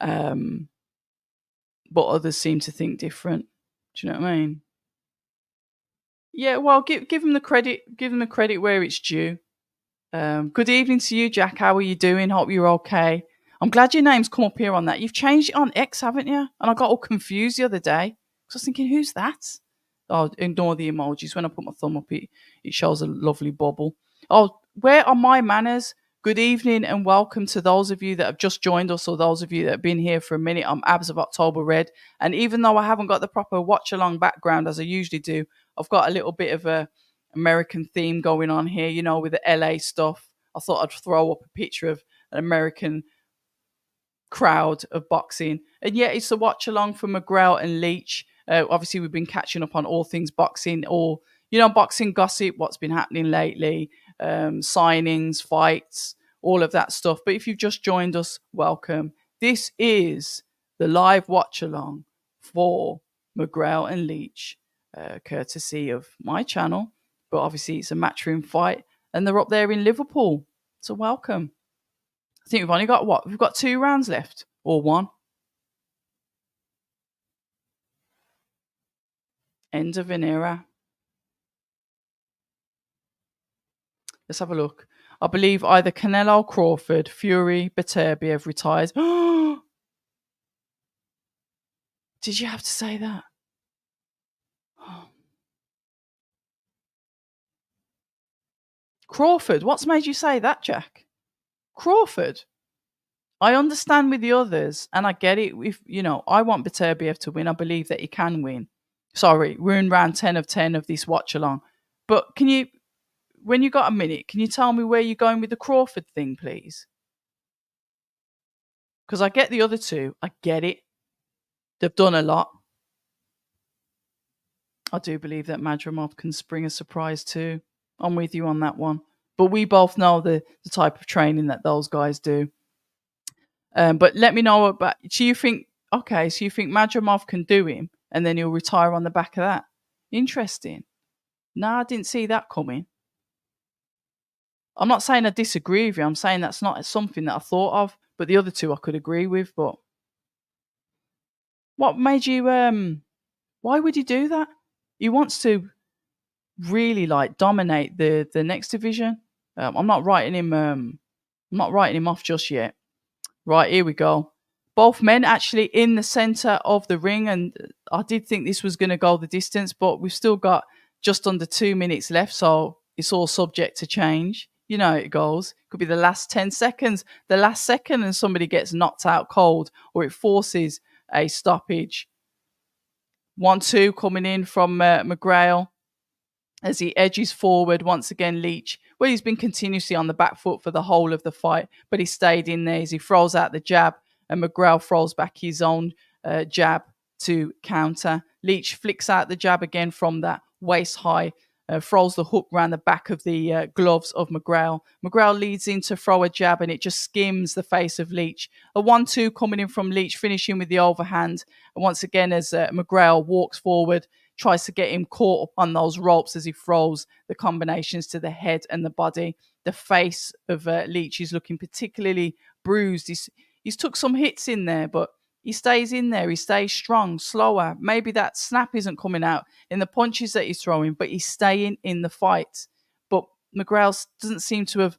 But others seem to think different. Do you know what I mean? Yeah, well, give him the credit. Give him the credit where it's due. Good evening to you, Jack. How are you doing? Hope you're okay. I'm glad your name's come up here on that. You've changed it on X, haven't you? And I got all confused the other day because I was thinking, who's that? Oh, ignore the emojis. When I put my thumb up, it shows a lovely bubble. Oh, where are my manners? Good evening and welcome to those of you that have just joined us or those of you that have been here for a minute. I'm Abs of October Red. And even though I haven't got the proper watch-along background as I usually do, I've got a little bit of a American theme going on here, with the LA stuff. I thought I'd throw up a picture of an American crowd of boxing. And yeah, it's a watch along for Mcgrail and Leach. Obviously, we've been catching up on all things boxing, or boxing gossip, what's been happening lately, signings, fights, all of that stuff. But if you've just joined us, welcome. This is the live watch along for Mcgrail and Leach, courtesy of my channel. But obviously, it's a Matchroom fight, and they're up there in Liverpool. So welcome. I think we've only got what? We've got 2 rounds left, or 1. End of an era. Let's have a look. I believe either Canelo, Crawford, Fury, Beterbiev retires. Did you have to say that? Crawford? What's made you say that, Jack? Crawford? I understand with the others, and I get it. If I want Beterbiev to win. I believe that he can win. Sorry, we're in round 10 of 10 of this watch along. But can you, when you got a minute, can you tell me where you're going with the Crawford thing, please? Because I get the other two. I get it. They've done a lot. I do believe that Madrimov can spring a surprise too. I'm with you on that one. But we both know the type of training that those guys do. But let me know about. So you think Madrimov can do him, and then he'll retire on the back of that? Interesting. No, I didn't see that coming. I'm not saying I disagree with you. I'm saying that's not something that I thought of. But the other two I could agree with. But what made you? Why would he do that? He wants to really dominate the next division. I'm not writing him. I'm not writing him off just yet. Right, here we go. Both men actually in the center of the ring, and I did think this was going to go the distance, but we've still got just under 2 minutes left, so it's all subject to change. You know how it goes. Could be the last 10 seconds, the last second, and somebody gets knocked out cold, or it forces a stoppage. 1-2 coming in from Mcgrail as he edges forward. Once again, Leach, well, he's been continuously on the back foot for the whole of the fight, but he stayed in there as he throws out the jab, and Mcgrail throws back his own jab to counter. Leach flicks out the jab again from that waist high, throws the hook round the back of the gloves of Mcgrail. Mcgrail leads in to throw a jab, and it just skims the face of Leach. A 1-2 coming in from Leach, finishing with the overhand. And once again, as Mcgrail walks forward, tries to get him caught up on those ropes as he throws the combinations to the head and the body. The face of Leach is looking particularly bruised. He's took some hits in there, but he stays in there. He stays strong, slower. Maybe that snap isn't coming out in the punches that he's throwing, but he's staying in the fight. But Mcgrail doesn't seem to have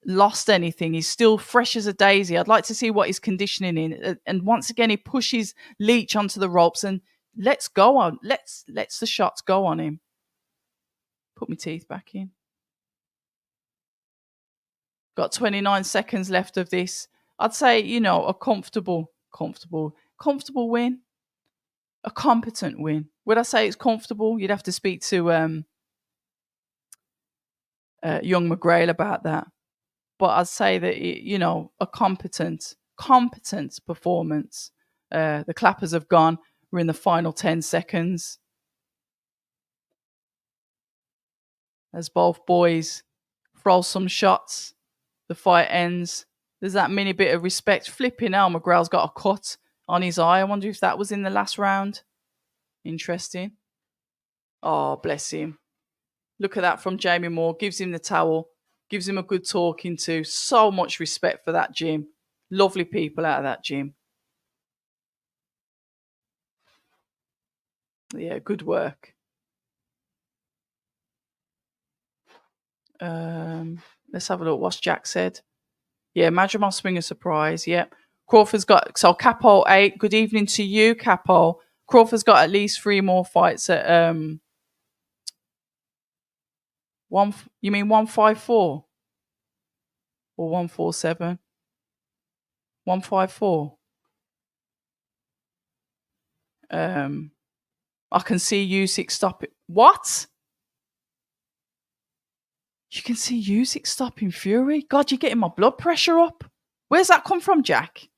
lost anything. He's still fresh as a daisy. I'd like to see what he's conditioning in. And once again, he pushes Leach onto the ropes and let's go on. Let's the shots go on him. Put my teeth back in. Got 29 seconds left of this. I'd say, a comfortable win. A competent win. Would I say it's comfortable? You'd have to speak to young Mcgrail about that. But I'd say that, a competent performance. The clappers have gone. We're in the final 10 seconds. As both boys throw some shots, the fight ends. There's that mini bit of respect. Flipping hell, Mcgrail's got a cut on his eye. I wonder if that was in the last round. Interesting. Oh, bless him. Look at that from Jamie Moore. Gives him the towel. Gives him a good talking to. So much respect for that gym. Lovely people out of that gym. Yeah, good work. Let's have a look. What's Jack said? Yeah, Madrimov swing a surprise. Yep. Crawford's got, so Capo 8. Good evening to you, Capo. Crawford's got at least 3 more fights at you mean 154 or 147? 154. I can see Usyk stopping. What? You can see Usyk stopping Fury? God, you're getting my blood pressure up. Where's that come from, Jack?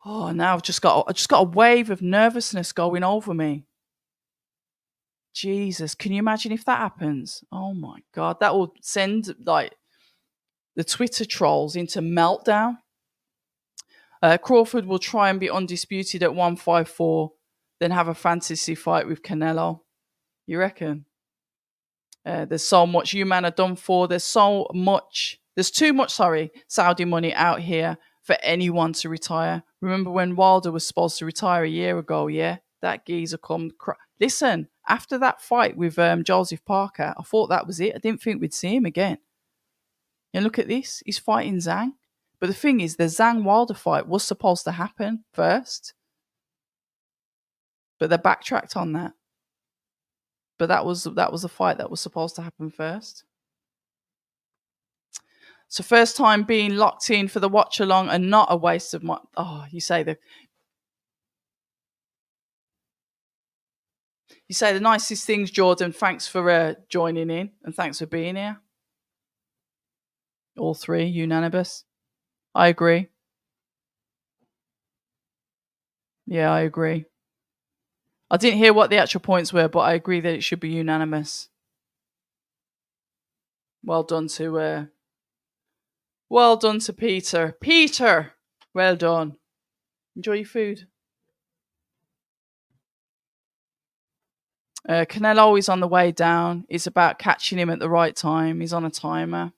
Oh, now I just got a wave of nervousness going over me. Jesus, can you imagine if that happens? Oh my god, that will send like the Twitter trolls into meltdown. Crawford will try and be undisputed at 154, then have a fantasy fight with Canelo. You reckon? There's so much you man are done for. There's too much, Saudi money out here for anyone to retire. Remember when Wilder was supposed to retire a year ago? Yeah, that geezer come. Listen, after that fight with Joseph Parker, I thought that was it. I didn't think we'd see him again. And look at this, he's fighting Zhang. But the thing is, the Zhang Wilder fight was supposed to happen first, but they backtracked on that. But that was a fight that was supposed to happen first. So first time being locked in for the watch along and not a waste of my. Oh, you say the nicest things, Jordan. Thanks for joining in and thanks for being here. All three unanimous. I agree. Yeah, I agree. I didn't hear what the actual points were, but I agree that it should be unanimous. Well done to Peter. Peter, well done. Enjoy your food. Canelo is on the way down. It's about catching him at the right time. He's on a timer.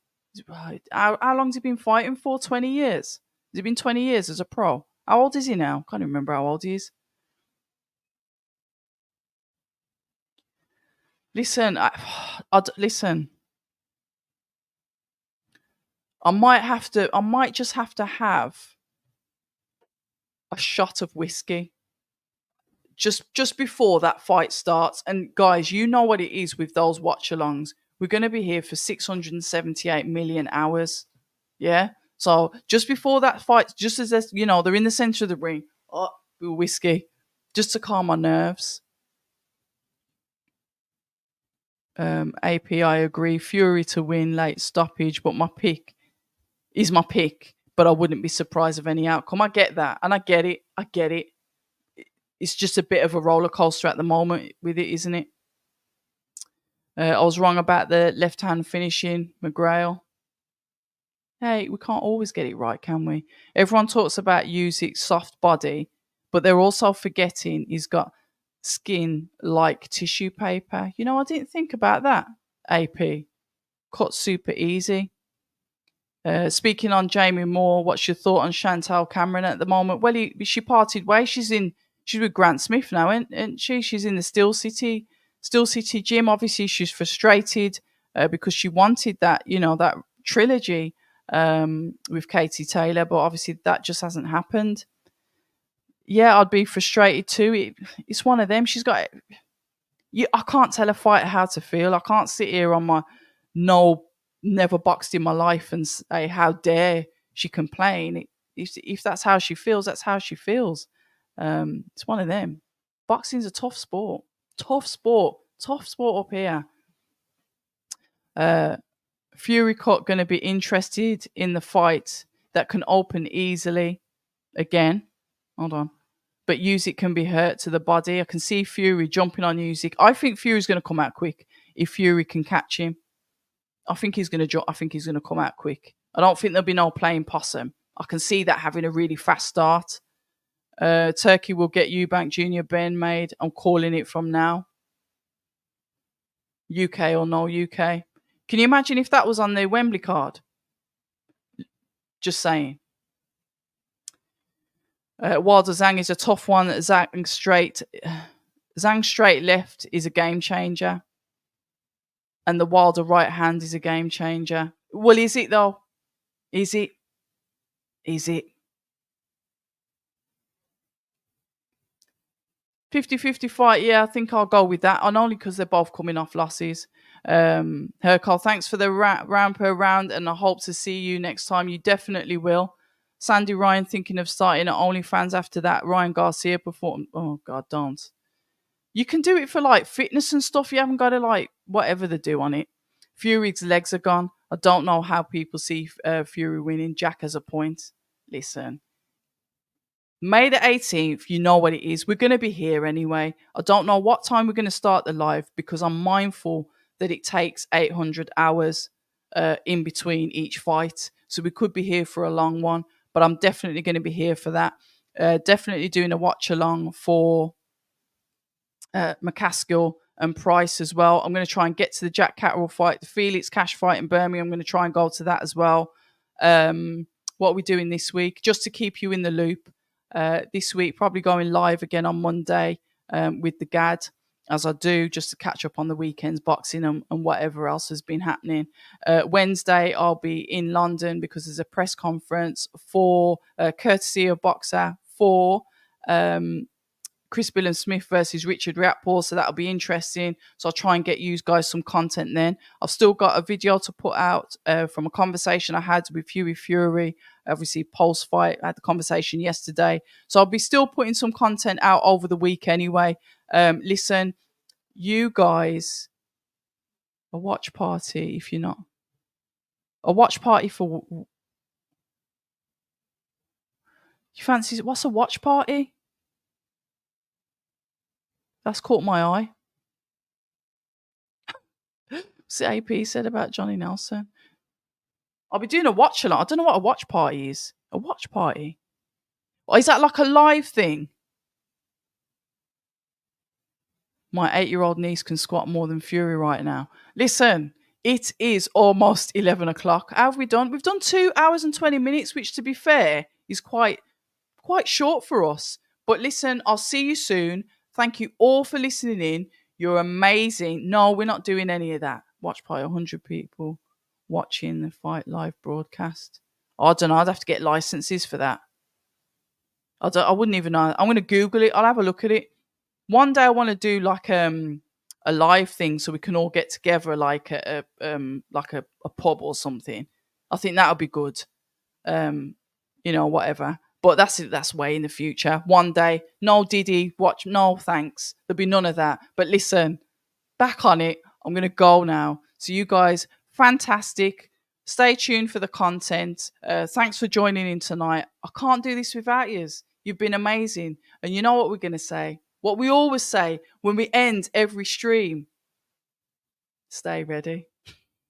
How long has he been fighting for? 20 years? Has it been 20 years as a pro? How old is he now? Can't even remember how old he is. Listen, listen. I might just have to have a shot of whiskey just before that fight starts. And guys, you know what it is with those watch-alongs. We're going to be here for 678 million hours. Yeah? So just before that fight, just as they're in the center of the ring, whiskey, just to calm my nerves. AP, I agree. Fury to win, late stoppage, but my pick is my pick. But I wouldn't be surprised of any outcome. I get that, and I get it. It's just a bit of a roller coaster at the moment with it, isn't it? I was wrong about the left hand finishing, Mcgrail. Hey, we can't always get it right, can we? Everyone talks about Usyk's soft body, but they're also forgetting he's got skin like tissue paper. I didn't think about that. AP. Cut super easy. Speaking on Jamie Moore, what's your thought on Chantal Cameron at the moment? Well, she parted ways. She's with Grant Smith now, isn't she? She's in the Steel City gym. Obviously, she's frustrated because she wanted that trilogy with Katie Taylor, but obviously that just hasn't happened. Yeah, I'd be frustrated too. It's one of them. She's got. I can't tell a fighter how to feel. I can't sit here on my never boxed in my life and say how dare she complain. If that's how she feels, that's how she feels. It's one of them. Boxing's a tough sport. Tough sport up here. Fury Cut going to be interested in the fight that can open easily. Again, hold on. But Usyk can be hurt to the body. I can see Fury jumping on Usyk. I think Fury's going to come out quick if Fury can catch him. I think he's going to come out quick. I don't think there'll be no playing possum. I can see that having a really fast start. Turkey will get Eubank Jr. Ben made. I'm calling it from now. UK or no UK. Can you imagine if that was on the Wembley card? Just saying. Wilder Zhang is a tough one. Zhang straight left is a game changer. And the Wilder right hand is a game changer. Well, is it though? Is it? 50-50 fight, yeah, I think I'll go with that. And only because they're both coming off losses. Hercule, thanks for the round per round, and I hope to see you next time. You definitely will. Sandy Ryan thinking of starting at OnlyFans after that Ryan Garcia performed. Oh, God, don't. You can do it for like fitness and stuff. You haven't got to like whatever they do on it. Fury's legs are gone. I don't know how people see Fury winning. Jack has a point. Listen. May the 18th, you know what it is. We're going to be here anyway. I don't know what time we're going to start the live because I'm mindful that it takes 800 hours in between each fight. So we could be here for a long one, but I'm definitely going to be here for that. Definitely doing a watch along for McCaskill and Price as well. I'm going to try and get to the Jack Catterall fight, the Felix Cash fight in Birmingham. I'm going to try and go to that as well. What are we doing this week? Just to keep you in the loop. This week, probably going live again on Monday with the GAD, as I do, just to catch up on the weekend's boxing and whatever else has been happening. Wednesday, I'll be in London because there's a press conference for courtesy of Boxer for Chris Billam-Smith versus Richard Riakporhe, so that'll be interesting. So I'll try and get you guys some content then. I've still got a video to put out from a conversation I had with Hughie Fury, obviously post-fight. I had the conversation yesterday. So I'll be still putting some content out over the week anyway. Listen, you guys, a watch party if you're not. A watch party for... You fancy... What's a watch party? That's caught my eye. What's the AP said about Johnny Nelson? I'll be doing a watch along. I don't know what a watch party is. A watch party? Or is that like a live thing? My 8-year-old niece can squat more than Fury right now. Listen, it is almost 11 o'clock. How have we done? We've done 2 hours and 20 minutes, which to be fair is quite short for us. But listen, I'll see you soon. Thank you all for listening in. You're amazing. No, we're not doing any of that. Watch party, 100 people watching the fight live broadcast. I don't know. I'd have to get licenses for that. I wouldn't even know. I'm going to Google it. I'll have a look at it. One day I want to do like a live thing so we can all get together like a pub or something. I think that would be good. Whatever. But that's way in the future. One day, no Diddy, watch, no thanks. There'll be none of that. But listen, back on it. I'm going to go now. So you guys, fantastic. Stay tuned for the content. Thanks for joining in tonight. I can't do this without you. You've been amazing. And you know what we're going to say? What we always say when we end every stream. Stay ready.